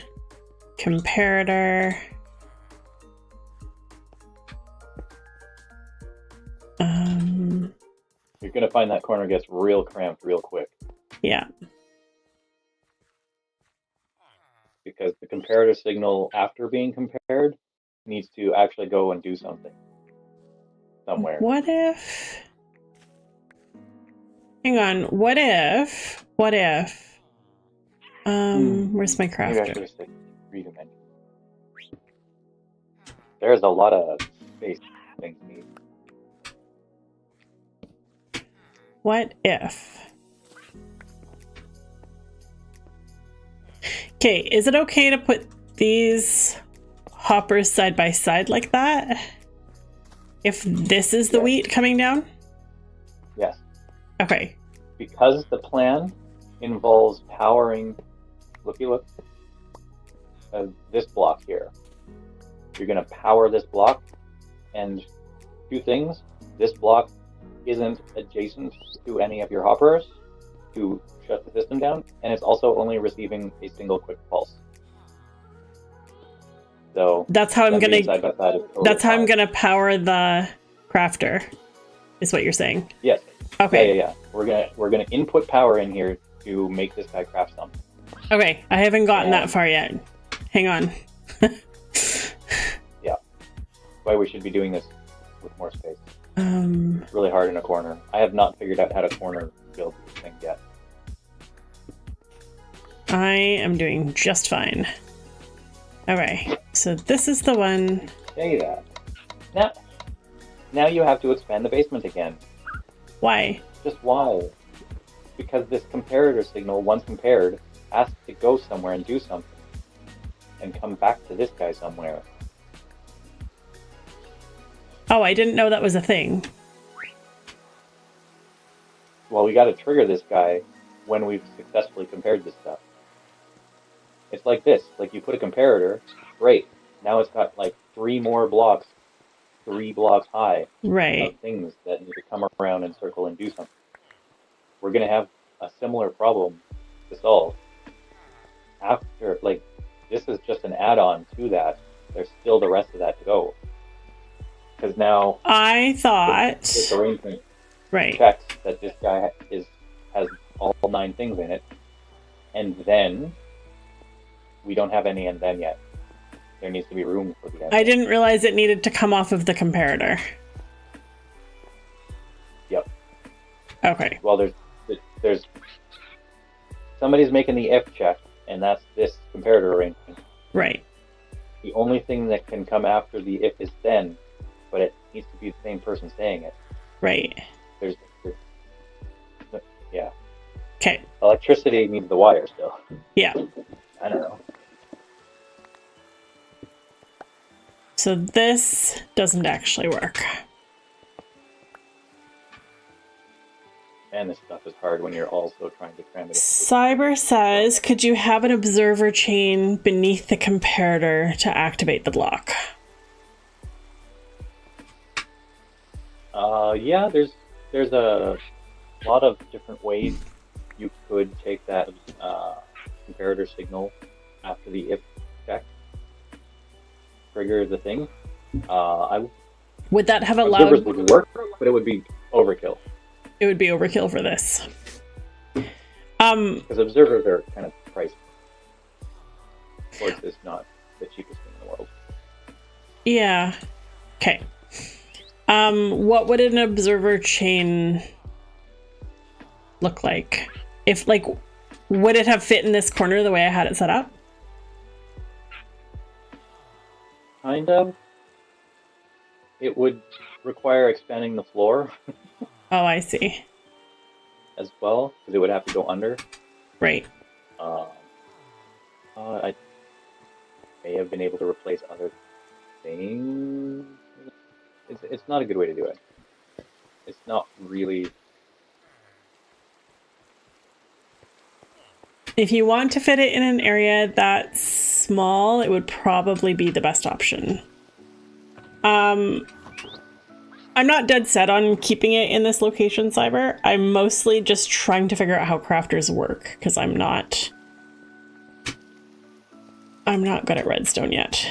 comparator. You're gonna find that corner gets real cramped real quick. Yeah. Because the comparator signal after being compared needs to actually go and do something somewhere. What if... Hang on, what if... Where's my Maybe I crafter? should have said 3 dimensions. There's a lot of space things need. What if... Okay, is it okay to put these hoppers side by side like that? If this is the wheat coming down? Yes. Okay. Because the plan involves powering, look, this block here. You're going to power this block, and 2 things. This block isn't adjacent to any of your hoppers to shut the system down, and it's also only receiving a single quick pulse. So that's how I'm gonna. That's how I'm gonna power the crafter. Is what you're saying? Yes. Okay. Yeah. We're gonna input power in here to make this guy craft something. Okay, I haven't gotten that far yet. Hang on. Yeah. Why we should be doing this with more space. It's really hard in a corner. I have not figured out how to corner build this thing yet. I am doing just fine. Okay, so this is the one. Say that. Now you have to expand the basement again. Why? Just why? Because this comparator signal, once compared, has to go somewhere and do something. And come back to this guy somewhere. Oh, I didn't know that was a thing. Well, we gotta trigger this guy when we've successfully compared this stuff. It's like this. Like, you put a comparator, great. Now it's got like 3 more blocks, 3 blocks high. Right. Of things that need to come around and circle and do something. We're gonna have a similar problem to solve. After, like, this is just an add-on to that. There's still the rest of that to go. because now I thought this arrangement right. checks that this guy has all 9 things in it, and then we don't have any and then yet. There needs to be room for the end. I didn't realize it needed to come off of the comparator. Yep. Okay. Well, there's somebody's making the if check, and that's this comparator arrangement. Right. The only thing that can come after the if is then, but it needs to be the same person saying it. Right. There's yeah. Okay. Electricity needs the wire still. Yeah. I don't know. So this doesn't actually work. And this stuff is hard when you're also trying to cram it. Cyber says, could you have an observer chain beneath the comparator to activate the block? Yeah, there's a lot of different ways you could take that comparator signal after the if check, trigger the thing. Would that have observers allowed... would work, but it would be overkill. It would be overkill for this. Because observers are kind of pricey. Quartz is not the cheapest thing in the world. Yeah. Okay. What would an observer chain look like? If, like, would it have fit in this corner the way I had it set up? Kind of. It would require expanding the floor. Oh, I see. As well, because it would have to go under. Right. I may have been able to replace other things. It's not a good way to do it. It's not really. If you want to fit it in an area that's small, it would probably be the best option. I'm not dead set on keeping it in this location, Cyber. I'm mostly just trying to figure out how crafters work, because I'm not good at redstone yet.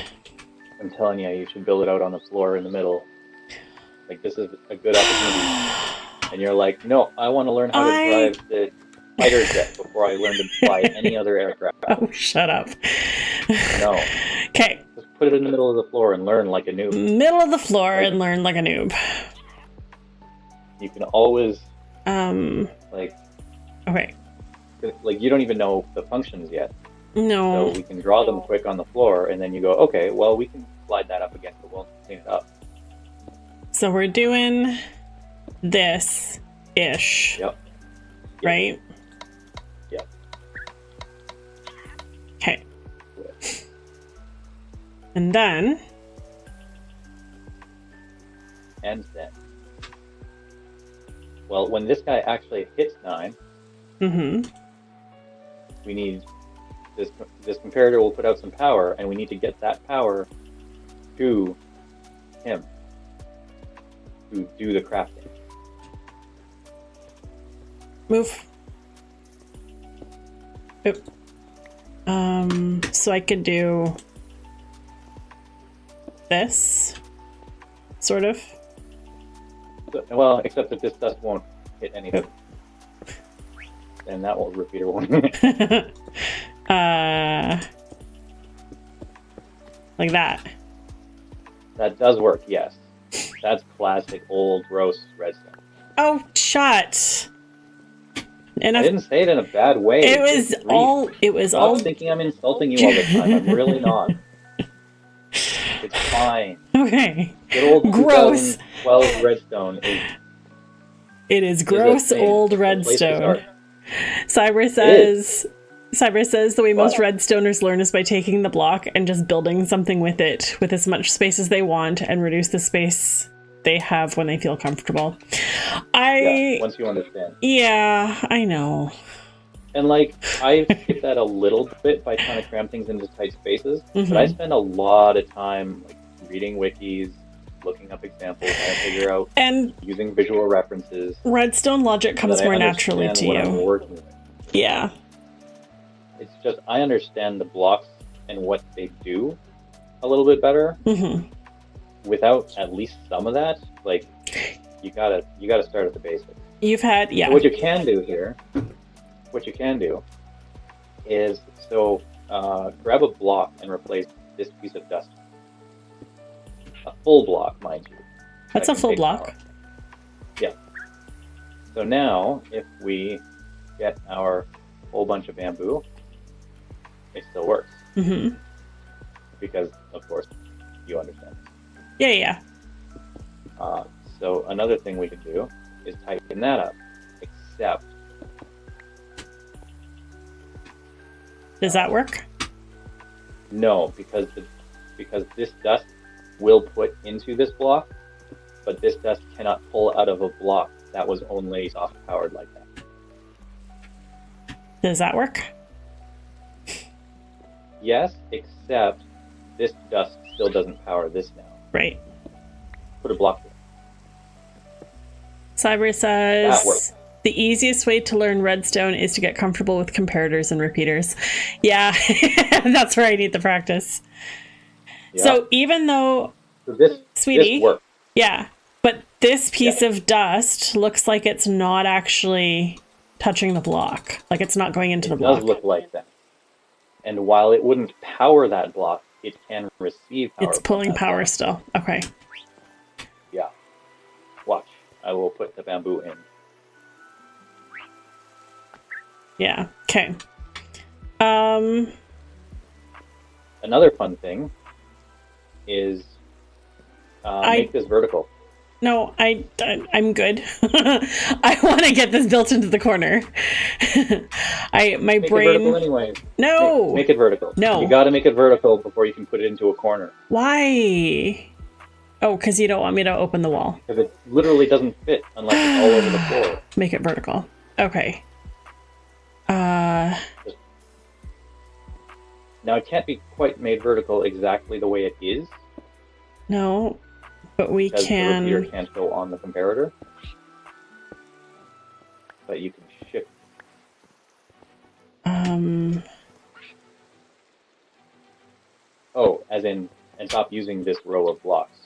I'm telling you, you should build it out on the floor in the middle. Like, this is a good opportunity. And you're like, no, I want to learn how to drive the fighter jet before I learn to fly any other aircraft. Oh, shut up. No. Okay. Just put it in the middle of the floor and learn like a noob. Middle of the floor and learn like a noob. You can always, okay. Like, you don't even know the functions yet. No. So we can draw them quick on the floor, and then you go, okay, well, we can slide that up again, but we'll clean it up. So we're doing this-ish. Yep. Right? Yep. Okay. And then... And then... Well, when this guy actually hits 9, we need... This comparator will put out some power, and we need to get that power to him to do the crafting. Move. Oop. So I could do this, sort of. So, well, except that this dust won't hit anything. And that will repeater won't. Like that. That does work, yes. That's classic old gross redstone. Oh, shut. And I didn't say it in a bad way. It was all. It was Stop all. thinking I'm insulting you all the time. I'm really not. It's fine. Okay. Good old Gross. 2012 redstone is. It is gross old redstone. Cyber says. Cyber says the way most redstoners learn is by taking the block and just building something with it, with as much space as they want, and reduce the space they have when they feel comfortable. Yeah, once you understand. Yeah, I know. And like, I skip that a little bit by trying to cram things into tight spaces, but I spend a lot of time like reading wikis, looking up examples, trying to figure out, and using visual references. Redstone logic comes more naturally to you. Yeah. It's just, I understand the blocks and what they do a little bit better. without at least some of that, like you gotta start at the basics. You've had, yeah. So what you can do here, is grab a block and replace this piece of dust. A full block, mind you. That's a full block. Power. Yeah. So now, if we get our whole bunch of bamboo, it still works. Mm-hmm. Because, of course, you understand. Yeah. So another thing we could do is tighten that up. Except, does that work? No, because this dust will put into this block, but this dust cannot pull out of a block that was only soft powered like that. Does that work? Yes, except this dust still doesn't power this now. Right. Put a block there. Cyber That says works. the easiest way to learn redstone is to get comfortable with comparators and repeaters. Yeah, that's where I need the practice. Yeah. So even though, So this sweetie, works. yeah, but this piece of dust looks like it's not actually touching the block. Like it's not going into the block. It does look like that. And while it wouldn't power that block, it can receive power. It's pulling power still. Okay. Yeah. Watch. I will put the bamboo in. Yeah. Okay. Another fun thing is make this vertical. No, I'm good. I want to get this built into the corner. My Make brain. it vertical anyway. No. Make it vertical. No. You got to make it vertical before you can put it into a corner. Why? Oh, because you don't want me to open the wall. Because it literally doesn't fit unless it's all over the floor. Make it vertical. Okay. Now it can't be quite made vertical exactly the way it is. No, but we Because can. the repeater can't go on the comparator. But you can shift. Oh, as in, and stop using this row of blocks.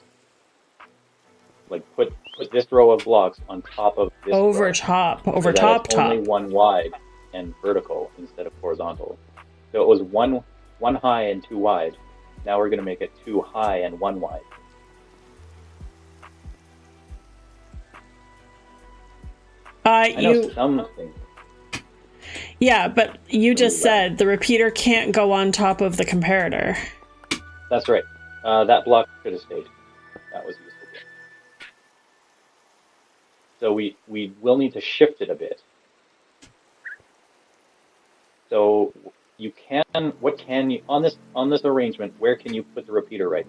Like put this row of blocks on top of this Over row, top. so that it's only one wide and vertical instead of horizontal. So it was one high and two wide. Now we're going to make it two high and one wide. I know something. Yeah, but you just said the repeater can't go on top of the comparator. That's right. That block could have stayed. That was useful. So we will need to shift it a bit. So you can, what can you, on this arrangement, where can you put the repeater right?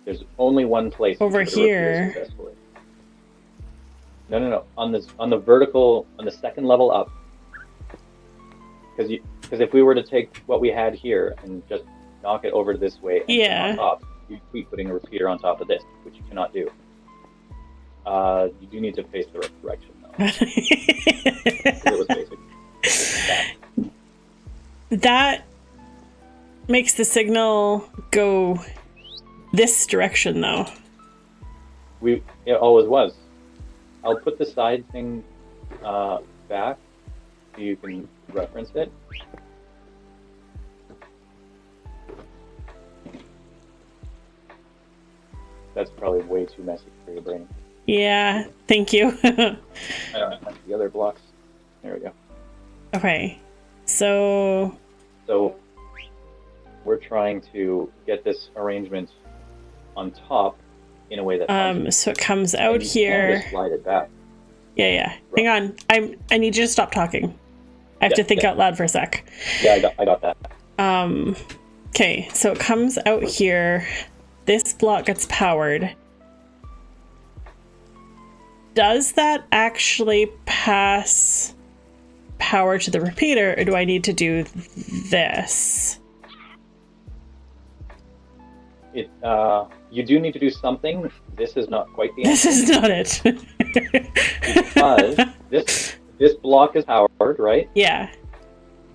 There's only one place. Over here. No. On the vertical, on the second level up. Because if we were to take what we had here and just knock it over this way and on top, you keep putting a repeater on top of this, which you cannot do. You do need to face the right direction, though. It was basic. That makes the signal go this direction, though. It always was. I'll put the side thing back so you can reference it. That's probably way too messy for your brain. Yeah, thank you. I don't have the other blocks. There we go. Okay, so we're trying to get this arrangement on top in a way that so it comes out here. Just slide it back. Yeah. Right. Hang on, I need you to stop talking. I have to think out loud for a sec. Yeah, I got that. Okay, so it comes out here. This block gets powered. Does that actually pass power to the repeater, or do I need to do this? You do need to do something. This is not quite the answer. This is not it. Because this block is powered, right? Yeah.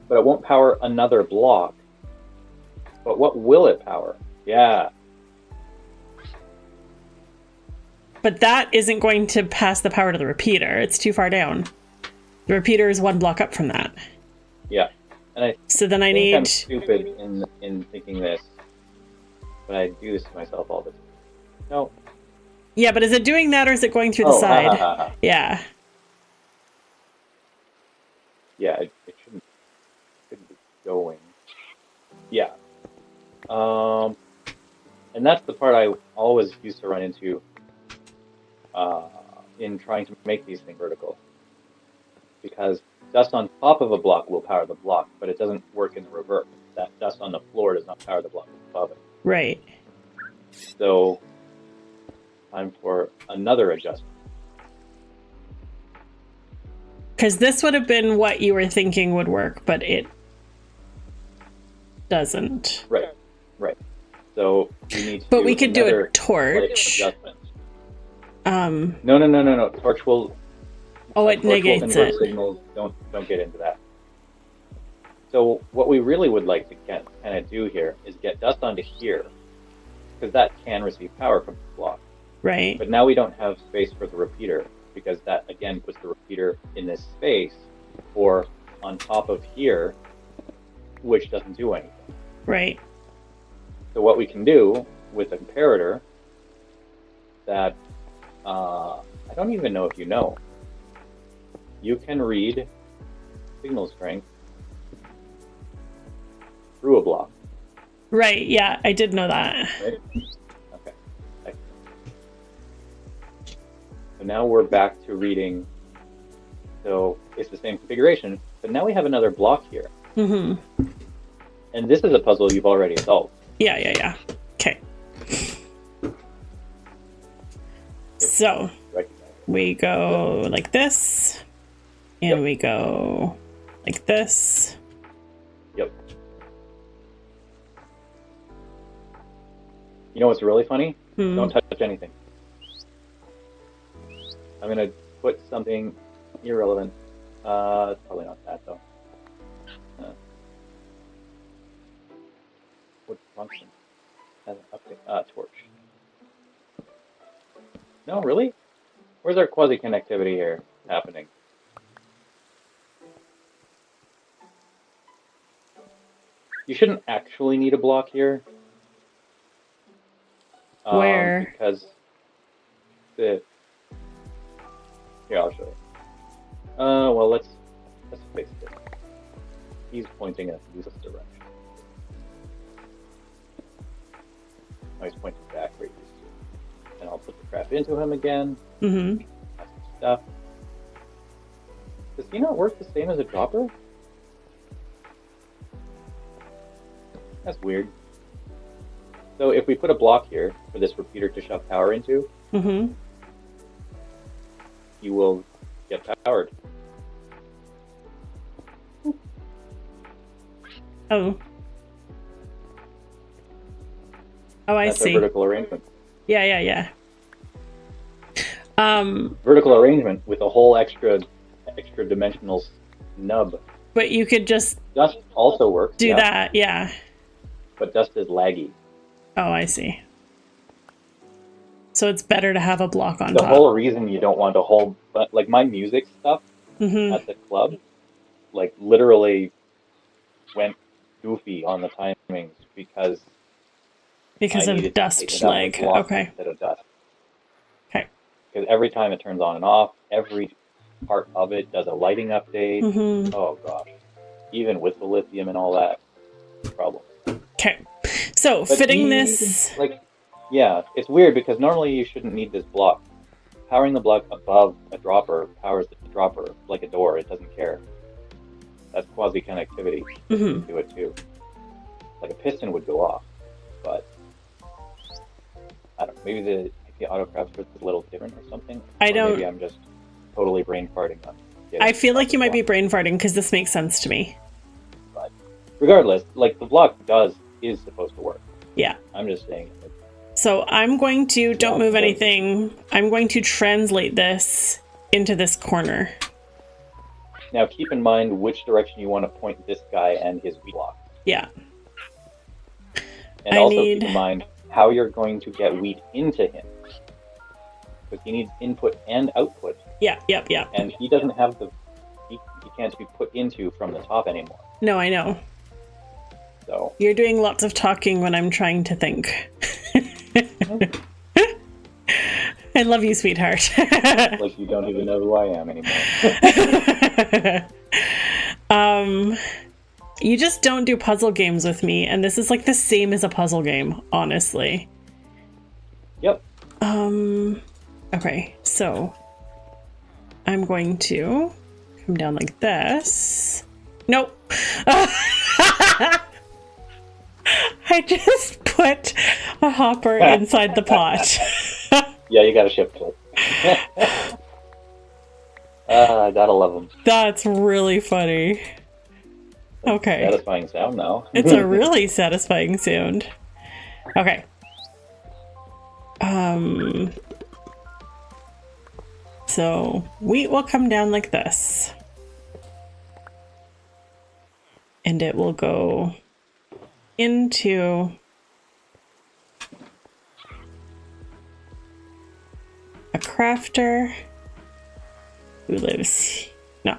But it won't power another block. But what will it power? Yeah. But that isn't going to pass the power to the repeater. It's too far down. The repeater is 1 block up from that. Yeah. And I So then I think need... I'm stupid in thinking this, but I do this to myself all the time. No. Yeah, but is it doing that or is it going through the side? Yeah. Yeah, it shouldn't be going. Yeah. And that's the part I always used to run into in trying to make these things vertical. Because dust on top of a block will power the block, but it doesn't work in the reverse. That dust on the floor does not power the block above it. Right. So, time for another adjustment. Because this would have been what you were thinking would work, but it doesn't. Right. So we need to but we could do a torch. No. Torch will. Oh, it negates it. Signals. Don't get into that. So what we really would like to kind of do here is get dust onto here, because that can receive power from the block. Right. But now we don't have space for the repeater, because that again puts the repeater in this space or on top of here, which doesn't do anything. Right. So what we can do with a comparator that I don't even know if you know, you can read signal strength through a block. Right, yeah, I did know that. Right? Okay. So now we're back to reading. So it's the same configuration, but now we have another block here. Mm-hmm. And this is a puzzle you've already solved. Yeah. Okay. So we go like this, and we go like this. Yep. You know what's really funny? Don't touch anything. I'm gonna put something irrelevant. It's probably not that though. What function? Torch. No, really? Where's our quasi-connectivity here happening? You shouldn't actually need a block here. Where? Because here, I'll show you. Well, let's fix this. He's pointing in a useless direction. Oh, he's pointing back where he used to. And I'll put the crap into him again. Mm-hmm. That's some stuff. Does he not work the same as a dropper? That's weird. So if we put a block here for this repeater to shove power into, you will get powered. Oh. Oh, I That's see. a vertical arrangement. Yeah. Vertical arrangement with a whole extra dimensional nub. But you could just Dust also works. do that, yeah. But dust is laggy. Oh, I see. So it's better to have a block on The top. whole reason you don't want to hold, but like my music stuff at the club, like literally went goofy on the timings because of dust lag. Okay. Instead of dust. Okay. Because every time it turns on and off, every part of it does a lighting update. Oh gosh. Even with the lithium and all that, problem. Okay. So But fitting this. Yeah, it's weird because normally you shouldn't need this block. Powering the block above a dropper powers the dropper like a door. It doesn't care. That's quasi-connectivity. Do it too. Like a piston would go off, but I don't know. Maybe the autocrafter is a little different or something. Maybe I'm just totally brain farting on. I feel like you might be brain farting because this makes sense to me. But regardless, like the block is supposed to work. Yeah. I'm just saying. So I'm going to, don't move anything. I'm going to translate this into this corner. Now keep in mind which direction you want to point this guy and his block. Yeah. And also keep in mind how you're going to get wheat into him. Because he needs input and output. Yeah. And he doesn't have he can't be put into from the top anymore. No, I know. So you're doing lots of talking when I'm trying to think. I love you, sweetheart. Like you don't even know who I am anymore. You just don't do puzzle games with me, and this is like the same as a puzzle game, honestly. Yep. Okay, so I'm going to come down like this. Nope. I just put a hopper inside the pot. Yeah, you gotta shift it. Gotta love them. That's really funny. Okay. Satisfying sound now. It's a really satisfying sound. Okay. So wheat will come down like this. And it will go into a crafter who lives... No.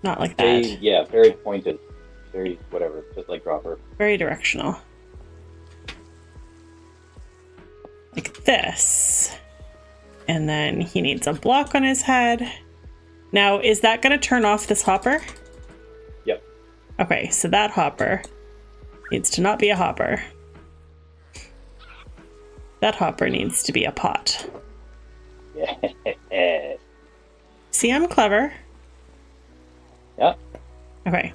Not like that. Very pointed. Very whatever, just like dropper. Very directional. Like this. And then he needs a block on his head. Now, is that going to turn off this hopper? Yep. Okay, so that hopper needs to not be a hopper. That hopper needs to be a pot. Yeah. See, I'm clever. Yeah. Okay.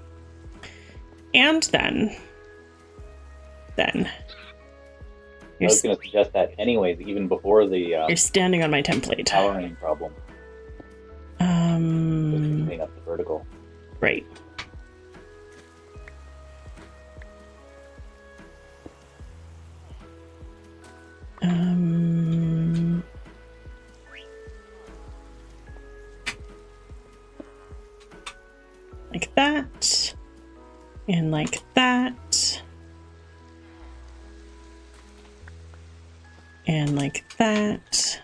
And then. I was going to suggest that anyways, even before the... you're standing on my template. Powering problem. Just clean up the vertical. Right. Like that. And like that. And like that.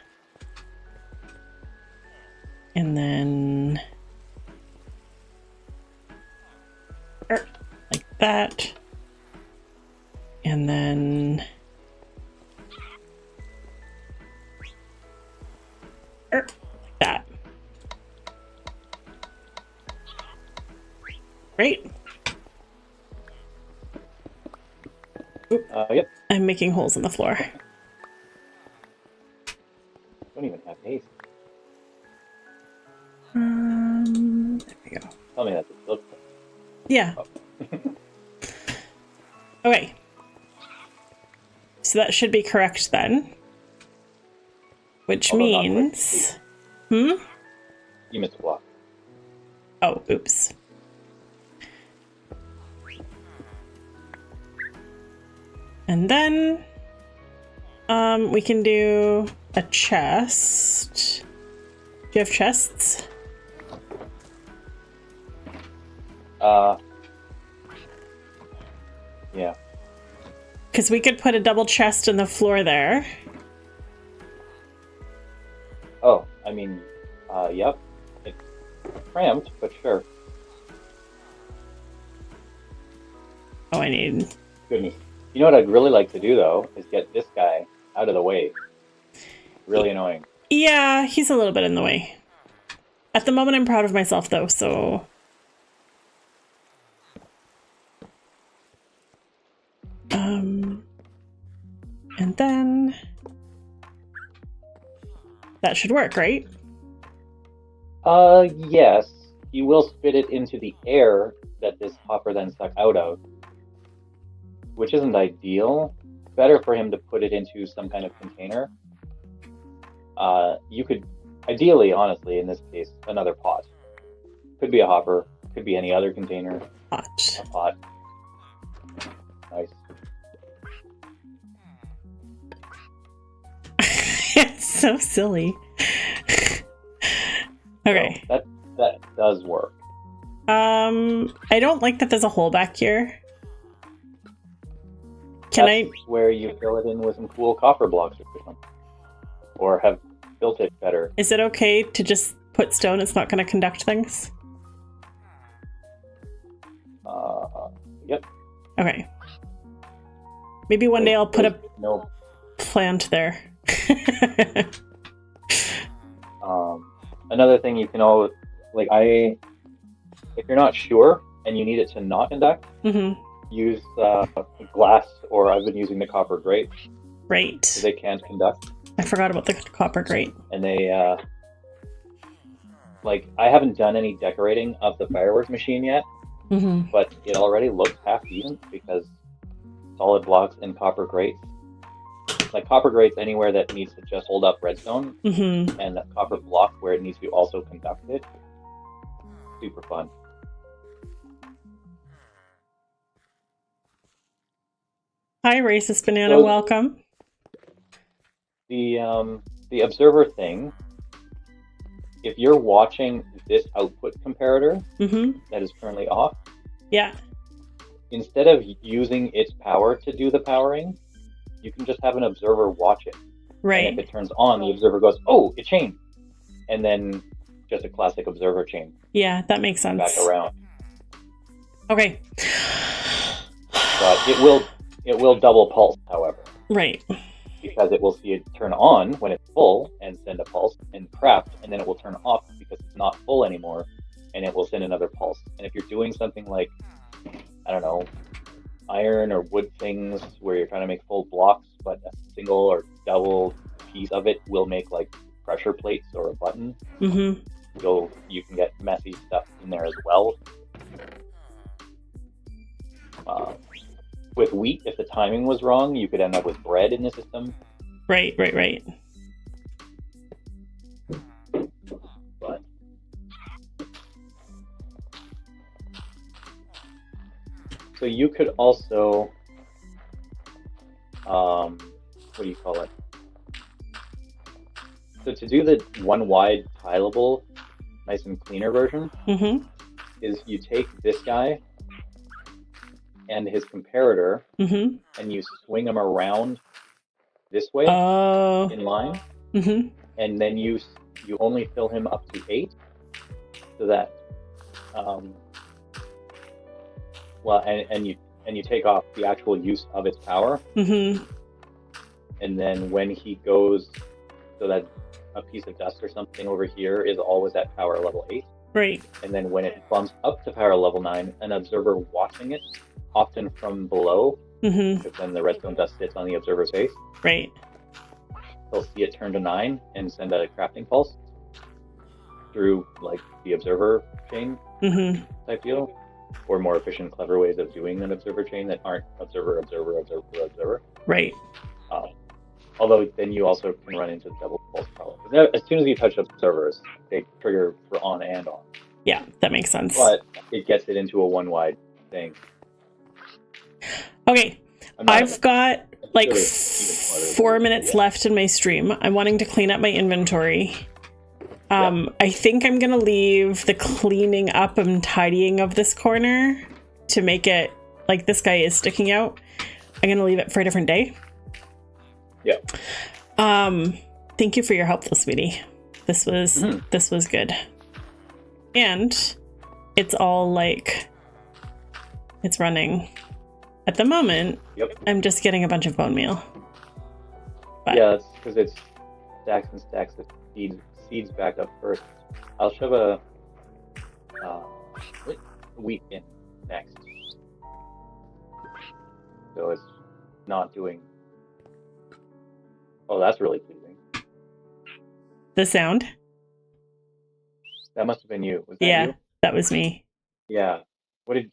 And then like that. And then like that. Right? Yep. I'm making holes in the floor. Don't even have haste. There we go. Tell me that's a silk. Yeah. Oh. Okay. So that should be correct then. Which means... You missed a block. Oh, oops. And then we can do a chest. Do you have chests? Yeah. Because we could put a double chest in the floor there. Oh, I mean, yep. It's cramped, but sure. Oh, I need... Goodness. You know what I'd really like to do, though, is get this guy out of the way. Really annoying. Yeah, he's a little bit in the way. At the moment, I'm proud of myself, though, so... And then... That should work, right? Yes. You will spit it into the air that this hopper then stuck out of, which isn't ideal. Better for him to put it into some kind of container. You could, ideally, honestly, in this case, another pot. Could be a hopper, could be any other container. Pot. A pot. Nice. It's so silly. Okay. So that does work. I don't like that there's a hole back here. Can where you fill it in with some cool copper blocks or something, or have built it better. Is it okay to just put stone? It's not going to conduct things. Yep. Okay. Maybe one day I'll put a no. plant there. Another thing you can always if you're not sure and you need it to not conduct, use glass, or I've been using the copper grate. Right. They can't conduct. I forgot about the copper grate. And they I haven't done any decorating of the fireworks machine yet, but it already looks half decent because solid blocks and copper grates. Like copper grates anywhere that needs to just hold up redstone, and that copper block where it needs to also conduct it. Super fun. Hi, Racist Banana, So, welcome. The observer thing, if you're watching this output comparator that is currently off, yeah, instead of using its power to do the powering, you can just have an observer watch it. Right. And if it turns on, the observer goes, "Oh, it changed," and then just a classic observer chain. Yeah, that makes sense. Back around. Okay. But it will double pulse, however. Right. Because it will see it turn on when it's full and send a pulse and craft, and then it will turn off because it's not full anymore, and it will send another pulse. And if you're doing something like, I don't know, iron or wood things where you're trying to make full blocks, but a single or double piece of it will make like pressure plates or a button, you can get messy stuff in there as well. With wheat, if the timing was wrong, you could end up with bread in the system. Right. But so you could also, what do you call it? So to do the one wide tileable, nice and cleaner version, is you take this guy and his comparator, and you swing them around this way in line, and then you only fill him up to 8, so that and you take off the actual use of its power, and then when he goes, so that a piece of dust or something over here is always at power level 8, right? And then when it bumps up to power level 9, an observer watching it, often from below, because then the redstone dust sits on the observer's face. Right. They'll see it turn to 9 and send a crafting pulse through like the observer chain type deal, or more efficient, clever ways of doing an observer chain that aren't observer. Right. Although then you also can run into the double pulse problem. As soon as you touch observers, they trigger for on and off. Yeah, that makes sense. But it gets it into a one wide thing. Okay, I've got like 4 minutes left in my stream. I'm wanting to clean up my inventory. I think I'm gonna leave the cleaning up and tidying of this corner to make it like this guy is sticking out. I'm gonna leave it for a different day. Yeah. Thank you for your help, though, sweetie. This was good. And it's all like it's running. At the moment, I'm just getting a bunch of bone meal. But yeah, that's because it's stacks and stacks of seeds back up first. I'll shove a wheat in next. So it's not doing... Oh, that's really pleasing. The sound? That must have been you. Was that you? That was me. Yeah. What did...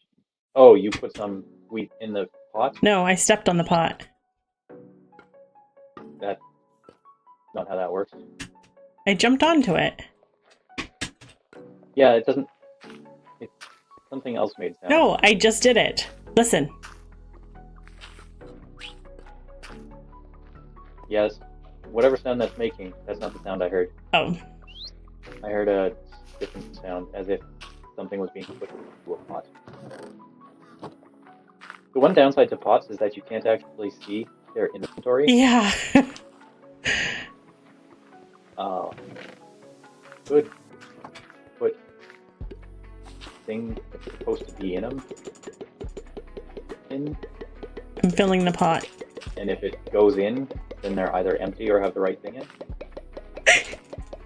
Oh, you put some wheat in the pot? No, I stepped on the pot. That's not how that works. I jumped onto it. Yeah, it doesn't... Something else made sound. No, I just did it. Listen. Yes. Whatever sound that's making, that's not the sound I heard. Oh. I heard a different sound, as if something was being put into a pot. The one downside to pots is that you can't actually see their inventory. Yeah. Could put thing that's supposed to be in them in, I'm filling the pot. and if it goes in, then they're either empty or have the right thing in.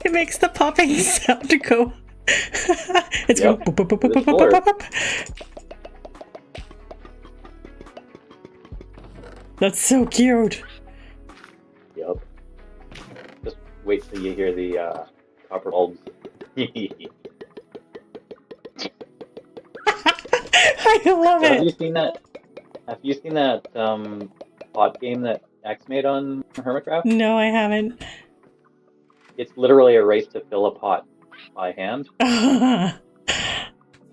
It makes the popping sound to go. It's Yep. going boop, boop, boop, It's boop, boop, boop, boop. That's so cute. Yep. Just wait till you hear the copper bulbs. I love Have you it. seen that? Have you seen that pot game that X made on Hermitcraft? No, I haven't. It's literally a race to fill a pot by hand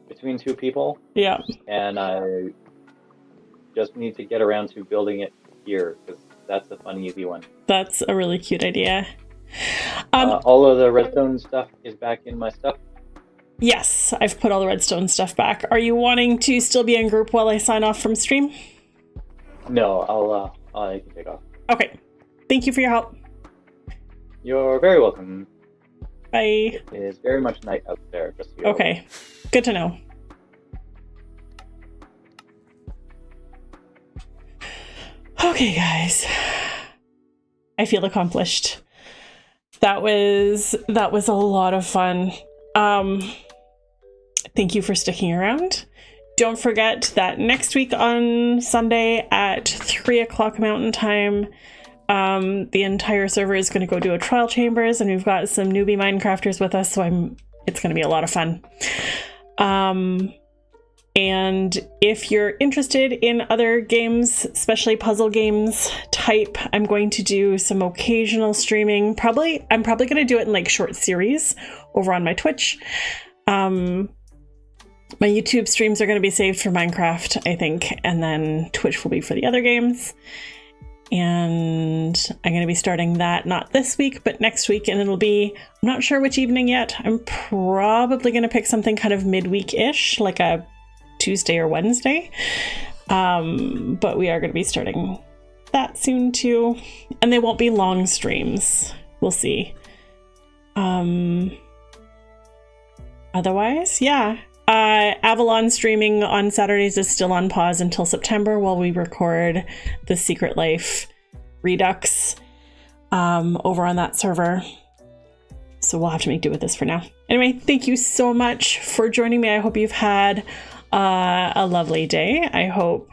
between two people, Yeah, and I just need to get around to building it here because that's a fun, easy one. that's a really cute idea. All of the redstone stuff is back in my stuff. Yes, I've put all the redstone stuff back. Are you wanting to still be in group while I sign off from stream? No, I can take off. Okay. Thank you for your help. You're very welcome. Bye. It is very much night out there. Just so you know. Okay. Good to know. Okay, guys. I feel accomplished. That was a lot of fun. Thank you for sticking around. Don't forget that next week on Sunday at 3 o'clock Mountain Time, the entire server is going to go do a trial chambers, and we've got some newbie Minecrafters with us, so it's going to be a lot of fun. And if you're interested in other games, especially puzzle games type, I'm going to do some occasional streaming. I'm probably going to do it in like short series over on my Twitch. My YouTube streams are going to be saved for Minecraft, I think, and then Twitch will be for the other games. And I'm going to be starting that not this week, but next week, and it'll be, I'm not sure which evening yet. I'm probably going to pick something kind of midweek-ish, like a Tuesday or Wednesday. But we are going to be starting that soon too. And they won't be long streams. We'll see. Otherwise, yeah. Avalon streaming on Saturdays is still on pause until September while we record the Secret Life Redux over on that server. So we'll have to make do with this for now. Anyway, thank you so much for joining me. I hope you've had a lovely day. I hope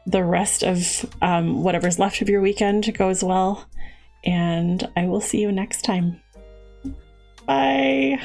the rest of whatever's left of your weekend goes well. And I will see you next time. Bye.